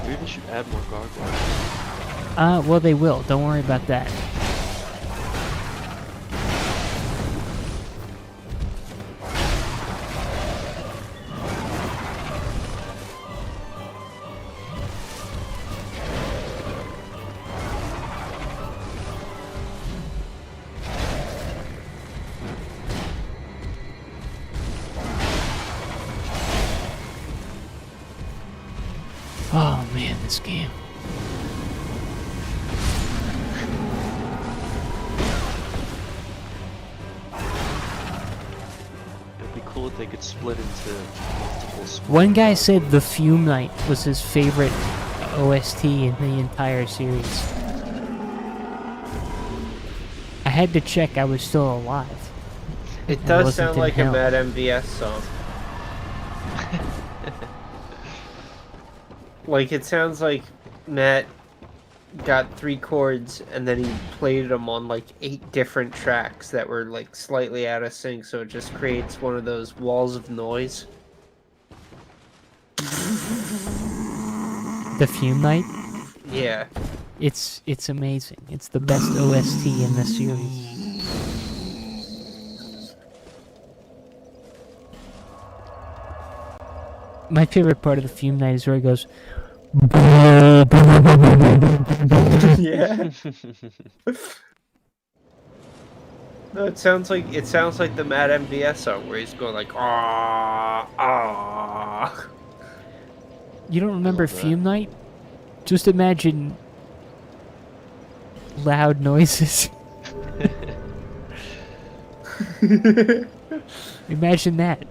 Maybe they should add more gargoyles. Well, they will. Don't worry about that. Oh man, this game. It'd be cool if they could split into multiple small One guy gargoyles. said The Fume Night was his favorite OST in the entire series. I had to check I was still alive. It I does wasn't sound in like a hell. Mad MVS song. Like, it sounds like Matt got 3 chords and then he played them on like 8 different tracks that were like slightly out of sync, so it just creates one of those walls of noise. The Fume Night? Yeah. It's amazing. It's the best OST in the series. My favorite part of The Fume Night is where he goes, Yeah. No, it sounds like the Mad MVS song where he's going like ah ah. you don't remember love that. Fume Night? Just imagine loud noises. Imagine that.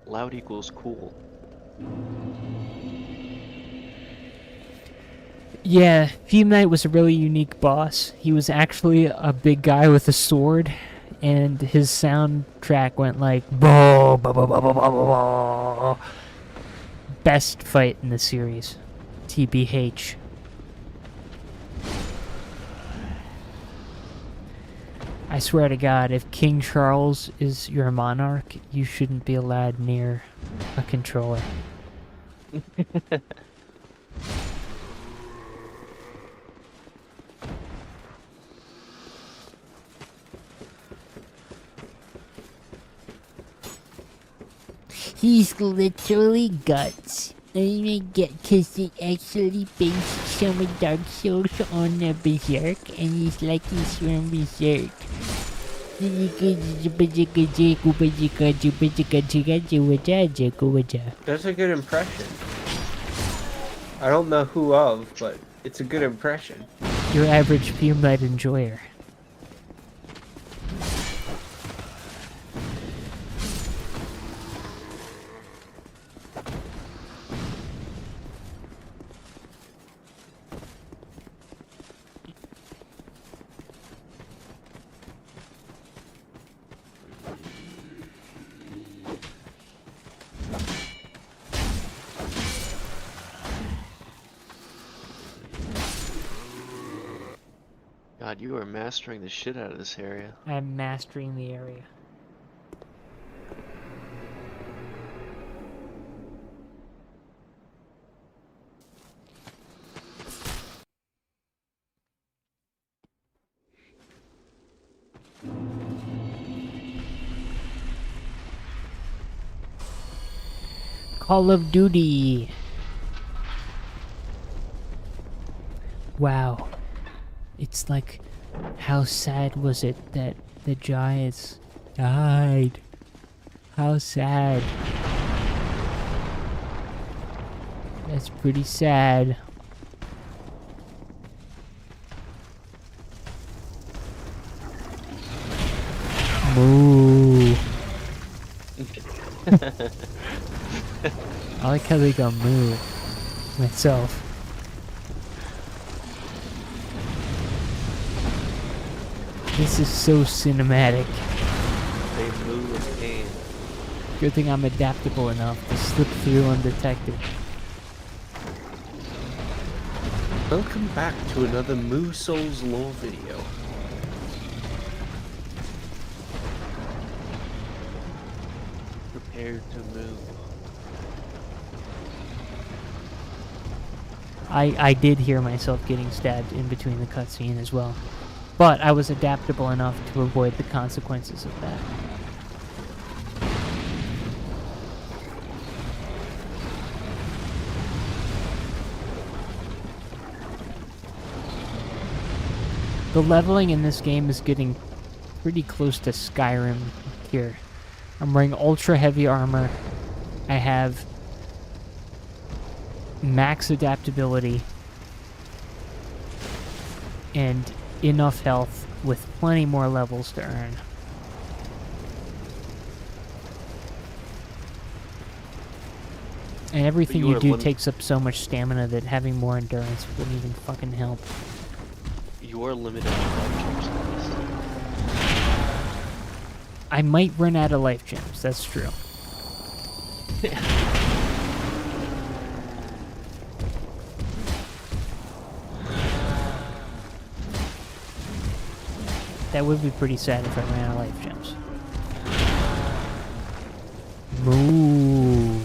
Loud equals cool. Yeah, Fume Knight was a really unique boss. He was actually a big guy with a sword, and his soundtrack went like "Bah, bah, bah, bah, bah, bah, bah, bah." Best fight in the series. TBH. I swear to God, if King Charles is your monarch, you shouldn't be allowed near a controller. He's literally guts. Oh my god, because it actually based some of Dark Souls on a Berserk, and he's like he's from Berserk. That's a good impression. I don't know who of, but it's a good impression. Your average Fume Knight enjoyer. God, you are mastering the shit out of this area. I'm mastering the area. Call of Duty. Wow. It's like, how sad was it that the Giants died? How sad. That's pretty sad. Moo. I like how they go moo myself. This is so cinematic. They move with pain. Good thing I'm adaptable enough to slip through undetected. Welcome back to another Moo Souls lore video. Prepared to move. I did hear myself getting stabbed in between the cutscene as well. But I was adaptable enough to avoid the consequences of that. The leveling in this game is getting pretty close to Skyrim here. I'm wearing ultra heavy armor. I have max adaptability and enough health with plenty more levels to earn. And everything you you are do takes up so much stamina that having more endurance wouldn't even fucking help. You are limited to life gems. I might run out of life gems, that's true. That would be pretty sad if I ran out of life gems. Moo.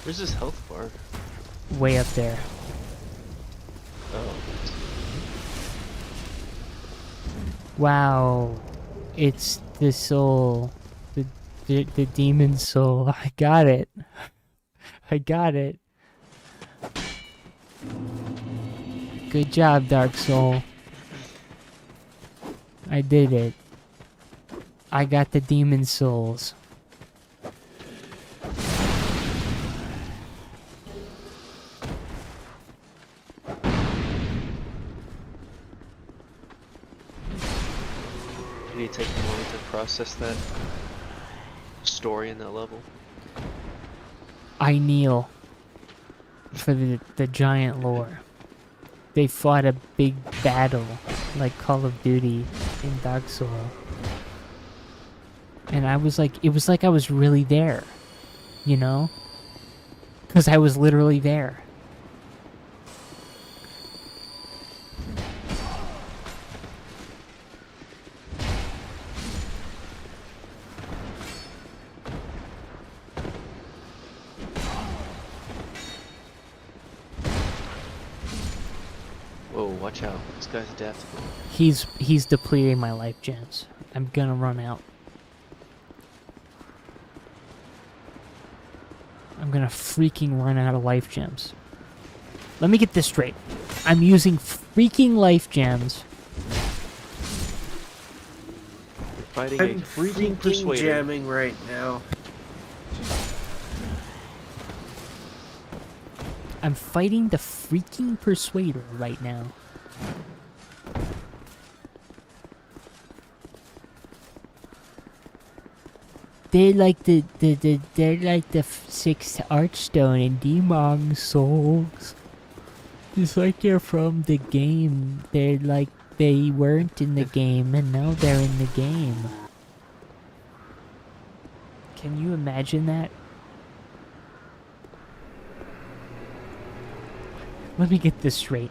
Where's this health bar? Way up there. Oh. Wow. It's the soul. The demon soul. I got it. I got it. Good job, Dark Soul. I did it. I got the demon souls. You need to take a moment to process that story in that level. I kneel for the giant lore. They fought a big battle like Call of Duty in Dark Soul. And I was like, it was like I was really there, you know? Because I was literally there. Whoa, watch out. This guy's adaptable. He's depleting my life gems. I'm gonna run out. I'm gonna freaking run out of life gems. Let me get this straight. I'm using freaking life gems. You're fighting a I'm freaking freaking persuader. jamming right now. I'm fighting the freaking persuader right now. They're like the sixth archstone in Demon Souls. It's like they're from the game. They're like they weren't in the game and now they're in the game. Can you imagine that? Let me get this straight.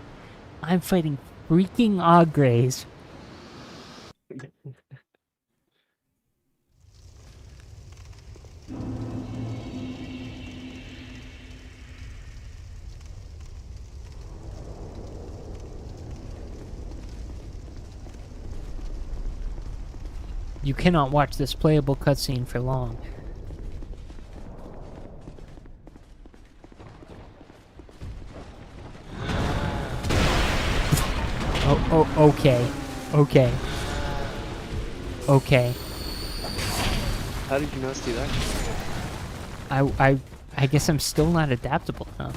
I'm fighting freaking Ogres. You cannot watch this playable cutscene for long. Okay. Okay. Okay. How did you not see that? I guess I'm still not adaptable enough.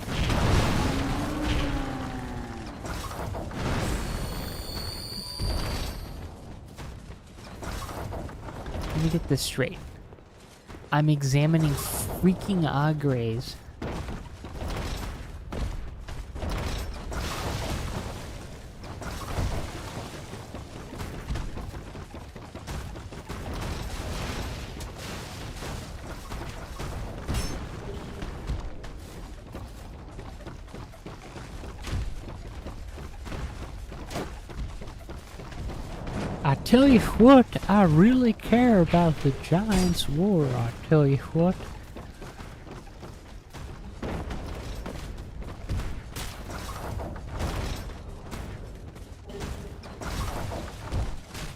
Let me get this straight. I'm examining freaking Agres. I tell you what, I really care about the Giants' war, I tell you what.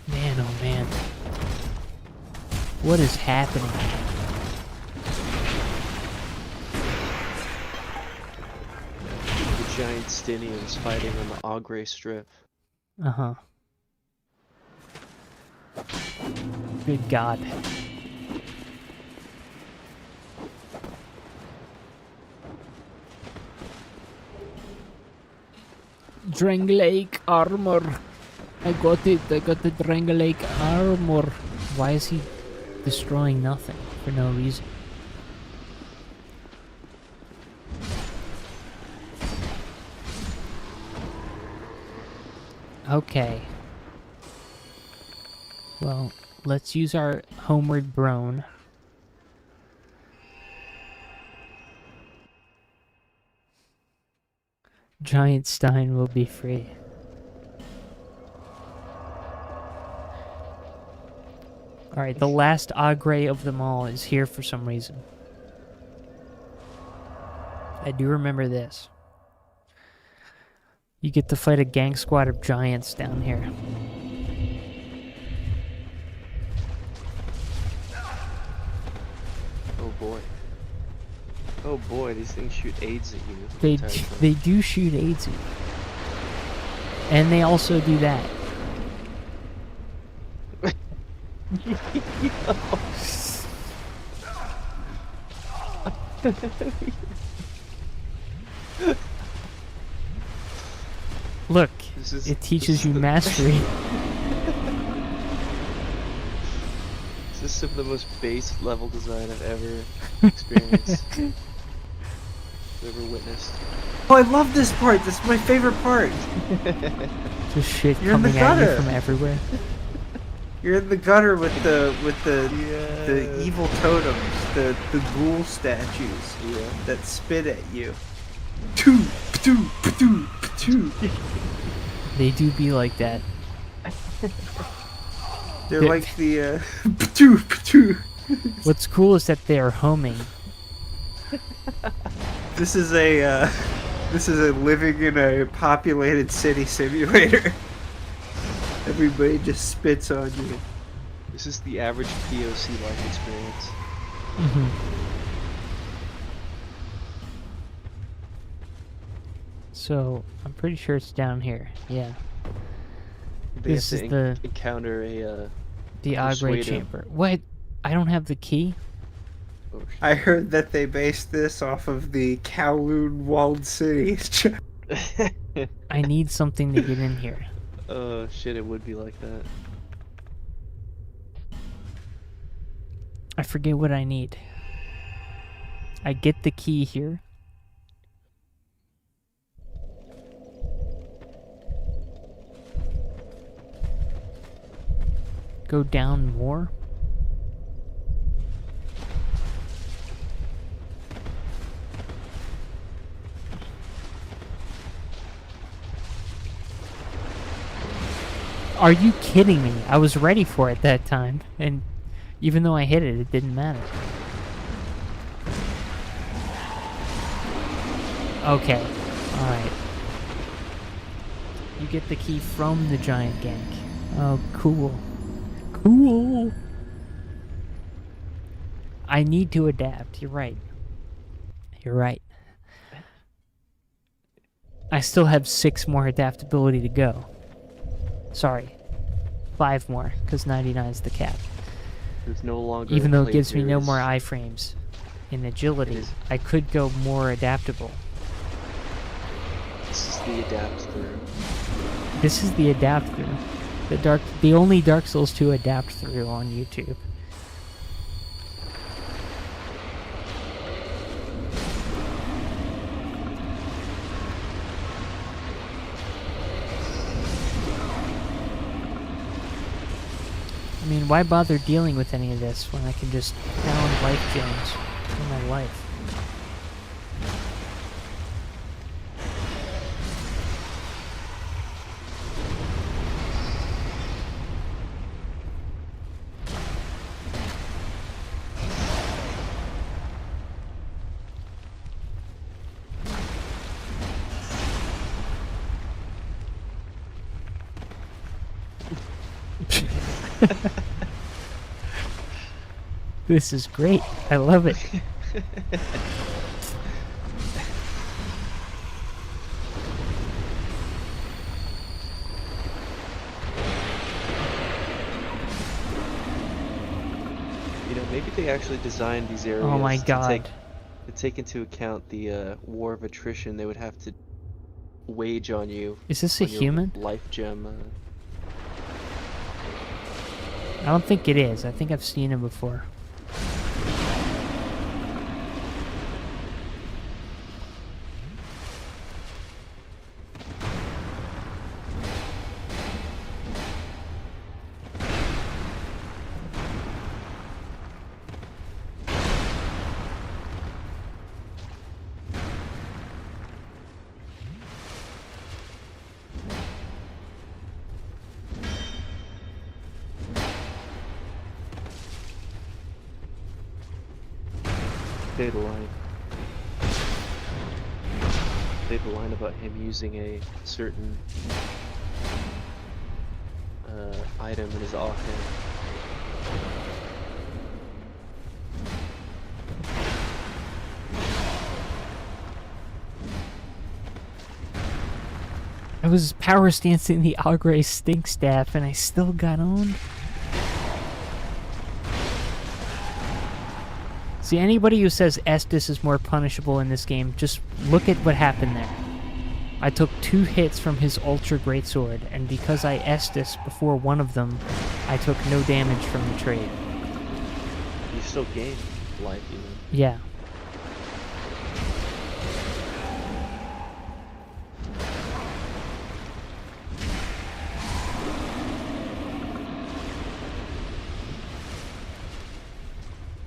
Man, oh man. What is happening? The giant Stinians fighting on the Agre Strip. Uh-huh. Good God. Drang-Lake armor. I got it. I got the Drang-Lake armor. Why is he destroying nothing for no reason? Okay. Well, let's use our homeward brone. Giant Stein will be free. Alright, the last Agre of them all is here for some reason. I do remember this. You get to fight a gang squad of giants down here. Oh boy. Oh boy, these things shoot AIDS at you. They do shoot AIDS at you. And they also do that. Look, it teaches you mastery. This is some of the most base level design I've ever experienced. Ever witnessed. Oh, I love this part. This is my favorite part. Just shit You're in the coming at you gutter. from everywhere. You're in the gutter with the evil totems, the ghoul statues that spit at you. P'too, p'too, p'too, p'too. They do be like that. They're like the p'too, p'too. What's cool is that they are homing. This is a living in a populated city simulator. Everybody just spits on you. This is the average POC life experience. Mm-hmm. So, I'm pretty sure it's down here. Yeah. They This have is to encounter the Agre persuade him. chamber. What? I don't have the key? Oh, shit. I heard that they based this off of the Kowloon walled cities. I need something to get in here. Oh shit, it would be like that. I forget what I need. I get the key here. Go down more. Are you kidding me? I was ready for it that time, and even though I hit it, it didn't matter. Okay, alright. You get the key from the giant gank. Oh, cool. Cool. I need to adapt. You're right. You're right. I still have 6 more adaptability to go. Sorry. 5 more, because 99 is the cap. There's no longer. Even though it play gives me no periods. more iframes in agility, is- I could go more adaptable. This is the adapt through. This is the adapt through. The only Dark Souls 2 adapt through on YouTube. I mean, why bother dealing with any of this when I can just pound life gems for my life? This is great. I love it. You know, maybe they actually designed these areas Oh my god. to take into account the war of attrition they would have to wage on you. Is this a on your human? life gem. I don't think it is. I think I've seen him before. They had a line. They had a line about him using a certain item in his offhand. I was power stancing the Algray stink staff and I still got owned. See, anybody who says Estus is more punishable in this game, just look at what happened there. I took 2 hits from his Ultra Greatsword, and because I Estus before one of them, I took no damage from the trade. You still gain life, even. Yeah.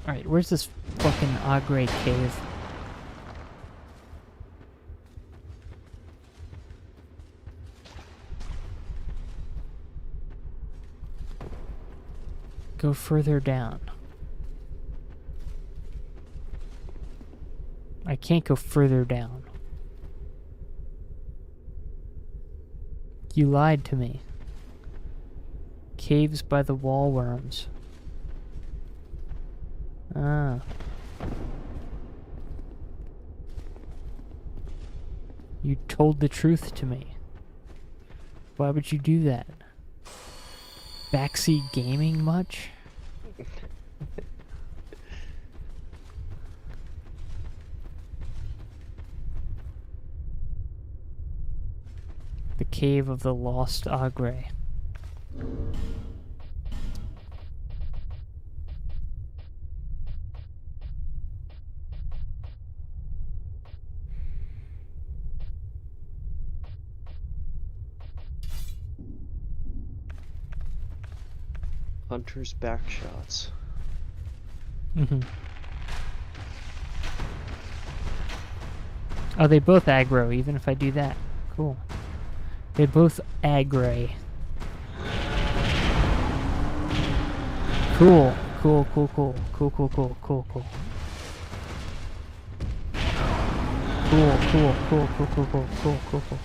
Alright, where's this fucking Agre cave? Go further down. I can't go further down. You lied to me. Caves by the wall worms. Ah. You told the truth to me. Why would you do that? Backseat gaming much? The Cave of the Lost Agre. Hunter's back shots. Oh, they both aggro, even if I do that. Cool. They both aggro. Cool. Cool, cool, cool. Cool, cool, cool, cool, cool. Cool, cool, cool, cool, cool, cool, cool, cool, cool.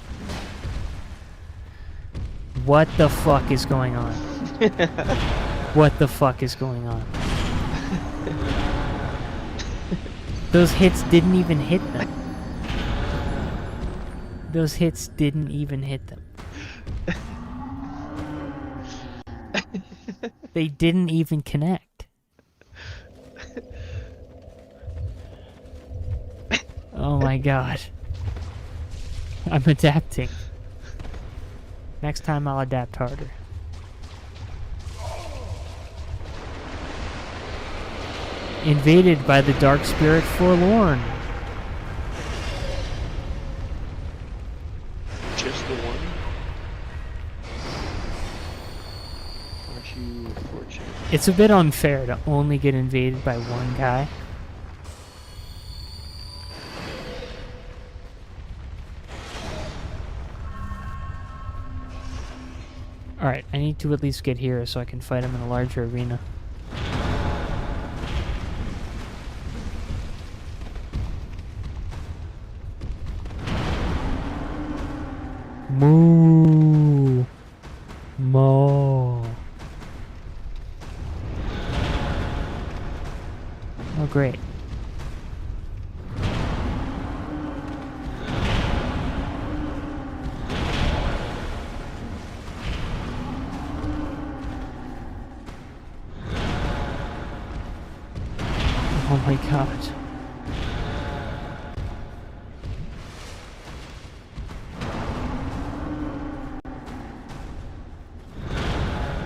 What the fuck is going on? What the fuck is going on? Those hits didn't even hit them. Those hits didn't even hit them. They didn't even connect. Oh my god. I'm adapting. Next time I'll adapt harder. Invaded by the dark spirit forlorn. Just the one? Aren't you fortunate? It's a bit unfair to only get invaded by one guy. Alright, I need to at least get here so I can fight him in a larger arena. Moo. Mo. Oh, great. Oh my god.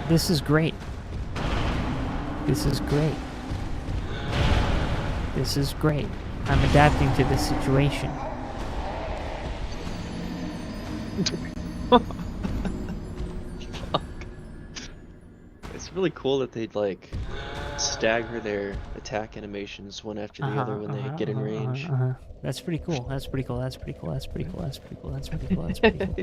This is great. This is great. This is great. I'm adapting to this situation. It's really cool that they'd like stagger their attack animations one after the other when they get in range. That's pretty cool. That's pretty cool. That's pretty cool. That's pretty cool. That's pretty cool. That's pretty cool. That's pretty cool.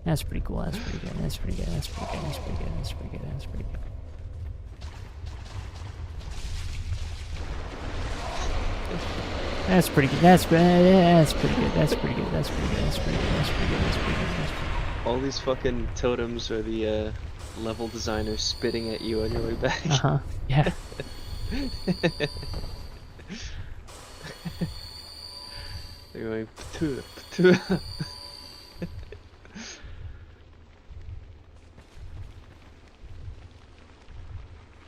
That's pretty cool. That's pretty good. That's pretty good. That's pretty good. That's pretty good. That's pretty good. That's pretty good. That's pretty good. That's pretty good. That's pretty good. That's pretty good. That's pretty good. That's pretty good. That's pretty good. That's pretty good. All these fucking totems are the level designers spitting at you on your way back. Yeah. They're going ptu.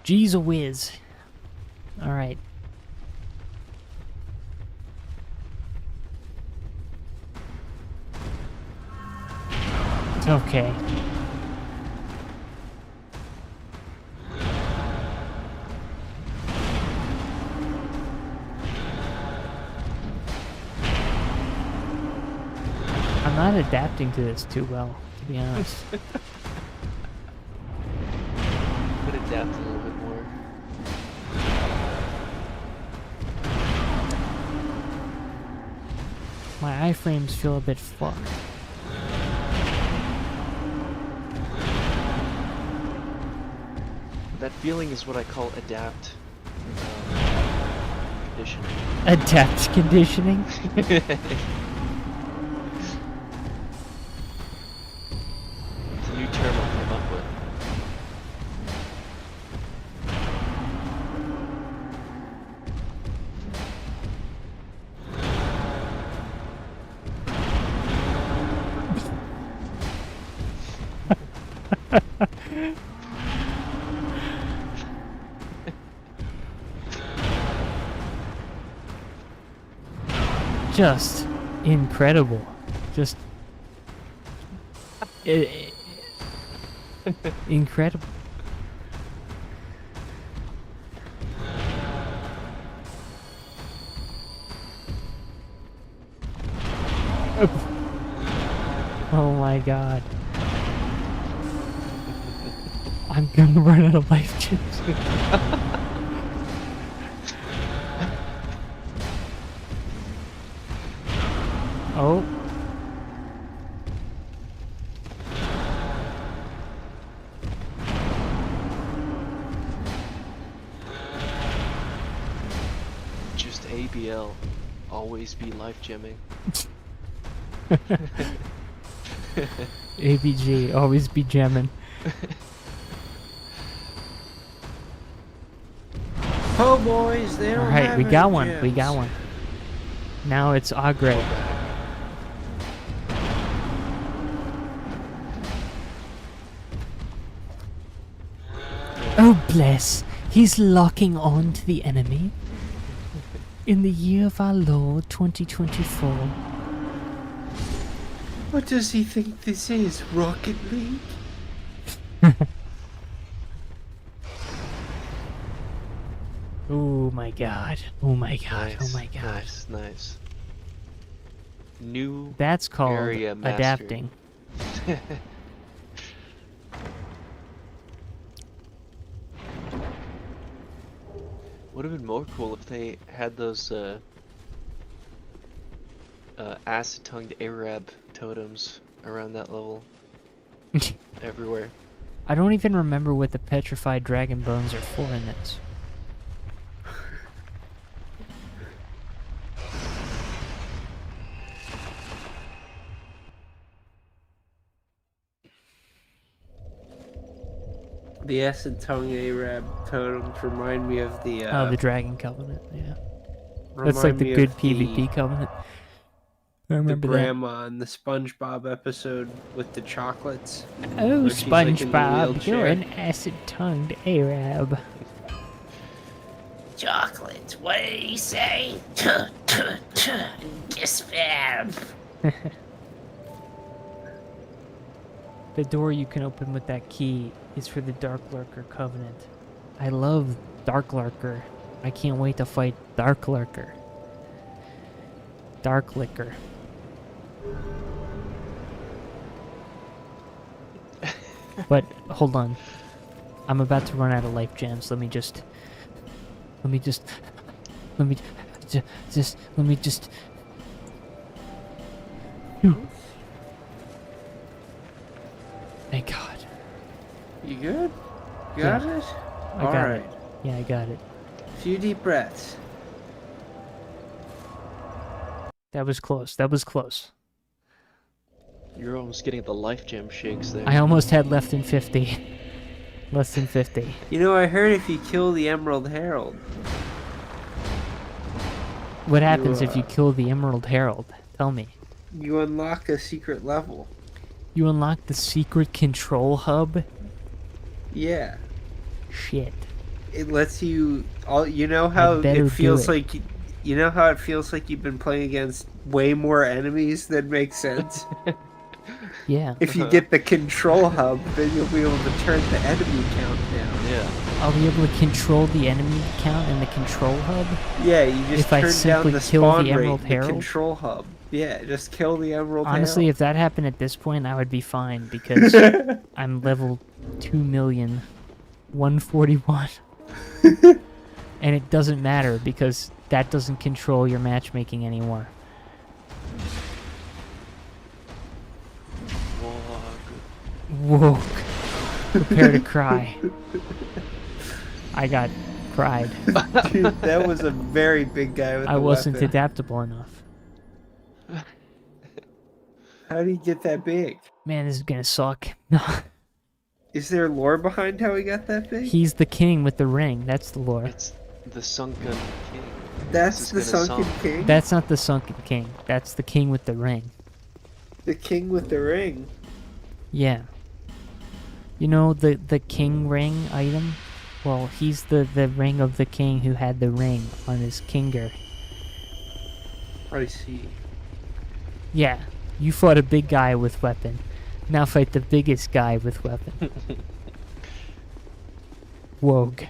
Geez a whiz. Alright. Okay. I'm not adapting to this too well, to be honest. Could adapt a little bit more. My iframes feel a bit fucked. That feeling is what I call adapt conditioning. Adapt conditioning? It's a new term I came up with. Just incredible. Just incredible. Oh my god. I'm gonna run out of life chips. Oh. Just ABL. Always be life gemming. ABG, always be jamming. Oh, boys, they don't Alright, have we got any one. We gems. got one. Now it's Ogre. Oh, bless. He's locking on to the enemy. In the year of our Lord, 2024. What does he think this is, Rocket League? Oh my god. Oh my god. Nice, Oh my god. nice, nice. New That's called area mastery. adapting. Would have been more cool if they had those acid-tongued Arab totems around that level. Everywhere. I don't even remember what the petrified dragon bones are for in this. The acid tongue Arab totems remind me of the. Oh, the dragon covenant, yeah. That's remind like the me good of PvP covenant. I The remember that. grandma in the SpongeBob episode with the chocolates. Oh, where she's, like, in the SpongeBob, you're wheelchair. an acid-tongued Arab. Chocolate, what did he say? Despair. The door you can open with that key is for the Dark Lurker Covenant. I love Dark Lurker. I can't wait to fight Dark Lurker. Dark Liquor. But, hold on. I'm about to run out of life gems. Let me just... Phew. Thank God. You good? You got Yeah. it? I got Alright. it. Yeah, I got it. Few deep breaths. That was close. That was close. You're almost getting the life gem shakes there. I almost had less than 50. Less than 50. You know, I heard if you kill the Emerald Herald, What happens if uh, you kill the Emerald Herald? Tell me. you unlock a secret level. You unlock the secret control hub? Yeah. Shit. It lets you all you know how better it feels do it. like you know how it feels like you've been playing against way more enemies than makes sense? Yeah. If you get the control hub, then you'll be able to turn the enemy count down. Yeah. I'll be able to control the enemy count in the control hub? Yeah, you just If I turn simply down the kill the spawn rate Emerald in the Herald? control hub. Yeah, just kill the Emerald Honestly, Herald. if that happened at this point, I would be fine because I'm level 2,141,000. And it doesn't matter because that doesn't control your matchmaking anymore. Wog. Whoa. Prepare to cry. I got cried. Dude, that was a very big guy with I a wasn't weapon. adaptable enough. How do you get that big? Man, this is gonna suck. Is there lore behind how he got that big? He's the king with the ring. That's the lore. It's the sunken king. That's This the is gonna Sunken sunk. King? That's not the sunken king. That's the king with the ring. The king with the ring. Yeah. You know the king ring item? Well, he's the ring of the king who had the ring on his kinger. I see. Yeah. You fought a big guy with weapon. Now fight the biggest guy with weapon. Wogue.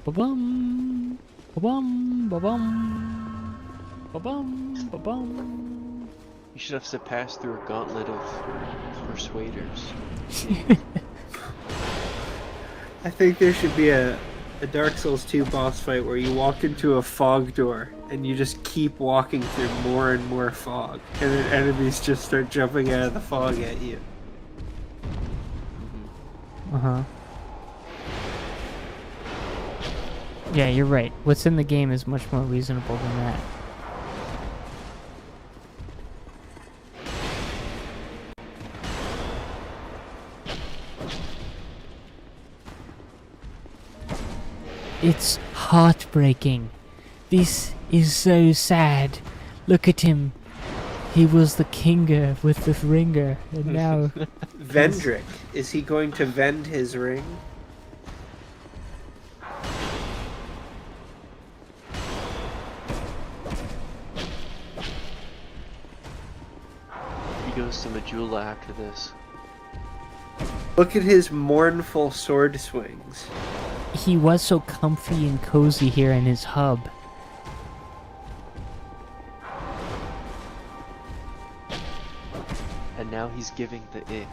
Ba-bum. Ba-bum. Ba-bum. Ba-bum. Ba-bum. You should have to pass through a gauntlet of persuaders. I think there should be a Dark Souls 2 boss fight where you walk into a fog door and you just keep walking through more and more fog, and then enemies just start jumping out of the fog at you. Uh-huh. Yeah, you're right. What's in the game is much more reasonable than that. It's heartbreaking. This is so sad. Look at him. He was the kinger with the ringer, and now... Vendrick. Is he going to vend his ring? He goes to Majula after this. Look at his mournful sword swings. He was so comfy and cozy here in his hub. And now he's giving the ick.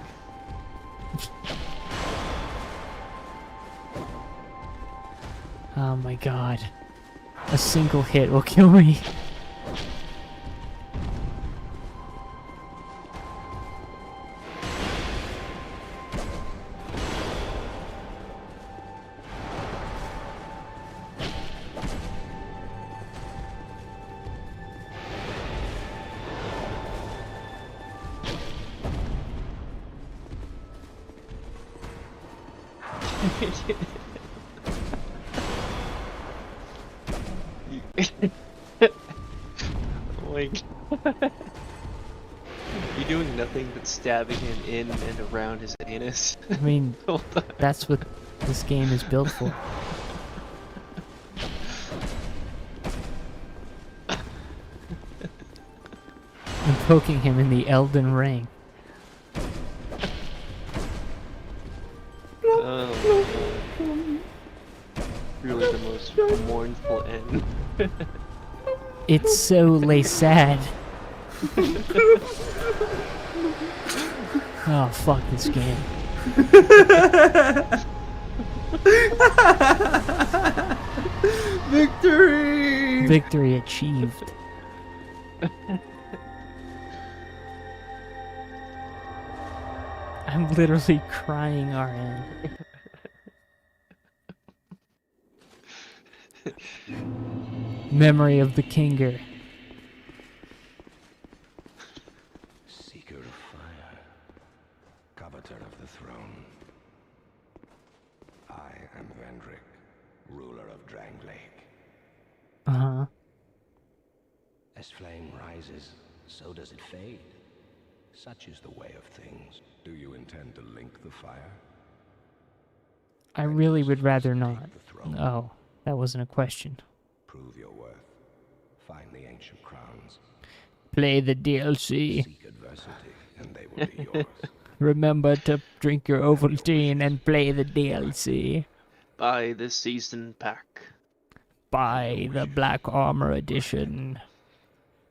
Oh my god. A single hit will kill me. Oh my god. You're doing nothing but stabbing him in and around his anus. I mean, Hold on. that's what this game is built for. I'm poking him in the Elden Ring. Oh my god. Really the most mournful end. It's so lay sad. Oh, fuck this game. Victory! Victory achieved. I'm literally crying RN. Memory of the Kinger. Seeker of fire, coveter of the throne. I am Vendrick, ruler of Drang Lake. Uh-huh. As flame rises, so does it fade. Such is the way of things. Do you intend to link the fire? I really would rather not. Take the throne. Oh, that wasn't a question. Prove your worth. Find the ancient crowns. Play the DLC. Seek adversity, and they will be yours. Remember to drink your Ovaltine and play the DLC. Buy the season pack. Buy the Black Armor Edition.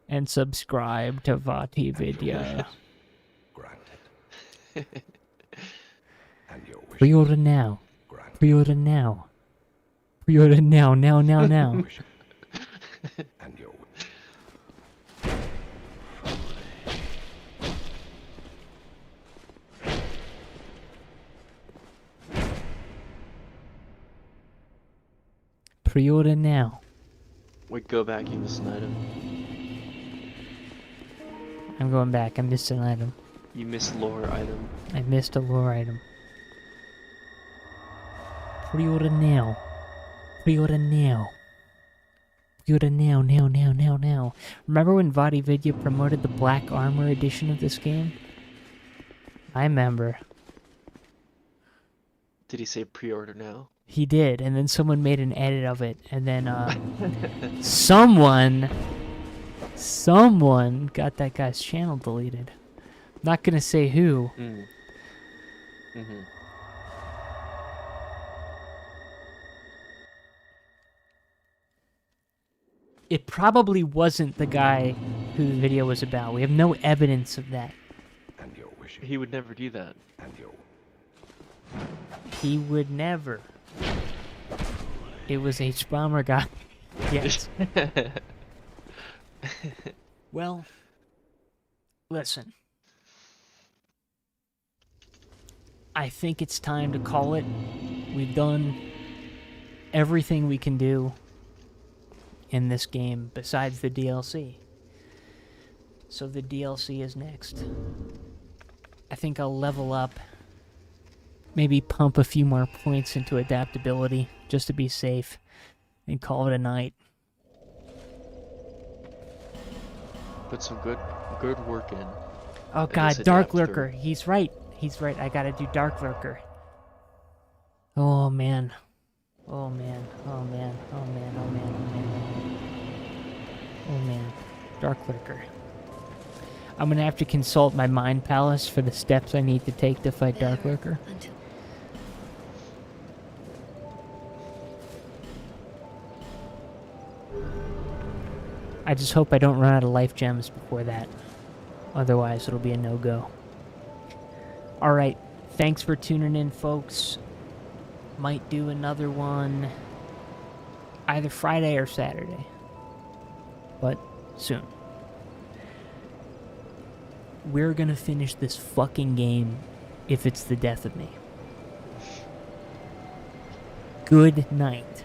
And subscribe to Vati Vidya. Granted. And your wish Pre-order now. granted. Pre-order now. Pre-order now, now, now, now. And your wish. Pre-order now. Wait, go back, you missed an item. I'm going back. I missed an item. You missed lore item. I missed a lore item. Pre-order now. Pre-order now. Pre-order now, now, now, now, now. Remember when Vati Vidya promoted the Black Armor edition of this game? I remember. Did he say pre-order now? He did, and then someone made an edit of it, and then, someone got that guy's channel deleted. Not gonna say who. Mm. Mm-hmm. It probably wasn't the guy who the video was about. We have no evidence of that. And your wish. He would never do that. And your He would never. It was H. Bomber guy. Yes. Well, listen. I think it's time to call it. We've done everything we can do in this game besides the DLC. So the DLC is next. I think I'll level up. Maybe pump a few more points into adaptability just to be safe and call it a night. Put some good work in. Oh in god, this Dark adapter. Lurker. He's right. He's right. I gotta do Dark Lurker. Oh man. Oh man. Oh man. Oh man. Oh man. Oh man. Oh man. Dark Lurker. I'm gonna have to consult my Mind Palace for the steps I need to take to fight Dark Lurker. I just hope I don't run out of life gems before that. Otherwise, it'll be a no-go. Alright, thanks for tuning in, folks. Might do another one either Friday or Saturday. But soon. We're gonna finish this fucking game if it's the death of me. Good night.